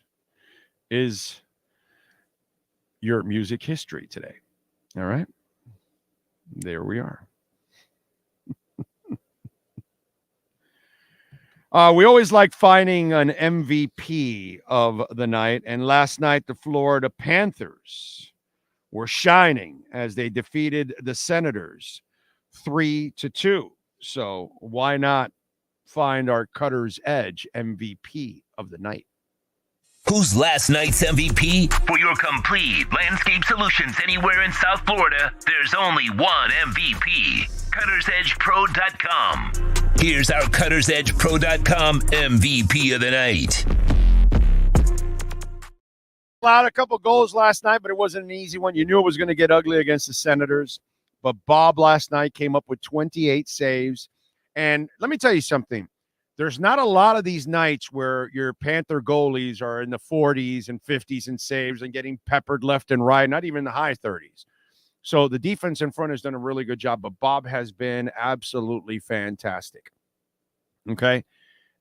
is your music history today. All right? There we are. We always like finding an MVP of the night, and last night the Florida Panthers were shining as they defeated the Senators 3-2. So why not find our Cutter's Edge MVP of the night? Who's last night's MVP? For your complete landscape solutions anywhere in South Florida, there's only one MVP. CuttersEdgePro.com. Here's our CuttersEdgePro.com MVP of the night. Allowed a couple goals last night, but it wasn't an easy one. You knew it was going to get ugly against the Senators. But Bob last night came up with 28 saves. And let me tell you something. There's not a lot of these nights where your Panther goalies are in the 40s and 50s in saves and getting peppered left and right, not even the high 30s. So the defense in front has done a really good job, but Bob has been absolutely fantastic. Okay?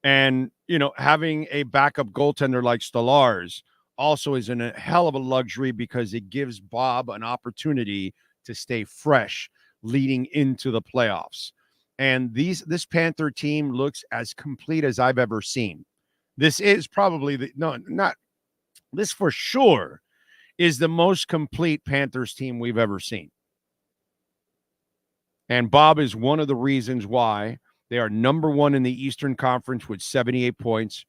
And, you know, having a backup goaltender like Stolarz also is a hell of a luxury because it gives Bob an opportunity to stay fresh leading into the playoffs. And this Panther team looks as complete as I've ever seen. This is probably this for sure is the most complete Panthers team we've ever seen. And Bob is one of the reasons why they are number one in the Eastern Conference with 78 points.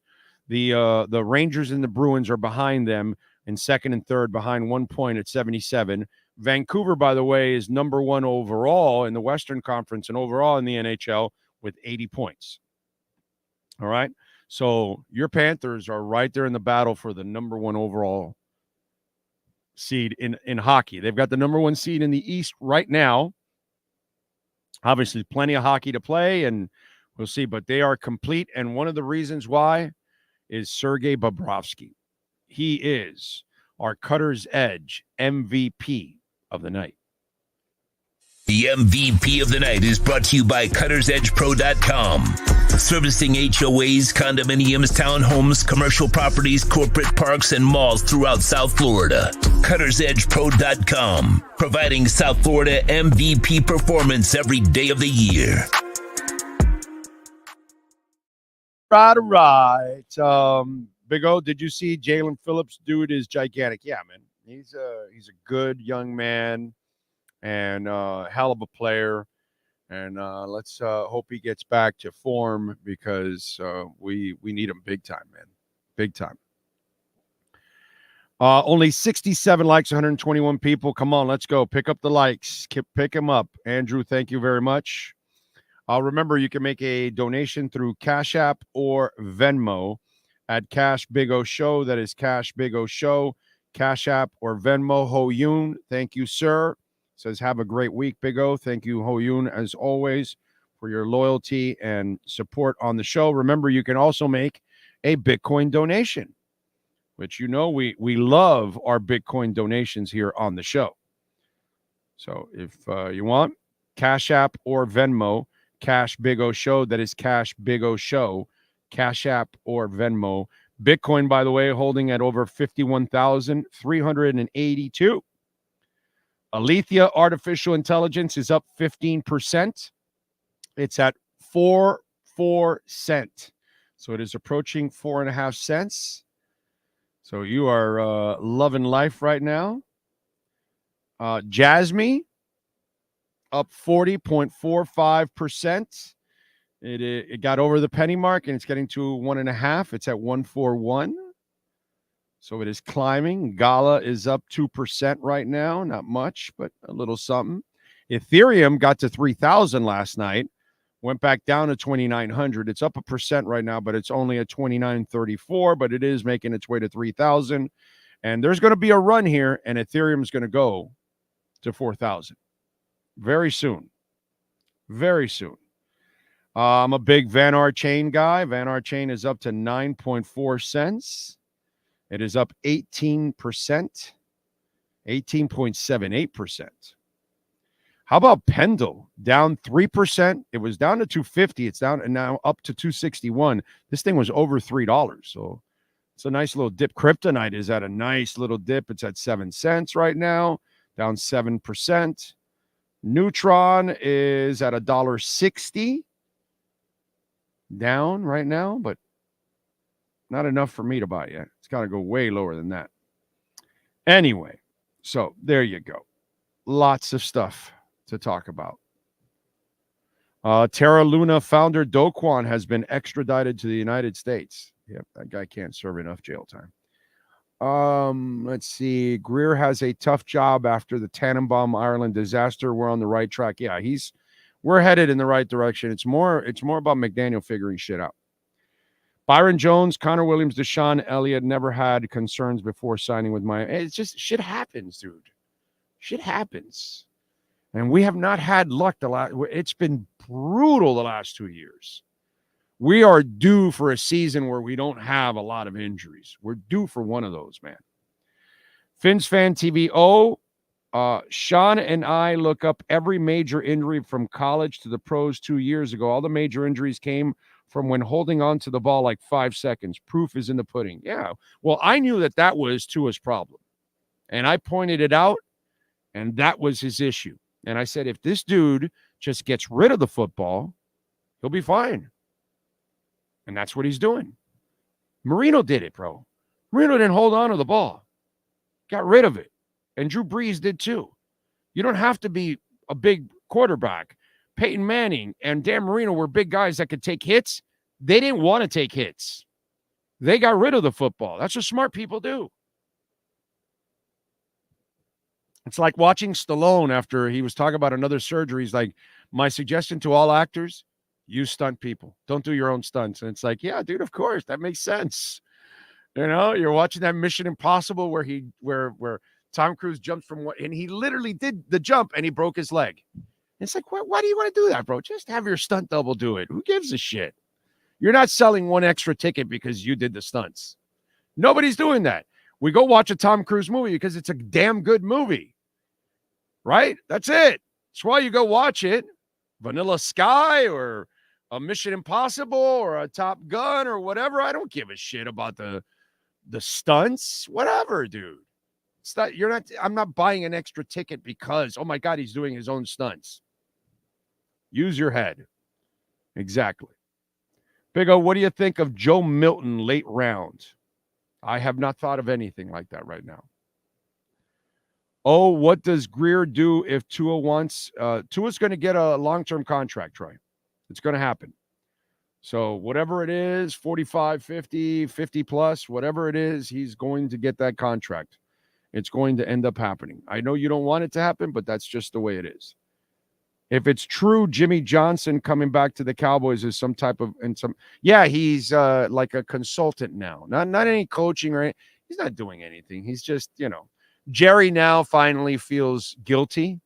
The Rangers and the Bruins are behind them in second and third behind 1 point at 77. Vancouver, by the way, is number one overall in the Western Conference and overall in the NHL with 80 points. All right. So your Panthers are right there in the battle for the number one overall seed in hockey. They've got the number one seed in the East right now. Obviously, plenty of hockey to play, and we'll see. But they are complete. And one of the reasons why is Sergei Bobrovsky. He is our Cutter's Edge MVP of the night. The MVP of the night is brought to you by CuttersEdgePro.com. Servicing HOAs, condominiums, townhomes, commercial properties, corporate parks, and malls throughout South Florida. CuttersEdgePro.com. Providing South Florida MVP performance every day of the year. Right. Big O, did you see Jalen Phillips? Dude is gigantic. Yeah, man. He's a good young man and hell of a player. And let's hope he gets back to form because we need him big time, man. Big time. Only 67 likes, 121 people. Come on, let's go. Pick up the likes. Pick him up. Andrew, thank you very much. Remember, you can make a donation through Cash App or Venmo at Cash Big O Show. That is Cash Big O Show. Cash App or Venmo. Ho Yoon, thank you, sir. Says, have a great week, Big O. Thank you, Ho Yoon, as always, for your loyalty and support on the show. Remember, you can also make a Bitcoin donation, which you know we love our Bitcoin donations here on the show. So if you want, Cash App or Venmo, Cash Big O Show. That is Cash Big O Show, Cash App or Venmo. Bitcoin, by the way, holding at over 51,382. Alethea Artificial Intelligence is up 15%. It's at 4 cents. So it is approaching 4.5 cents. So you are loving life right now. Jasmy up 40.45%. It got over the penny mark and it's getting to 1.5. It's at 141. So it is climbing. Gala is up 2% right now. Not much, but a little something. Ethereum got to 3,000 last night. Went back down to 2,900. It's up 1% right now, but it's only at 2,934. But it is making its way to 3,000. And there's going to be a run here, and Ethereum is going to go to 4,000 very soon. Very soon. I'm a big Van R chain guy. Van R chain is up to 9.4 cents. It is up 18%, 18.78%. How about Pendle? Down 3%. It was down to 250. It's down and now up to 261. This thing was over $3. So it's a nice little dip. Kryptonite is at a nice little dip. It's at 7 cents right now, down 7%. Neutron is at $1.60. Down right now, but not enough for me to buy yet. It's got to go way lower than that. Anyway, so there you go. Lots of stuff to talk about. Terra Luna founder Do Kwon has been extradited to the United States. Yep, that guy can't serve enough jail time. Let's see. Greer has a tough job after the Tannenbaum Ireland disaster. We're on the right track. Yeah, we're headed in the right direction. It's more about McDaniel figuring shit out. Byron Jones, Connor Williams, Deshaun Elliott never had concerns before signing with Miami. It's just shit happens, dude. Shit happens. And we have not had luck it's been brutal the last 2 years. We are due for a season where we don't have a lot of injuries. We're due for one of those, man. Fins Fan TV. Sean and I look up every major injury from college to the pros 2 years ago. All the major injuries came from when holding on to the ball like 5 seconds. Proof is in the pudding. Yeah. Well, I knew that was Tua's problem. And I pointed it out, and that was his issue. And I said, if this dude just gets rid of the football, he'll be fine. And that's what he's doing. Marino did it, bro. Marino didn't hold on to the ball. Got rid of it. And Drew Brees did too. You don't have to be a big quarterback. Peyton Manning and Dan Marino were big guys that could take hits. They didn't want to take hits. They got rid of the football. That's what smart people do. It's like watching Stallone after he was talking about another surgery. He's like, my suggestion to all actors, use stunt people. Don't do your own stunts. And it's like, yeah, dude, of course. That makes sense. You know, you're watching that Mission Impossible where Tom Cruise jumped from and he literally did the jump and he broke his leg. It's like, why do you want to do that, bro? Just have your stunt double do it. Who gives a shit? You're not selling one extra ticket because you did the stunts. Nobody's doing that. We go watch a Tom Cruise movie because it's a damn good movie, right? That's it. That's why you go watch it. Vanilla Sky or a Mission Impossible or a Top Gun or whatever. I don't give a shit about the stunts. Whatever, dude. It's not, I'm not buying an extra ticket because, oh my God, he's doing his own stunts. Use your head. Exactly. Big O, what do you think of Joe Milton late round? I have not thought of anything like that right now. Oh, what does Greer do if Tua wants? Tua's going to get a long-term contract, Troy. It's going to happen. So whatever it is, 45, 50, 50 plus, whatever it is, he's going to get that contract. It's going to end up happening. I know you don't want it to happen, but that's just the way it is. If it's true, Jimmy Johnson coming back to the Cowboys is some type of he's like a consultant now. Not any coaching or anything. He's not doing anything. He's just, Jerry now finally feels guilty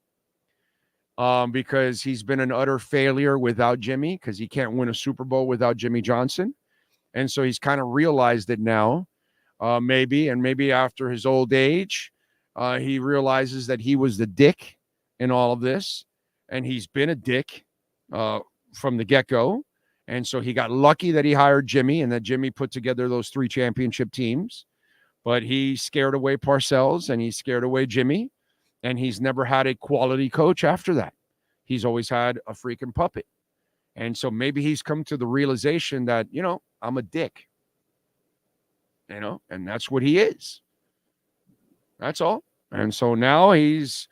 because he's been an utter failure without Jimmy because he can't win a Super Bowl without Jimmy Johnson. And so he's kind of realized it now, maybe after his old age, he realizes that he was the dick in all of this. And he's been a dick from the get-go. And so he got lucky that he hired Jimmy and that Jimmy put together those 3 championship teams. But he scared away Parcells and he scared away Jimmy. And he's never had a quality coach after that. He's always had a freaking puppet. And so maybe he's come to the realization that, I'm a dick. And that's what he is. That's all. And so now he's,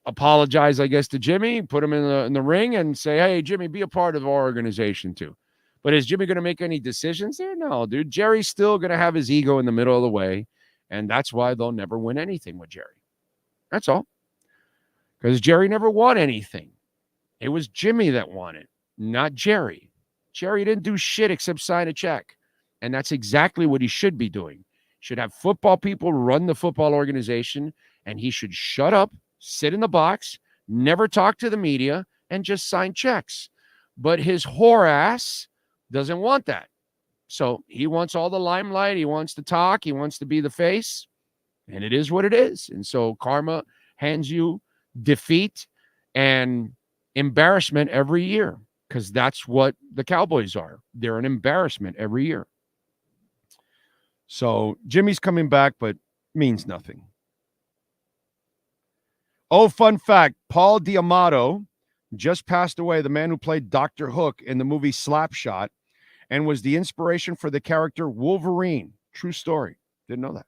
apologize, I guess, to Jimmy, put him in the ring and say, hey, Jimmy, be a part of our organization too. But is Jimmy going to make any decisions there? No, dude. Jerry's still going to have his ego in the middle of the way. And that's why they'll never win anything with Jerry. That's all. Because Jerry never won anything. It was Jimmy that won it, not Jerry. Jerry didn't do shit except sign a check. And that's exactly what he should be doing. Should have football people run the football organization, and he should shut up, sit in the box, never talk to the media, and just sign checks. But his whore ass doesn't want that. So he wants all the limelight. He wants to talk. He wants to be the face. And it is what it is. And so karma hands you defeat and embarrassment every year because that's what the Cowboys are. They're an embarrassment every year. So Jimmy's coming back, but means nothing. Oh, fun fact, Paul Diamado just passed away, the man who played Dr. Hook in the movie Slapshot and was the inspiration for the character Wolverine. True story. Didn't know that.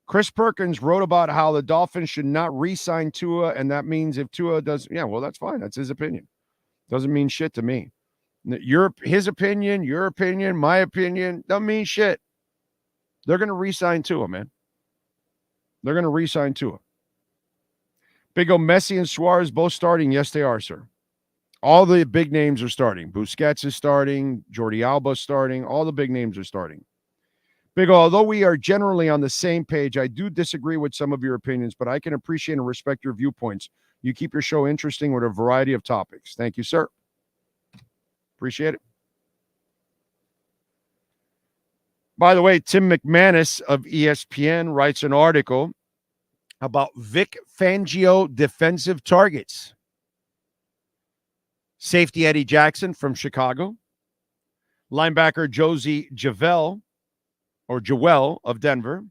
Chris Perkins wrote about how the Dolphins should not re-sign Tua, and that means if Tua does, that's fine. That's his opinion. Doesn't mean shit to me. His opinion, your opinion, my opinion, don't mean shit. They're going to re-sign Tua, man. They're going to re-sign Tua. Big O, Messi and Suarez both starting. Yes, they are, sir. All the big names are starting. Busquets is starting. Jordi Alba starting. All the big names are starting. Big O, although we are generally on the same page, I do disagree with some of your opinions, but I can appreciate and respect your viewpoints. You keep your show interesting with a variety of topics. Thank you, sir. Appreciate it. By the way, Tim McManus of ESPN writes an article about Vic Fangio defensive targets. Safety Eddie Jackson from Chicago. Linebacker Josie Joel of Denver.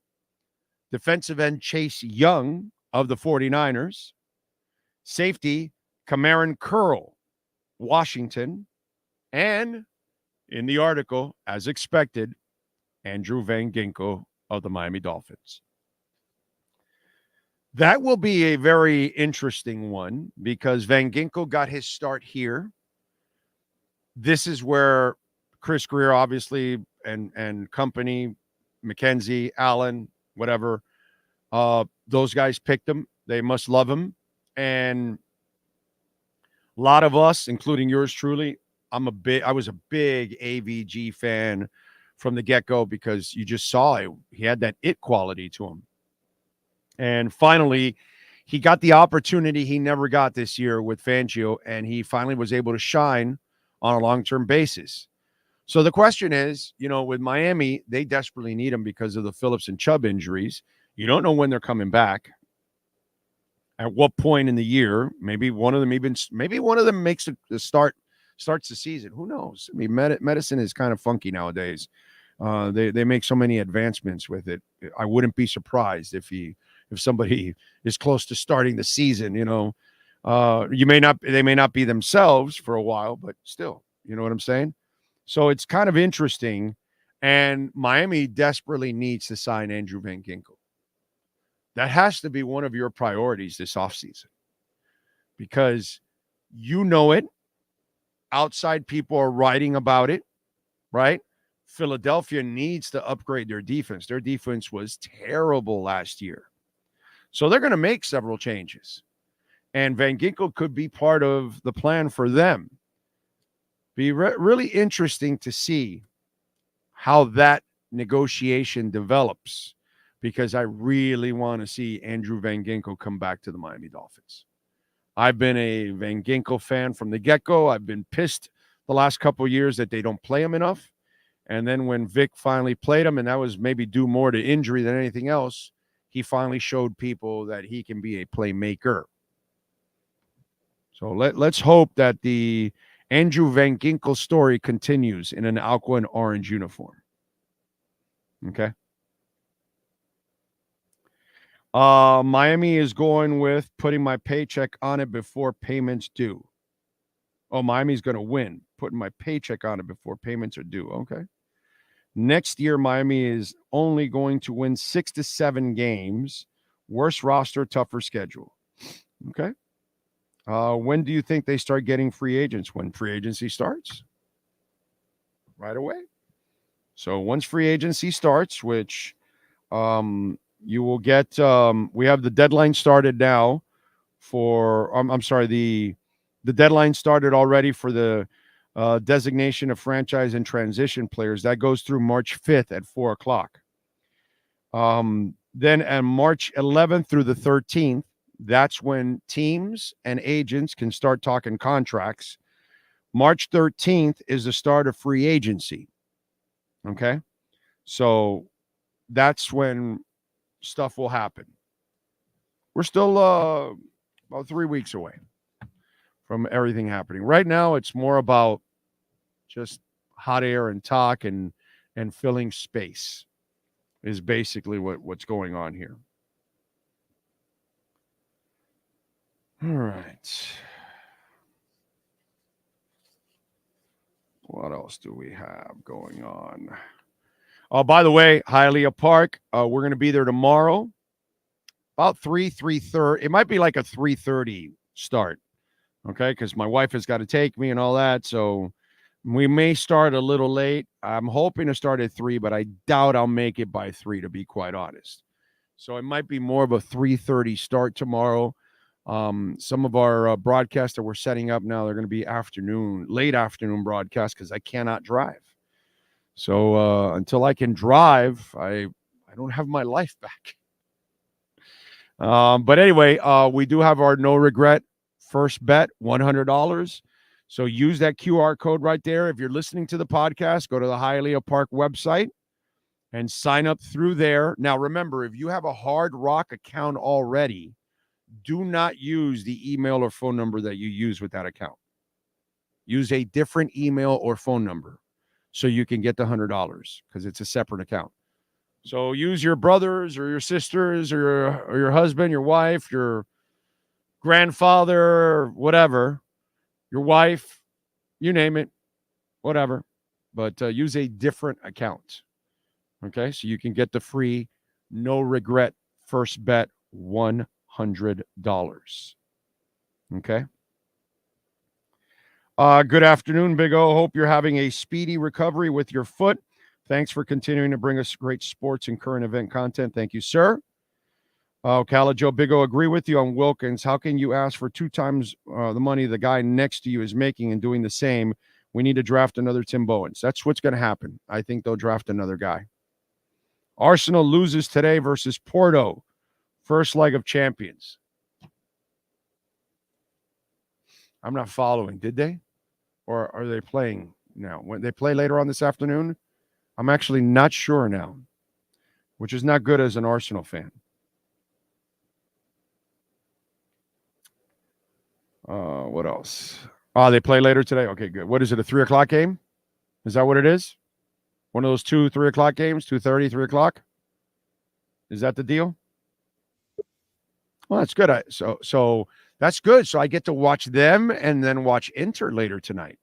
Defensive end Chase Young of the 49ers. Safety Cameron Curl, Washington. And in the article, as expected, Andrew Van Ginkel of the Miami Dolphins. That will be a very interesting one because Van Ginkel got his start here. This is where Chris Greer, obviously, and company, McKenzie, Allen, whatever, those guys picked him. They must love him. And a lot of us, including yours truly, I was a big AVG fan from the get-go because you just saw it. He had that it quality to him. And finally, he got the opportunity he never got this year with Fangio, and he finally was able to shine on a long-term basis. So the question is, with Miami, they desperately need him because of the Phillips and Chubb injuries. You don't know when they're coming back. At what point in the year? Maybe one of them makes a starts the season. Who knows? I mean, medicine is kind of funky nowadays. They make so many advancements with it. I wouldn't be surprised if somebody is close to starting the season. They may not be themselves for a while, but still, you know what I'm saying? So it's kind of interesting, and Miami desperately needs to sign Andrew Van Ginkel. That has to be one of your priorities this offseason, because it. Outside people are writing about it, right? Philadelphia needs to upgrade their defense. Their defense was terrible last year. So they're going to make several changes. And Van Ginkel could be part of the plan for them. Be really interesting to see how that negotiation develops, because I really want to see Andrew Van Ginkel come back to the Miami Dolphins. I've been a Van Ginkel fan from the get-go. I've been pissed the last couple of years that they don't play him enough. And then when Vic finally played him, and that was maybe due more to injury than anything else, he finally showed people that he can be a playmaker. So let's hope that the Andrew Van Ginkel story continues in an aqua and orange uniform. Okay. Miami is going with putting my paycheck on it before payments due. Oh, Miami's going to win. Putting my paycheck on it before payments are due. Okay. Next year, Miami is only going to win 6 to 7 games. Worse roster, tougher schedule. Okay. When do you think they start getting free agents? When free agency starts? Right away. So once free agency starts, which you will get, we have the deadline started now for, the deadline started already for the designation of franchise and transition players. That goes through March 5th at 4:00. Then on March 11th through the 13th, that's when teams and agents can start talking contracts. March 13th is the start of free agency. Okay. So that's when stuff will happen. We're still about 3 weeks away from everything happening. Right now, it's more about just hot air and talk and filling space is basically what's going on here. All right. What else do we have going on? Oh, by the way, Hialeah Park, we're going to be there tomorrow. About 3:30. It might be like a 3:30 start. Okay, because my wife has got to take me and all that. So we may start a little late. I'm hoping to start at 3, but I doubt I'll make it by 3, to be quite honest. So it might be more of a 3:30 start tomorrow. Some of our broadcasts that we're setting up now, they're going to be late afternoon broadcasts because I cannot drive. So until I can drive, I don't have my life back. But anyway, we do have our no regret first bet, $100. So use that QR code right there. If you're listening to the podcast, go to the Hialeah Park website and sign up through there. Now, remember, if you have a Hard Rock account already, do not use the email or phone number that you use with that account. Use a different email or phone number so you can get the $100 because it's a separate account. So use your brothers or your sisters or your husband, your wife, your grandfather, whatever, your wife, you name it, whatever. But use a different account. Okay, so you can get the free no regret first bet $100. Okay. Good afternoon, Big O. Hope you're having a speedy recovery with your foot. Thanks for continuing to bring us great sports and current event content. Thank you, sir. Calajo, Big O, agree with you on Wilkins. How can you ask for 2 times the money the guy next to you is making and doing the same? We need to draft another Tim Bowens. That's what's going to happen. I think they'll draft another guy. Arsenal loses today versus Porto. First leg of champions. I'm not following. Did they? Or are they playing now? When they play later on this afternoon? I'm actually not sure now, which is not good as an Arsenal fan. What else? Oh, they play later today? Okay, good. What is it, a 3 o'clock game? Is that what it is? One of those 3 o'clock games, 2:30, 3 o'clock? Is that the deal? Well, that's good. So that's good. So I get to watch them and then watch Inter later tonight.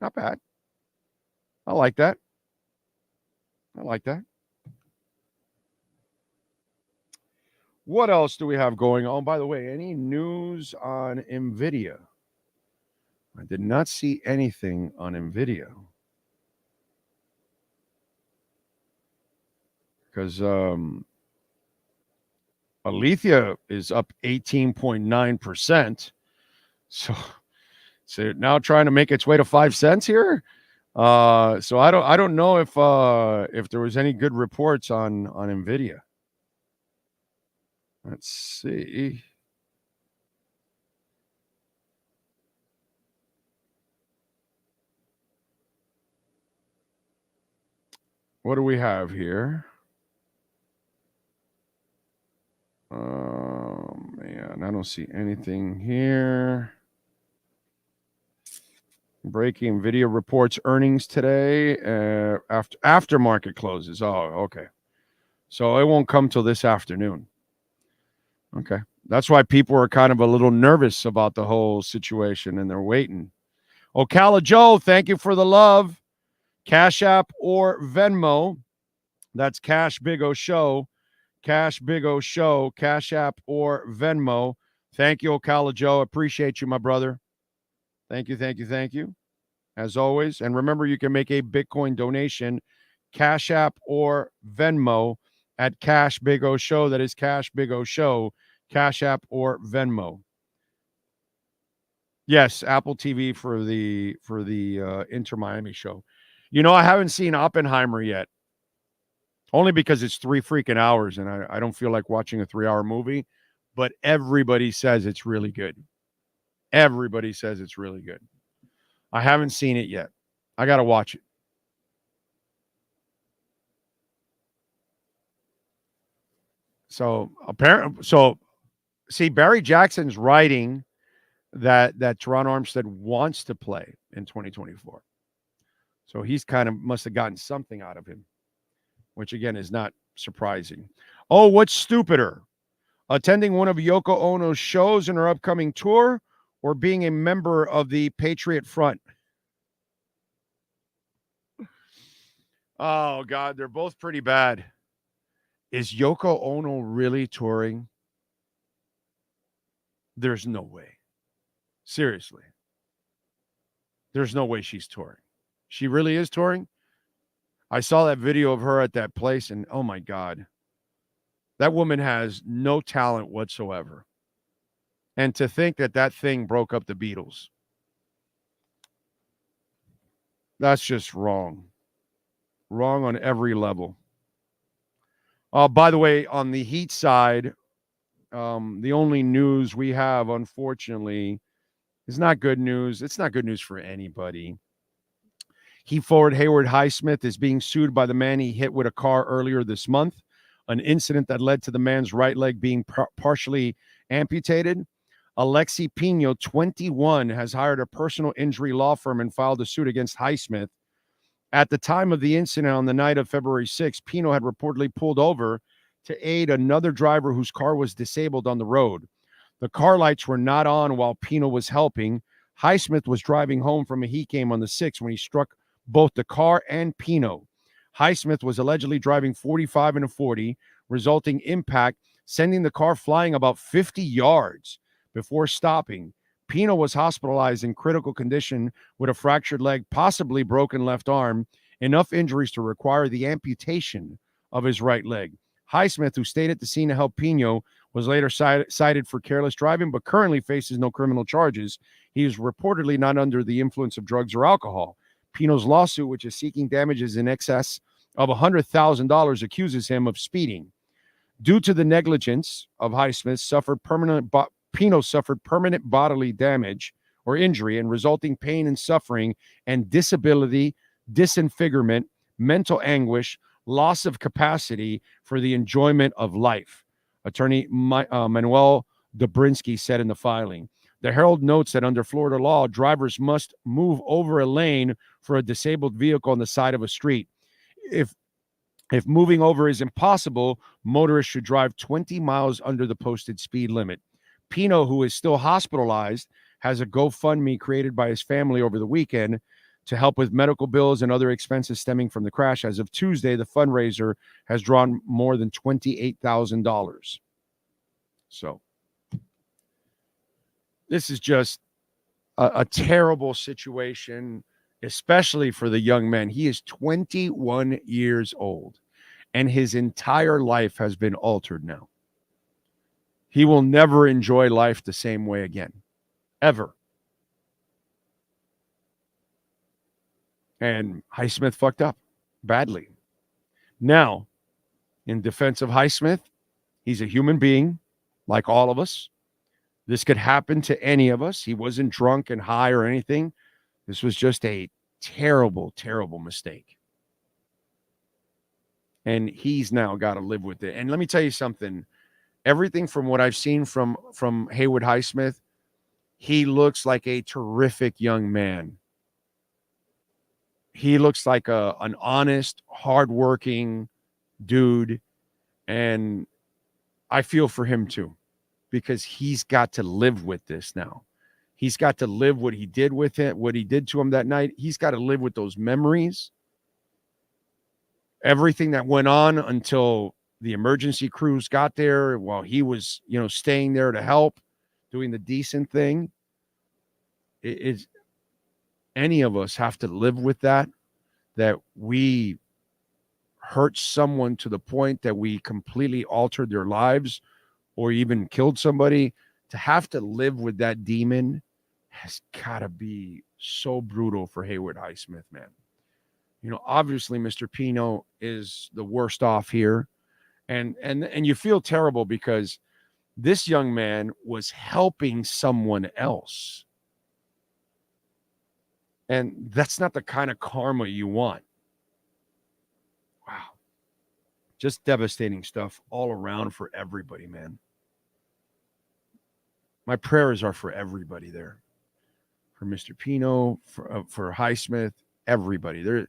Not bad. I like that. What else do we have going on? By the way, any news on NVIDIA? I did not see anything on NVIDIA. Because Alethea is up 18.9%. So now trying to make its way to 5 cents here. So I don't know if there was any good reports on NVIDIA. Let's see. What do we have here? Oh, man, I don't see anything here. Breaking video reports earnings today after market closes. Oh, okay. So it won't come till this afternoon. Okay. That's why people are kind of a little nervous about the whole situation, and they're waiting. Ocala Joe, thank you for the love. Cash App or Venmo. That's Cash Big O Show. Cash Big O Show. Cash App or Venmo. Thank you, Ocala Joe. Appreciate you, my brother. Thank you. As always. And remember, you can make a Bitcoin donation, Cash App or Venmo at Cash Big O Show. That is Cash Big O Show, Cash App or Venmo. Yes, Apple TV for the InterMiami show. You know, I haven't seen Oppenheimer yet. Only because it's 3 freaking hours, and I don't feel like watching a 3-hour movie. But everybody says it's really good. Everybody says it's really good. I haven't seen it yet. I got to watch it. So see, Barry Jackson's writing that Teron Armstead wants to play in 2024. So he's kind of must have gotten something out of him, which again is not surprising. Oh, what's stupider? Attending one of Yoko Ono's shows in her upcoming tour, or being a member of the Patriot Front? Oh, God, they're both pretty bad. Is Yoko Ono really touring? There's no way. Seriously. There's no way she's touring. She really is touring? I saw that video of her at that place, and oh, my God. That woman has no talent whatsoever. And to think that thing broke up the Beatles. That's just wrong. Wrong on every level. By the way, on the Heat side, the only news we have, unfortunately, is not good news. It's not good news for anybody. Heat forward Hayward Highsmith is being sued by the man he hit with a car earlier this month, an incident that led to the man's right leg being partially amputated. Alexi Pino, 21, has hired a personal injury law firm and filed a suit against Highsmith. At the time of the incident on the night of February 6th, Pino had reportedly pulled over to aid another driver whose car was disabled on the road. The car lights were not on while Pino was helping. Highsmith was driving home from a Heat game on the 6th when he struck both the car and Pino. Highsmith was allegedly driving 45 and a 40, resulting impact, sending the car flying about 50 yards. Before stopping, Pino was hospitalized in critical condition with a fractured leg, possibly broken left arm, enough injuries to require the amputation of his right leg. Highsmith, who stayed at the scene to help Pino, was later cited for careless driving, but currently faces no criminal charges. He is reportedly not under the influence of drugs or alcohol. Pino's lawsuit, which is seeking damages in excess of $100,000, accuses him of speeding. Due to the negligence of Highsmith, Pino suffered permanent bodily damage, or injury and resulting pain and suffering and disability, disfigurement, mental anguish, loss of capacity for the enjoyment of life. Attorney Manuel Dobrinsky said in the filing. The Herald notes that under Florida law, drivers must move over a lane for a disabled vehicle on the side of a street. If moving over is impossible, motorists should drive 20 miles under the posted speed limit. Pino, who is still hospitalized, has a GoFundMe created by his family over the weekend to help with medical bills and other expenses stemming from the crash. As of Tuesday, the fundraiser has drawn more than $28,000. So this is just a terrible situation, especially for the young man. He is 21 years old, and his entire life has been altered now. He will never enjoy life the same way again, ever. And Highsmith fucked up badly. Now, in defense of Highsmith, he's a human being like all of us. This could happen to any of us. He wasn't drunk and high or anything. This was just a terrible, terrible mistake. And he's now got to live with it. And let me tell you something. Everything from what I've seen from Haywood Highsmith, he looks like a terrific young man. He looks like an honest, hardworking dude. And I feel for him too, because he's got to live with this now. He's got to live what he did with it, what he did to him that night. He's got to live with those memories. Everything that went on until the emergency crews got there while he was, staying there to help, doing the decent thing. Any of us have to live with that we hurt someone to the point that we completely altered their lives or even killed somebody. To have to live with that demon has got to be so brutal for Haywood Highsmith, man. Obviously Mr. Pino is the worst off here. And you feel terrible because this young man was helping someone else. And that's not the kind of karma you want. Wow. Just devastating stuff all around for everybody, man. My prayers are for everybody there. For Mr. Pino, for Highsmith, everybody.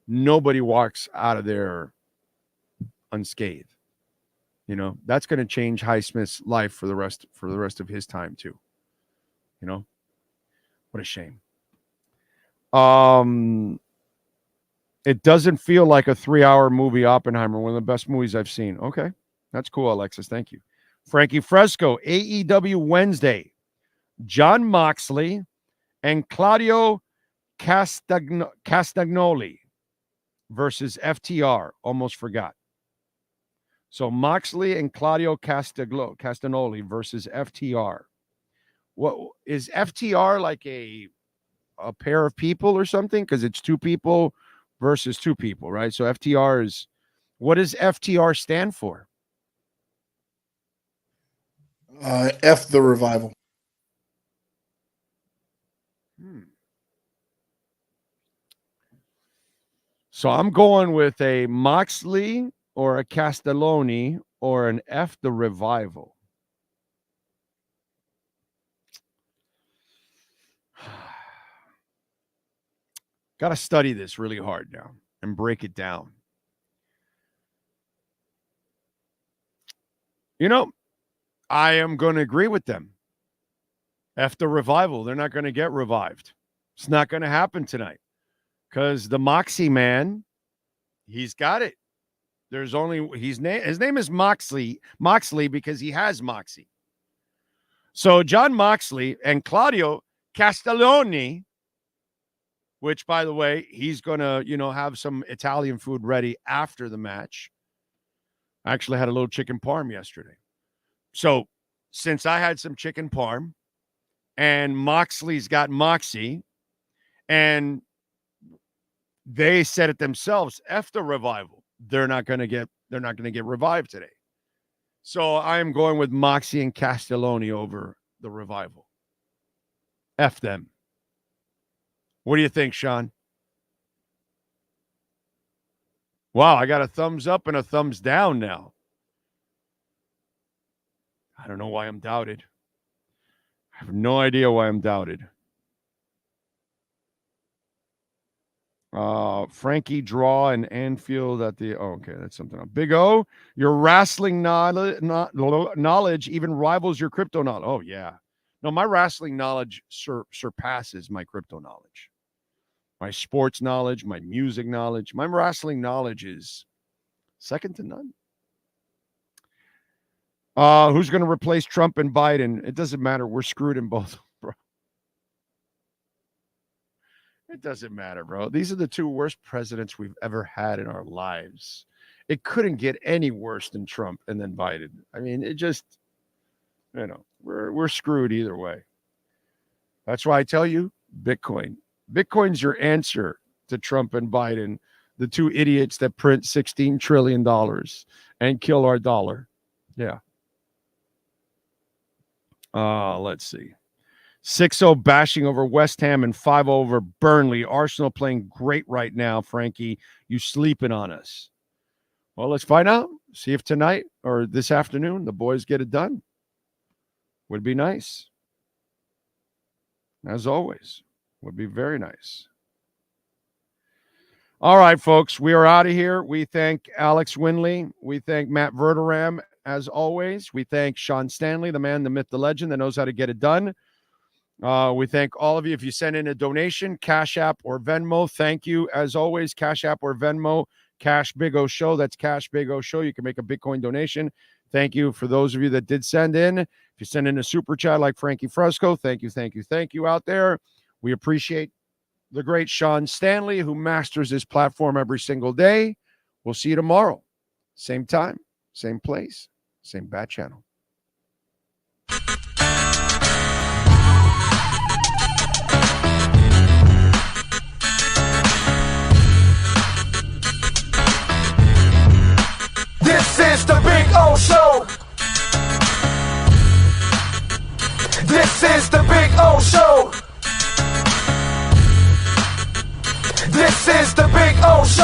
Nobody walks out of there unscathed. That's going to change Highsmith's life for the rest of his time too. What a shame. It doesn't feel like a 3-hour movie, Oppenheimer, one of the best movies I've seen. Okay. That's cool, Alexis. Thank you. Frankie Fresco, AEW Wednesday. Jon Moxley and Claudio Castagnoli versus FTR. Almost forgot. So Moxley and Claudio Castagnoli versus FTR. What is FTR, like a pair of people or something? Because it's two people versus two people, right? So FTR is, what does FTR stand for? F the Revival. So I'm going with a Moxley or a Castelloni or an F the Revival. Got to study this really hard now and break it down. I am going to agree with them. F the Revival. They're not going to get revived. It's not going to happen tonight because the Moxie man, he's got it. There's only his name is Moxley because he has Moxie. So Jon Moxley and Claudio Castelloni, which, by the way, he's going to, have some Italian food ready after the match. I actually had a little chicken parm yesterday. So since I had some chicken parm and Moxley's got Moxie and they said it themselves, F the Revival. They're not going to get revived today. So I'm going with Moxie and Castelloni over the Revival. F them. What do you think, Sean? Wow, I got a thumbs up and a thumbs down now. I don't know why I'm doubted. I have no idea why I'm doubted. Frankie draw and Anfield at the... Oh, okay, that's something else. Big O, your wrestling knowledge even rivals your crypto knowledge. Oh, yeah. No, my wrestling knowledge surpasses my crypto knowledge. My sports knowledge, my music knowledge, my wrestling knowledge is second to none. Who's going to replace Trump and Biden? It doesn't matter. We're screwed in both, bro. It doesn't matter, bro. These are the two worst presidents we've ever had in our lives. It couldn't get any worse than Trump and then Biden. I mean, it just, we're screwed either way. That's why I tell you, Bitcoin. Bitcoin's your answer to Trump and Biden, the two idiots that print $16 trillion and kill our dollar. Yeah. Let's see. 6-0 bashing over West Ham and 5-0 over Burnley. Arsenal playing great right now, Frankie. You sleeping on us. Well, let's find out. See if tonight or this afternoon the boys get it done. Would be nice. As always. Would be very nice. All right, folks, we are out of here. We thank Alex Winley. We thank Matt Verderam, as always. We thank Sean Stanley, the man, the myth, the legend that knows how to get it done. We thank all of you. If you send in a donation, Cash App or Venmo, thank you. As always, Cash App or Venmo, Cash Big O Show. That's Cash Big O Show. You can make a Bitcoin donation. Thank you for those of you that did send in. If you send in a super chat like Frankie Fresco, thank you out there. We appreciate the great Sean Stanley, who masters this platform every single day. We'll see you tomorrow. Same time, same place, same bat channel. This is the Big O Show. This is the Big O Show. This is the Big O Show.